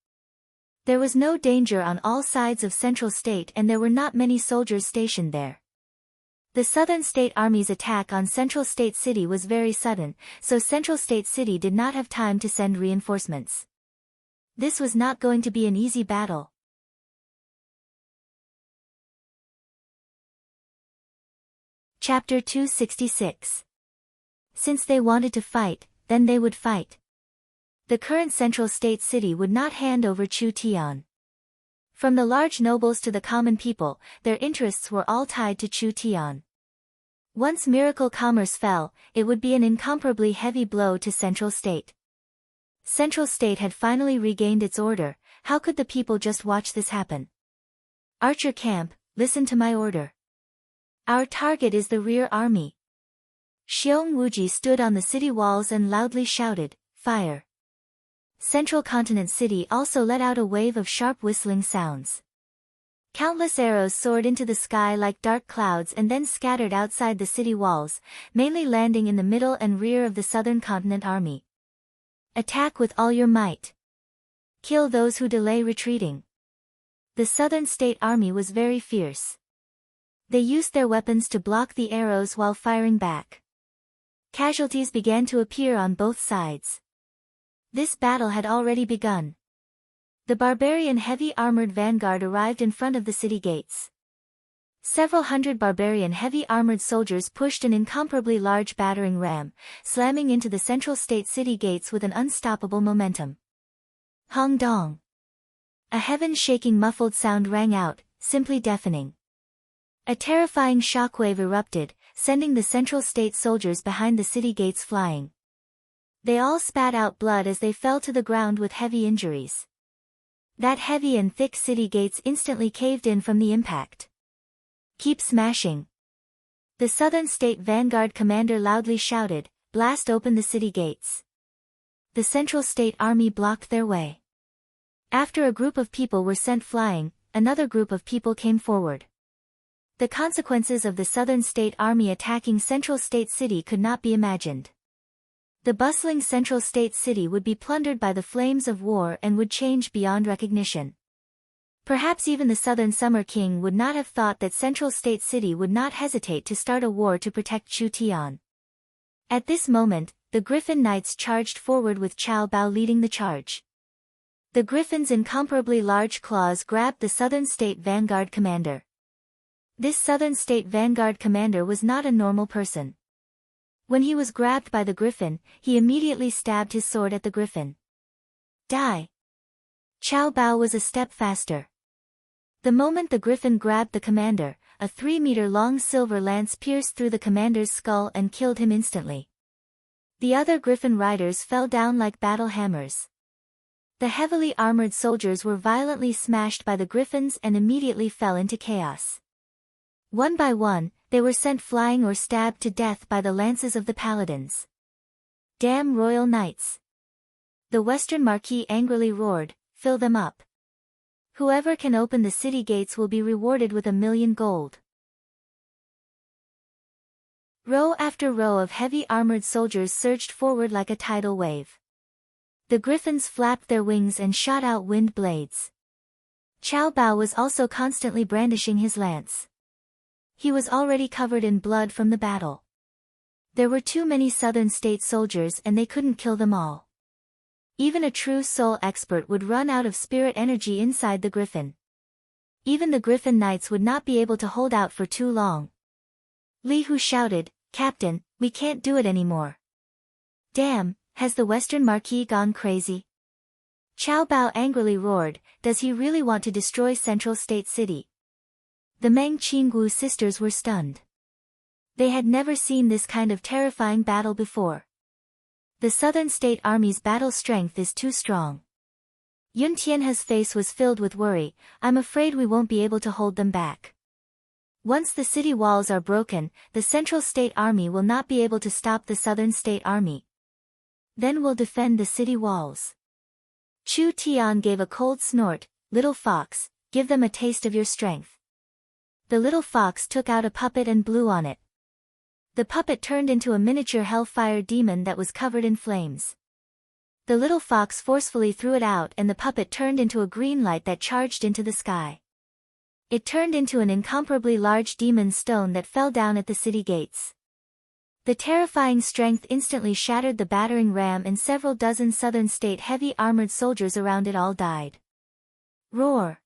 There was no danger on all sides of Central State and there were not many soldiers stationed there. The Southern State Army's attack on Central State City was very sudden, so Central State City did not have time to send reinforcements. This was not going to be an easy battle. Chapter 266. Since they wanted to fight, then they would fight. The current Central State City would not hand over Chu Tian. From the large nobles to the common people, their interests were all tied to Chu Tian. Once Miracle Commerce fell, it would be an incomparably heavy blow to Central State. Central State had finally regained its order. How could the people just watch this happen? Archer Camp, listen to my order. Our target is the rear army. Xiong Wuji stood on the city walls and loudly shouted, "Fire!" Central Continent City also let out a wave of sharp whistling sounds. Countless arrows soared into the sky like dark clouds and then scattered outside the city walls, mainly landing in the middle and rear of the Southern Continent Army. Attack with all your might. Kill those who delay retreating. The Southern State Army was very fierce. They used their weapons to block the arrows while firing back. Casualties began to appear on both sides. This battle had already begun. The barbarian heavy armored vanguard arrived in front of the city gates. Several hundred barbarian heavy armored soldiers pushed an incomparably large battering ram, slamming into the Central State city gates with an unstoppable momentum. Hong dong! A heaven-shaking muffled sound rang out, simply deafening. A terrifying shockwave erupted, sending the Central State soldiers behind the city gates flying. They all spat out blood as they fell to the ground with heavy injuries. That heavy and thick city gates instantly caved in from the impact. Keep smashing. The Southern State Vanguard commander loudly shouted, "Blast open the city gates." The Central State Army blocked their way. After a group of people were sent flying, another group of people came forward. The consequences of the Southern State Army attacking Central State City could not be imagined. The bustling Central State City would be plundered by the flames of war and would change beyond recognition. Perhaps even the Southern Summer King would not have thought that Central State City would not hesitate to start a war to protect Chu Tian. At this moment, the Griffin Knights charged forward with Chao Bao leading the charge. The Griffin's incomparably large claws grabbed the Southern State Vanguard commander. This Southern State Vanguard commander was not a normal person. When he was grabbed by the Griffin, he immediately stabbed his sword at the Griffin. Die! Chao Bao was a step faster. The moment the Griffin grabbed the commander, a 3-meter-long silver lance pierced through the commander's skull and killed him instantly. The other Griffin riders fell down like battle hammers. The heavily armored soldiers were violently smashed by the Griffins and immediately fell into chaos. One by one, they were sent flying or stabbed to death by the lances of the paladins. Damn royal knights! The Western Marquis angrily roared, "Fill them up. Whoever can open the city gates will be rewarded with 1,000,000 gold." Row after row of heavy armored soldiers surged forward like a tidal wave. The Griffins flapped their wings and shot out wind blades. Chao Bao was also constantly brandishing his lance. He was already covered in blood from the battle. There were too many Southern State soldiers and they couldn't kill them all. Even a true soul expert would run out of spirit energy inside the Griffin. Even the Griffin Knights would not be able to hold out for too long. Li Hu shouted, "Captain, we can't do it anymore." "Damn, has the Western Marquis gone crazy?" Chao Bao angrily roared, "Does he really want to destroy Central State City?" The Meng Qinggu sisters were stunned. They had never seen this kind of terrifying battle before. The Southern State Army's battle strength is too strong. Yun Tianhe's face was filled with worry. "I'm afraid we won't be able to hold them back. Once the city walls are broken, the Central State Army will not be able to stop the Southern State Army. Then we'll defend the city walls." Chu Tian gave a cold snort, "Little fox, give them a taste of your strength." The little fox took out a puppet and blew on it. The puppet turned into a miniature hellfire demon that was covered in flames. The little fox forcefully threw it out and the puppet turned into a green light that charged into the sky. It turned into an incomparably large demon stone that fell down at the city gates. The terrifying strength instantly shattered the battering ram and several dozen southern state heavy armored soldiers around it all died. Roar!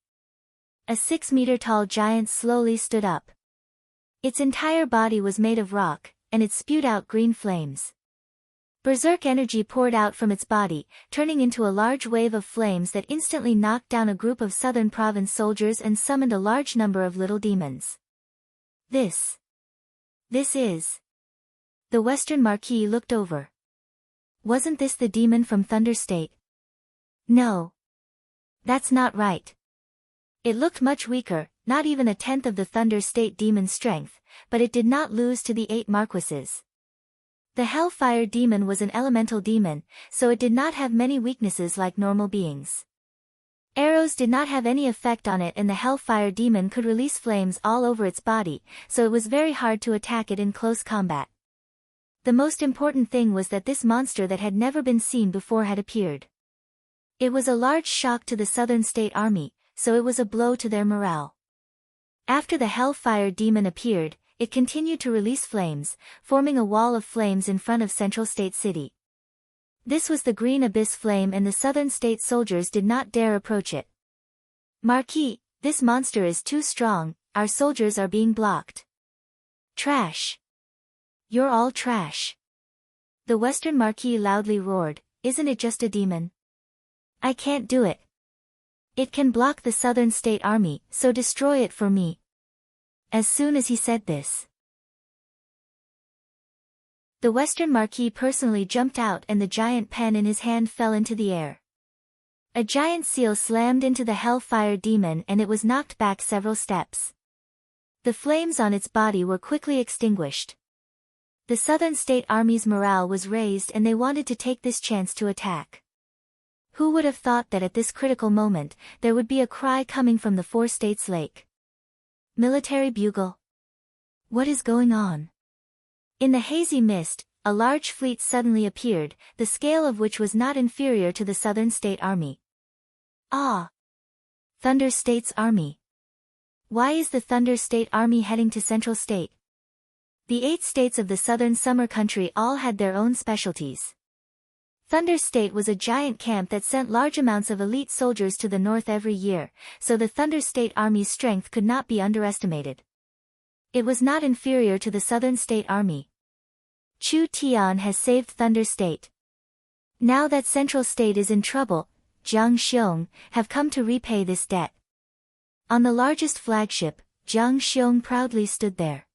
A 6-meter-tall giant slowly stood up. Its entire body was made of rock, and it spewed out green flames. Berserk energy poured out from its body, turning into a large wave of flames that instantly knocked down a group of southern province soldiers and summoned a large number of little demons. This is... The Western Marquis looked over. Wasn't this the demon from Thunder State? No. That's not right. It looked much weaker, not even a tenth of the Thunder State demon's strength, but it did not lose to the 8 Marquises. The Hellfire demon was an elemental demon, so it did not have many weaknesses like normal beings. Arrows did not have any effect on it and the Hellfire demon could release flames all over its body, so it was very hard to attack it in close combat. The most important thing was that this monster that had never been seen before had appeared. It was a large shock to the Southern State Army, so it was a blow to their morale. After the Hellfire demon appeared, it continued to release flames, forming a wall of flames in front of Central State City. This was the Green Abyss Flame and the Southern State soldiers did not dare approach it. Marquis, this monster is too strong, our soldiers are being blocked. Trash. You're all trash. The Western Marquis loudly roared, isn't it just a demon? I can't do it. It can block the Southern State Army, so destroy it for me. As soon as he said this, the Western Marquis personally jumped out and the giant pen in his hand fell into the air. A giant seal slammed into the Hellfire demon and it was knocked back several steps. The flames on its body were quickly extinguished. The Southern State Army's morale was raised and they wanted to take this chance to attack. Who would have thought that at this critical moment, there would be a cry coming from the 4 states lake? Military bugle. What is going on? In the hazy mist, a large fleet suddenly appeared, the scale of which was not inferior to the Southern State Army. Ah! Thunder State's Army. Why is the Thunder State Army heading to Central State? The 8 states of the Southern Summer Country all had their own specialties. Thunder State was a giant camp that sent large amounts of elite soldiers to the north every year, so the Thunder State Army's strength could not be underestimated. It was not inferior to the Southern State Army. Chu Tian has saved Thunder State. Now that Central State is in trouble, Jiang Xiong have come to repay this debt. On the largest flagship, Jiang Xiong proudly stood there.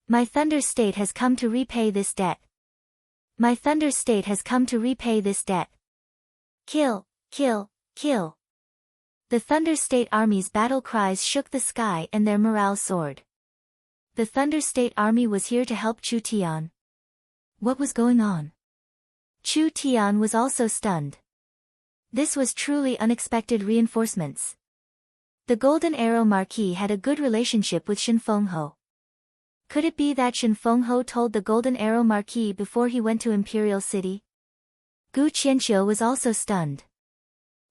My Thunder State has come to repay this debt. My Thunder State has come to repay this debt. Kill, kill, kill. The Thunder State Army's battle cries shook the sky and their morale soared. The Thunder State Army was here to help Chu Tian. What was going on? Chu Tian was also stunned. This was truly unexpected reinforcements. The Golden Arrow Marquis had a good relationship with Shen Fengho. Could it be that Shen Fengho told the Golden Arrow Marquis before he went to Imperial City? Gu Qianqiu was also stunned.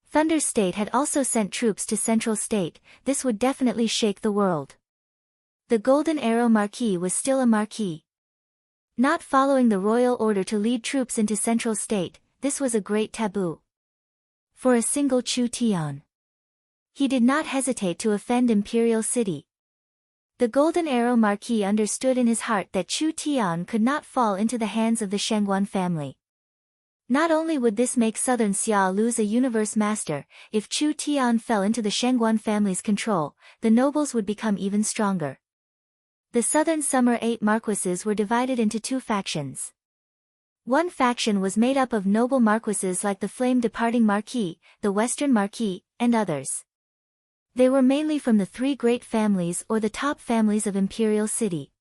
Thunder State had also sent troops to Central State, this would definitely shake the world. The Golden Arrow Marquis was still a marquis. Not following the royal order to lead troops into Central State, this was a great taboo. For a single Chu Tian. He did not hesitate to offend Imperial City. The Golden Arrow Marquis understood in his heart that Chu Tian could not fall into the hands of the Shengguan family. Not only would this make Southern Xia lose a universe master, if Chu Tian fell into the Shengguan family's control, the nobles would become even stronger. The Southern Summer 8 Marquises were divided into 2 factions. One faction was made up of noble marquises like the flame-departing Marquis, the Western Marquis, and others. They were mainly from the 3 great families or the top families of Imperial City.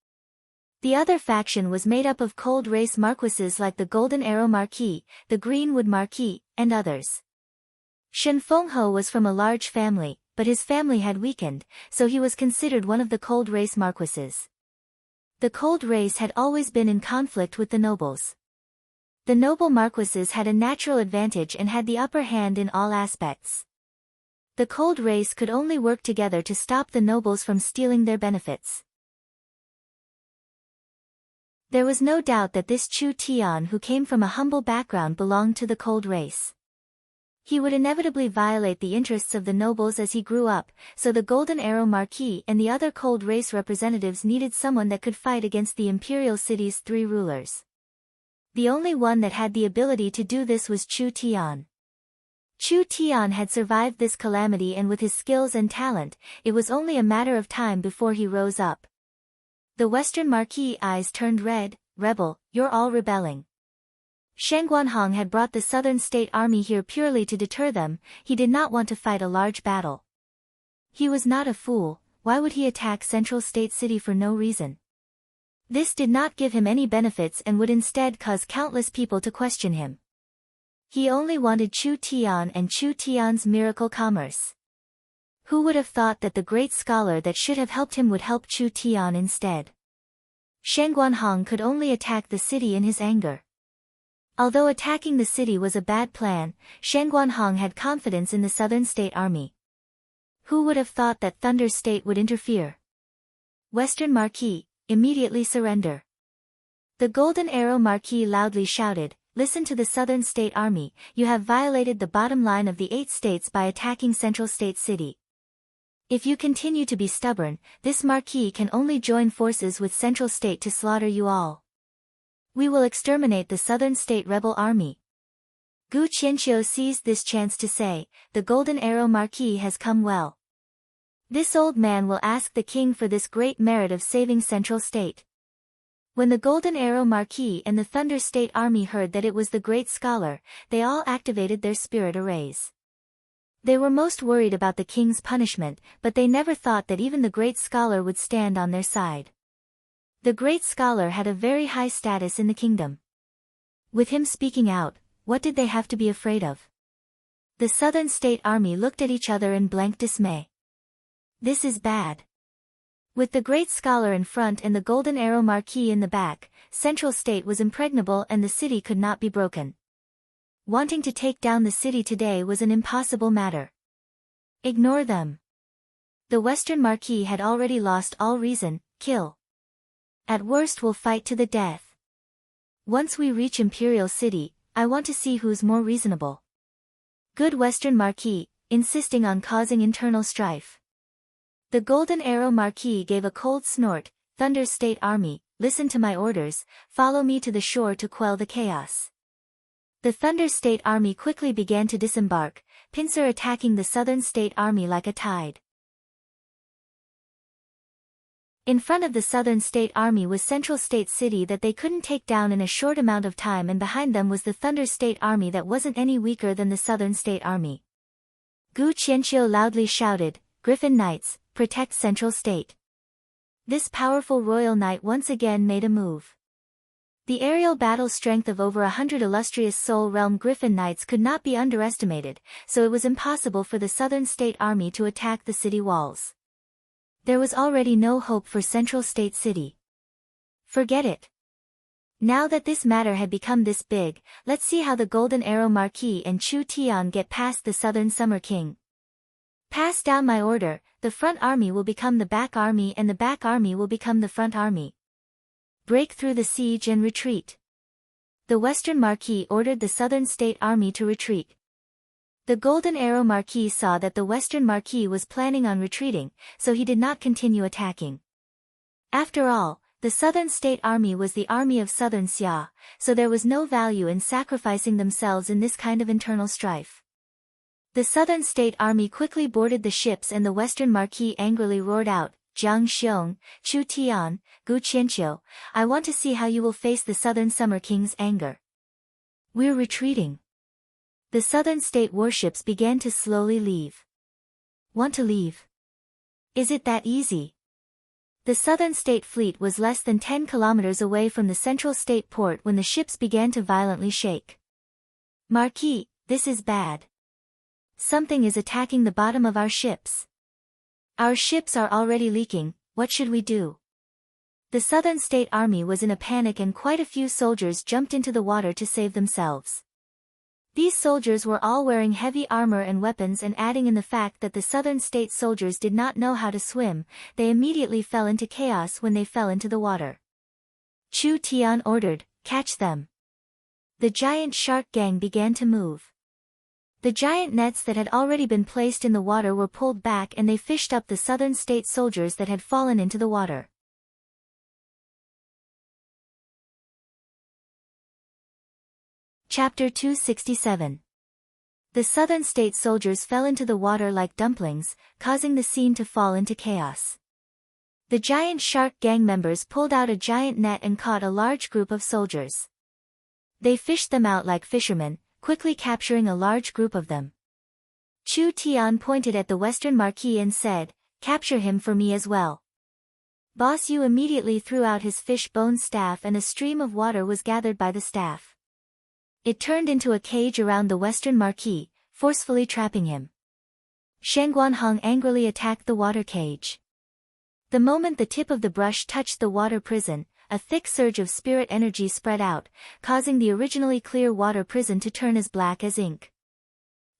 The other faction was made up of cold race marquises like the Golden Arrow Marquis, the Greenwood Marquis, and others. Shen Fengho was from a large family, but his family had weakened, so he was considered one of the cold race marquises. The cold race had always been in conflict with the nobles. The noble marquises had a natural advantage and had the upper hand in all aspects. The cold race could only work together to stop the nobles from stealing their benefits. There was no doubt that this Chu Tian, who came from a humble background, belonged to the cold race. He would inevitably violate the interests of the nobles as he grew up, so the Golden Arrow Marquis and the other cold race representatives needed someone that could fight against the imperial city's 3 rulers. The only one that had the ability to do this was Chu Tian. Chu Tian had survived this calamity, and with his skills and talent, it was only a matter of time before he rose up. The Western Marquis' eyes turned red. "Rebel, you're all rebelling." Shang Guanhong had brought the Southern State Army here purely to deter them. He did not want to fight a large battle. He was not a fool. Why would he attack Central State City for no reason? This did not give him any benefits and would instead cause countless people to question him. He only wanted Chu Tian and Chu Tian's miracle commerce. Who would have thought that the great scholar that should have helped him would help Chu Tian instead? Shang Guanhong could only attack the city in his anger. Although attacking the city was a bad plan, Shang Guanhong had confidence in the Southern State Army. Who would have thought that Thunder State would interfere? Western Marquis, immediately surrender. The Golden Arrow Marquis loudly shouted, "Listen to the Southern State Army, you have violated the bottom line of the 8 states by attacking Central State City. If you continue to be stubborn, this Marquis can only join forces with Central State to slaughter you all. We will exterminate the Southern State Rebel Army." Gu Qianqiu seized this chance to say, "The Golden Arrow Marquis has come well. This old man will ask the king for this great merit of saving Central State." When the Golden Arrow Marquis and the Thunder State Army heard that it was the great scholar, they all activated their spirit arrays. They were most worried about the king's punishment, but they never thought that even the great scholar would stand on their side. The great scholar had a very high status in the kingdom. With him speaking out, what did they have to be afraid of? The Southern State Army looked at each other in blank dismay. This is bad. With the great scholar in front and the Golden Arrow Marquis in the back, Central State was impregnable and the city could not be broken. Wanting to take down the city today was an impossible matter. Ignore them. The Western Marquis had already lost all reason. Kill. At worst we'll fight to the death. Once we reach Imperial City, I want to see who's more reasonable. Good Western Marquis, insisting on causing internal strife. The Golden Arrow Marquis gave a cold snort. Thunder State Army, listen to my orders, follow me to the shore to quell the chaos. The Thunder State Army quickly began to disembark, pincer attacking the Southern State Army like a tide. In front of the Southern State Army was Central State City that they couldn't take down in a short amount of time, and behind them was the Thunder State Army that wasn't any weaker than the Southern State Army. Gu Qianqiu loudly shouted, "Griffin Knights, protect Central State." This powerful royal knight once again made a move. The aerial battle strength of over 100 illustrious Soul Realm Griffin Knights could not be underestimated, so it was impossible for the Southern State Army to attack the city walls. There was already no hope for Central State City. Forget it. Now that this matter had become this big, let's see how the Golden Arrow Marquis and Chu Tian get past the Southern Summer King. Pass down my order, the front army will become the back army and the back army will become the front army. Break through the siege and retreat. The Western Marquis ordered the Southern State Army to retreat. The Golden Arrow Marquis saw that the Western Marquis was planning on retreating, so he did not continue attacking. After all, the Southern State Army was the army of Southern Xia, so there was no value in sacrificing themselves in this kind of internal strife. The Southern State Army quickly boarded the ships and the Western Marquis angrily roared out, "Jiang Xiong, Chu Tian, Gu Qianqiu, I want to see how you will face the Southern Summer King's anger." "We're retreating." The Southern State warships began to slowly leave. "Want to leave? Is it that easy?" The Southern State Fleet was less than 10 kilometers away from the Central State Port when the ships began to violently shake. "Marquis, this is bad. Something is attacking the bottom of our ships. Our ships are already leaking, what should we do?" The Southern State Army was in a panic and quite a few soldiers jumped into the water to save themselves. These soldiers were all wearing heavy armor and weapons, and adding in the fact that the Southern State soldiers did not know how to swim, they immediately fell into chaos when they fell into the water. Chu Tian ordered, "Catch them." The giant shark gang began to move. The giant nets that had already been placed in the water were pulled back and they fished up the Southern State soldiers that had fallen into the water. Chapter 267. The Southern State soldiers fell into the water like dumplings, causing the scene to fall into chaos. The giant shark gang members pulled out a giant net and caught a large group of soldiers. They fished them out like fishermen, quickly capturing a large group of them. Chu Tian pointed at the Western Marquis and said, "Capture him for me as well." Boss Yu immediately threw out his fish-bone staff and a stream of water was gathered by the staff. It turned into a cage around the Western Marquis, forcefully trapping him. Shen Guanhong angrily attacked the water cage. The moment the tip of the brush touched the water prison, a thick surge of spirit energy spread out, causing the originally clear water prison to turn as black as ink.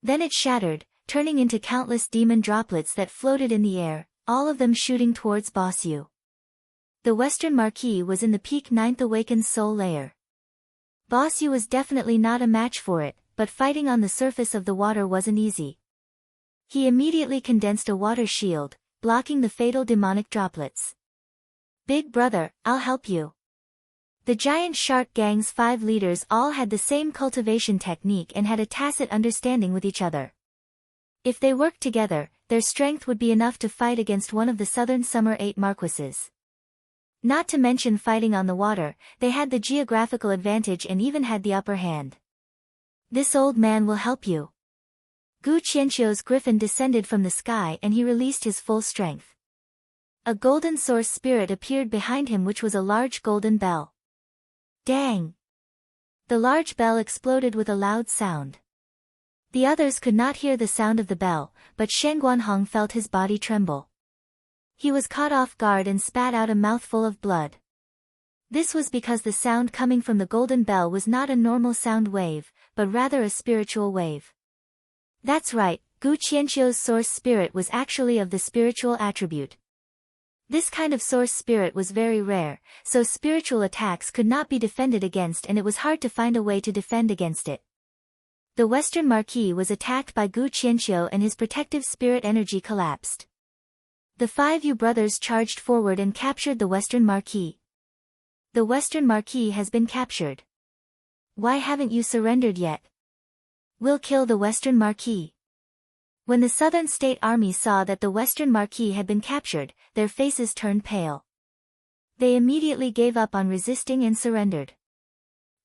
Then it shattered, turning into countless demon droplets that floated in the air, all of them shooting towards Boss Yu. The Western Marquis was in the peak 9th awakened soul layer. Boss Yu was definitely not a match for it, but fighting on the surface of the water wasn't easy. He immediately condensed a water shield, blocking the fatal demonic droplets. "Big brother, I'll help you." The giant shark gang's 5 leaders all had the same cultivation technique and had a tacit understanding with each other. If they worked together, their strength would be enough to fight against one of the Southern Summer 8 Marquises. Not to mention fighting on the water, they had the geographical advantage and even had the upper hand. "This old man will help you." Gu Qianqiu's griffin descended from the sky and he released his full strength. A golden source spirit appeared behind him, which was a large golden bell. Dang! The large bell exploded with a loud sound. The others could not hear the sound of the bell, but Shen Guanhong felt his body tremble. He was caught off guard and spat out a mouthful of blood. This was because the sound coming from the golden bell was not a normal sound wave, but rather a spiritual wave. That's right, Gu Qianqiu's source spirit was actually of the spiritual attribute. This kind of source spirit was very rare, so spiritual attacks could not be defended against and it was hard to find a way to defend against it. The Western Marquis was attacked by Gu Qianqiu and his protective spirit energy collapsed. The 5 Yu brothers charged forward and captured the Western Marquis. "The Western Marquis has been captured. Why haven't you surrendered yet? We'll kill the Western Marquis." When the Southern State Army saw that the Western Marquis had been captured, their faces turned pale. They immediately gave up on resisting and surrendered.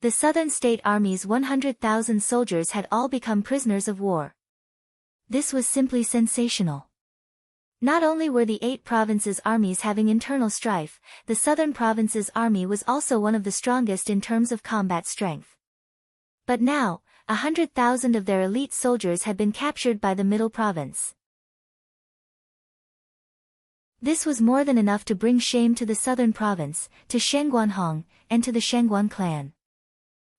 The Southern State Army's 100,000 soldiers had all become prisoners of war. This was simply sensational. Not only were the 8 provinces' armies having internal strife, the Southern Province's army was also one of the strongest in terms of combat strength. But now, 100,000 of their elite soldiers had been captured by the Middle Province. This was more than enough to bring shame to the Southern Province, to Shen Guanhong, and to the Shengguan clan.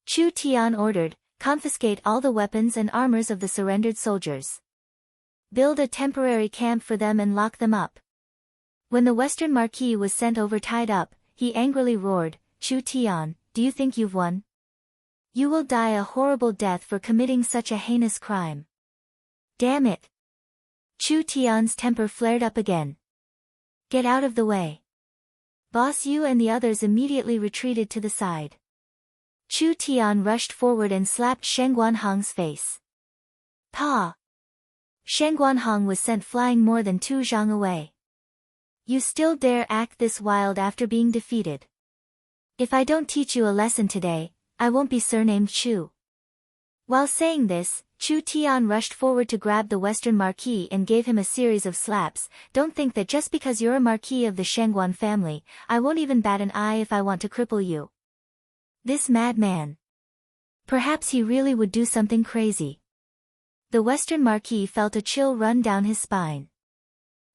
Chu Tian ordered, "Confiscate all the weapons and armors of the surrendered soldiers. Build a temporary camp for them and lock them up." When the Western Marquis was sent over tied up, he angrily roared, "Chu Tian, do you think you've won? You will die a horrible death for committing such a heinous crime." "Damn it!" Chu Tian's temper flared up again. "Get out of the way." Boss Yu and the others immediately retreated to the side. Chu Tian rushed forward and slapped Shen Guanhong's face. "Pa!" Shen Guanhong was sent flying more than 2 zhang away. "You still dare act this wild after being defeated? If I don't teach you a lesson today, I won't be surnamed Chu." While saying this, Chu Tian rushed forward to grab the Western Marquis and gave him a series of slaps. "Don't think that just because you're a Marquis of the Shengguan family, I won't even bat an eye if I want to cripple you. This madman. Perhaps he really would do something crazy." The Western Marquis felt a chill run down his spine.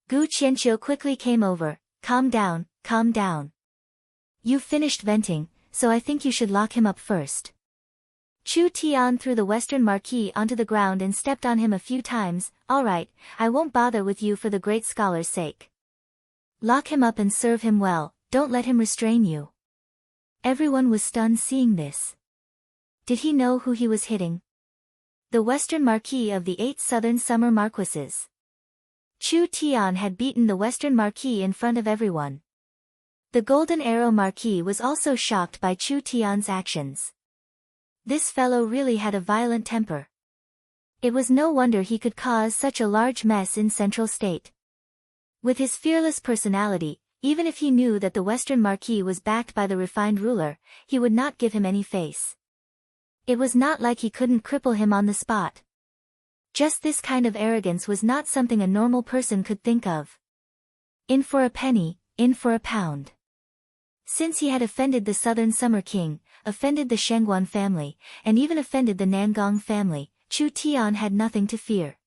Gu Qianqiu quickly came over. Calm down, calm down. You've finished venting, so I think you should lock him up first. Chu Tian threw the Western Marquis onto the ground and stepped on him a few times. All right, I won't bother with you for the great scholar's sake. Lock him up and serve him well, don't let him restrain you. Everyone was stunned seeing this. Did he know who he was hitting? The Western Marquis of the 8 Southern Summer Marquises. Chu Tian had beaten the Western Marquis in front of everyone. The Golden Arrow Marquis was also shocked by Chu Tian's actions. This fellow really had a violent temper. It was no wonder he could cause such a large mess in Central State. With his fearless personality, even if he knew that the Western Marquis was backed by the refined ruler, he would not give him any face. It was not like he couldn't cripple him on the spot. Just this kind of arrogance was not something a normal person could think of. In for a penny, in for a pound. Since he had offended the Southern Summer King, offended the Shengguan family, and even offended the Nangong family, Chu Tian had nothing to fear.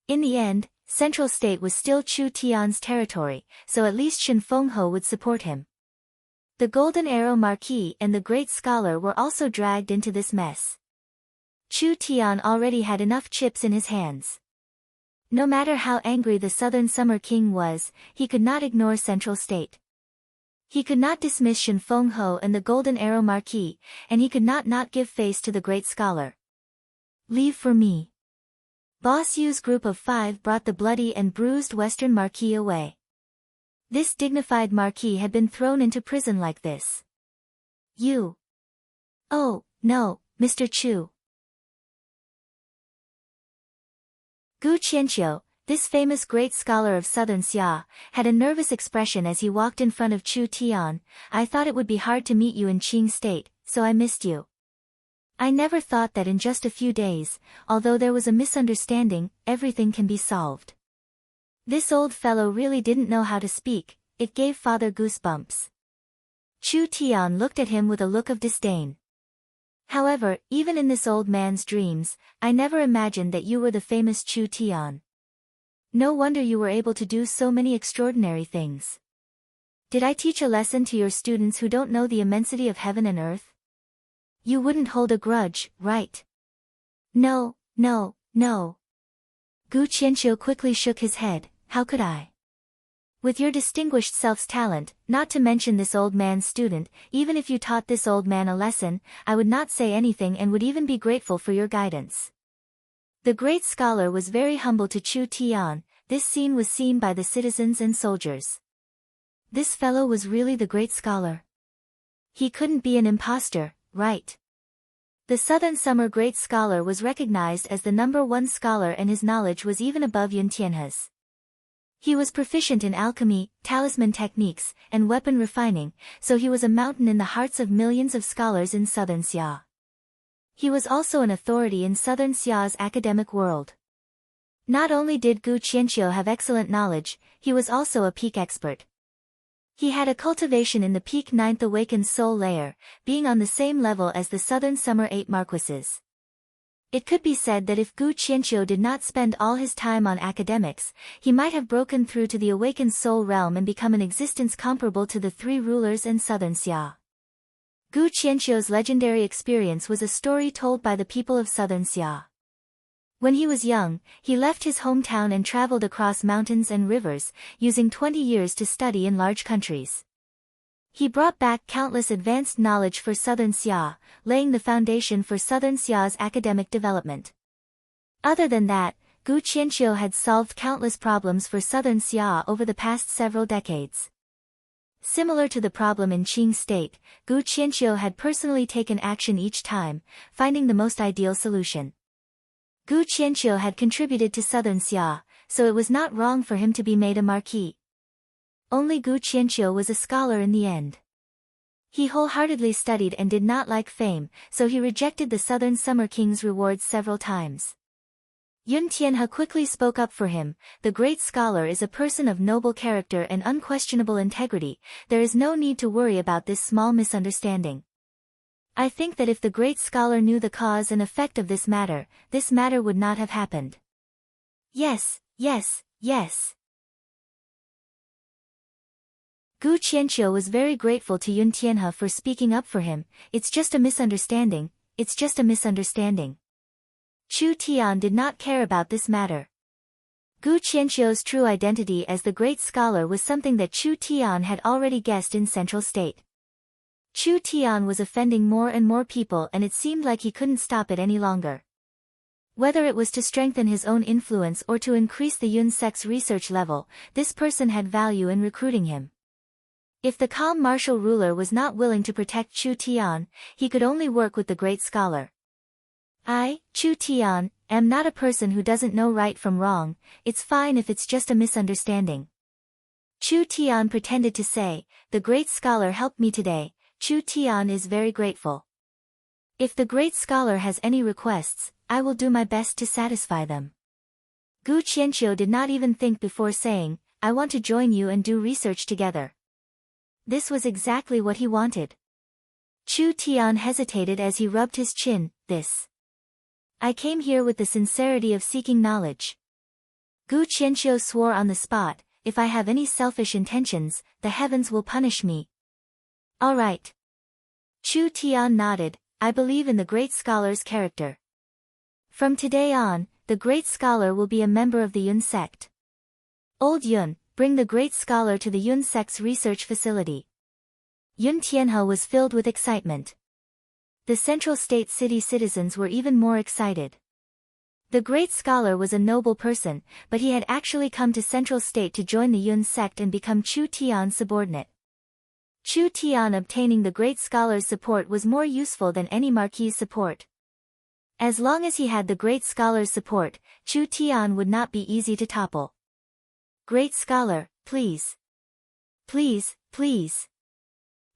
In the end, Central State was still Chu Tian's territory, so at least Shen Fenghe would support him. The Golden Arrow Marquis and the Great Scholar were also dragged into this mess. Chu Tian already had enough chips in his hands. No matter how angry the Southern Summer King was, he could not ignore Central State. He could not dismiss Shen Fenghe and the Golden Arrow Marquis, and he could not give face to the Great Scholar. Leave for me. Boss Yu's group of 5 brought the bloody and bruised Western Marquis away. This dignified Marquis had been thrown into prison like this. You. Oh, no, Mr. Chu. Gu Qianqiu, this famous great scholar of Southern Xia, had a nervous expression as he walked in front of Chu Tian. I thought it would be hard to meet you in Qing State, so I missed you. I never thought that in just a few days, although there was a misunderstanding, everything can be solved. This old fellow really didn't know how to speak, it gave Father goosebumps. Chu Tian looked at him with a look of disdain. However, even in this old man's dreams, I never imagined that you were the famous Chu Tian. No wonder you were able to do so many extraordinary things. Did I teach a lesson to your students who don't know the immensity of heaven and earth? You wouldn't hold a grudge, right? No, no, no. Gu Qianqiu quickly shook his head. How could I? With your distinguished self's talent, not to mention this old man's student, even if you taught this old man a lesson, I would not say anything and would even be grateful for your guidance. The great scholar was very humble to Chu Tian. This scene was seen by the citizens and soldiers. This fellow was really the great scholar. He couldn't be an imposter, right? The Southern Summer Great Scholar was recognized as the #1 scholar and his knowledge was even above Yun Tianhe's. He was proficient in alchemy, talisman techniques, and weapon refining, so he was a mountain in the hearts of millions of scholars in Southern Xia. He was also an authority in Southern Xia's academic world. Not only did Gu Qianqiu have excellent knowledge, he was also a peak expert. He had a cultivation in the peak 9th awakened soul layer, being on the same level as the Southern Summer 8 Marquises. It could be said that if Gu Qianqiu did not spend all his time on academics, he might have broken through to the awakened soul realm and become an existence comparable to the 3 rulers in Southern Xia. Gu Qianqiu's legendary experience was a story told by the people of Southern Xia. When he was young, he left his hometown and traveled across mountains and rivers, using 20 years to study in large countries. He brought back countless advanced knowledge for Southern Xia, laying the foundation for Southern Xia's academic development. Other than that, Gu Qianqiu had solved countless problems for Southern Xia over the past several decades. Similar to the problem in Qing State, Gu Qianqiu had personally taken action each time, finding the most ideal solution. Gu Qianqiu had contributed to Southern Xia, so it was not wrong for him to be made a marquis. Only Gu Qianqiu was a scholar in the end. He wholeheartedly studied and did not like fame, so he rejected the Southern Summer King's rewards several times. Yun Tianhe quickly spoke up for him. The great scholar is a person of noble character and unquestionable integrity. There is no need to worry about this small misunderstanding. I think that if the great scholar knew the cause and effect of this matter would not have happened. Yes, yes, yes. Gu Qianqiu was very grateful to Yun Tianhe for speaking up for him. It's just a misunderstanding, it's just a misunderstanding. Chu Tian did not care about this matter. Gu Qianqiu's true identity as the great scholar was something that Chu Tian had already guessed in Central State. Chu Tian was offending more and more people, and it seemed like he couldn't stop it any longer. Whether it was to strengthen his own influence or to increase the Yun sect's research level, this person had value in recruiting him. If the calm martial ruler was not willing to protect Chu Tian, he could only work with the great scholar. I, Chu Tian, am not a person who doesn't know right from wrong. It's fine if it's just a misunderstanding. Chu Tian pretended to say, the great scholar helped me today. Chu Tian is very grateful. If the great scholar has any requests, I will do my best to satisfy them. Gu Qianqiu did not even think before saying, I want to join you and do research together. This was exactly what he wanted. Chu Tian hesitated as he rubbed his chin. I came here with the sincerity of seeking knowledge. Gu Qianqiu swore on the spot, if I have any selfish intentions, the heavens will punish me. All right. Chu Tian nodded, I believe in the great scholar's character. From today on, the great scholar will be a member of the Yun sect. Old Yun, bring the great scholar to the Yun sect's research facility. Yun Tianhe was filled with excitement. The Central State city citizens were even more excited. The great scholar was a noble person, but he had actually come to Central State to join the Yun sect and become Chu Tian's subordinate. Chu Tian obtaining the great scholar's support was more useful than any marquis's support. As long as he had the great scholar's support, Chu Tian would not be easy to topple. Great scholar, please. Please, please.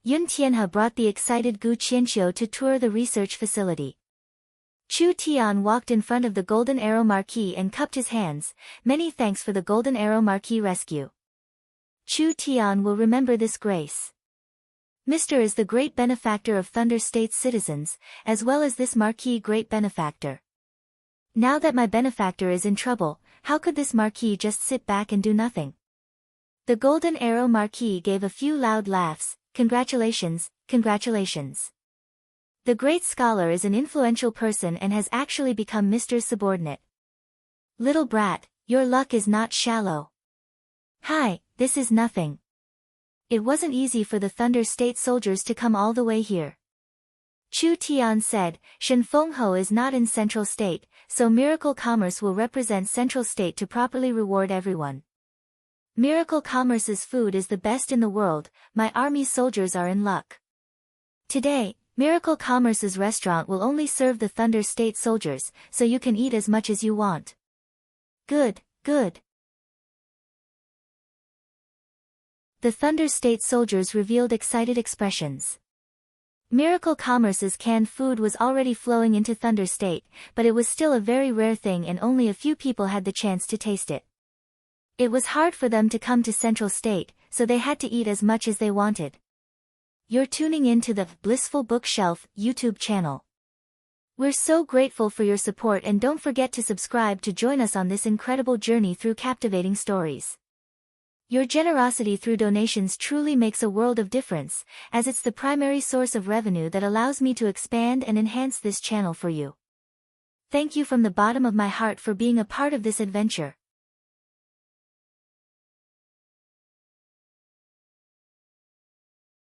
Yun Tianhe brought the excited Gu Qianqiu to tour the research facility. Chu Tian walked in front of the Golden Arrow Marquis and cupped his hands. Many thanks for the Golden Arrow Marquis rescue. Chu Tian will remember this grace. Mr. is the great benefactor of Thunder State's citizens, as well as this Marquis great benefactor. Now that my benefactor is in trouble, how could this Marquis just sit back and do nothing? The Golden Arrow Marquis gave a few loud laughs. Congratulations, congratulations. The great scholar is an influential person and has actually become Mr.'s subordinate. Little brat, your luck is not shallow. Hi, this is nothing. It wasn't easy for the Thunder State soldiers to come all the way here. Chu Tian said, Shen Fengho is not in Central State, so Miracle Commerce will represent Central State to properly reward everyone. Miracle Commerce's food is the best in the world, my army soldiers are in luck. Today, Miracle Commerce's restaurant will only serve the Thunder State soldiers, so you can eat as much as you want. Good, good. The Thunder State soldiers revealed excited expressions. Miracle Commerce's canned food was already flowing into Thunder State, but it was still a very rare thing and only a few people had the chance to taste it. It was hard for them to come to Central State, so they had to eat as much as they wanted. You're tuning in to the Blissful Bookshelf YouTube channel. We're so grateful for your support, and don't forget to subscribe to join us on this incredible journey through captivating stories. Your generosity through donations truly makes a world of difference, as it's the primary source of revenue that allows me to expand and enhance this channel for you. Thank you from the bottom of my heart for being a part of this adventure.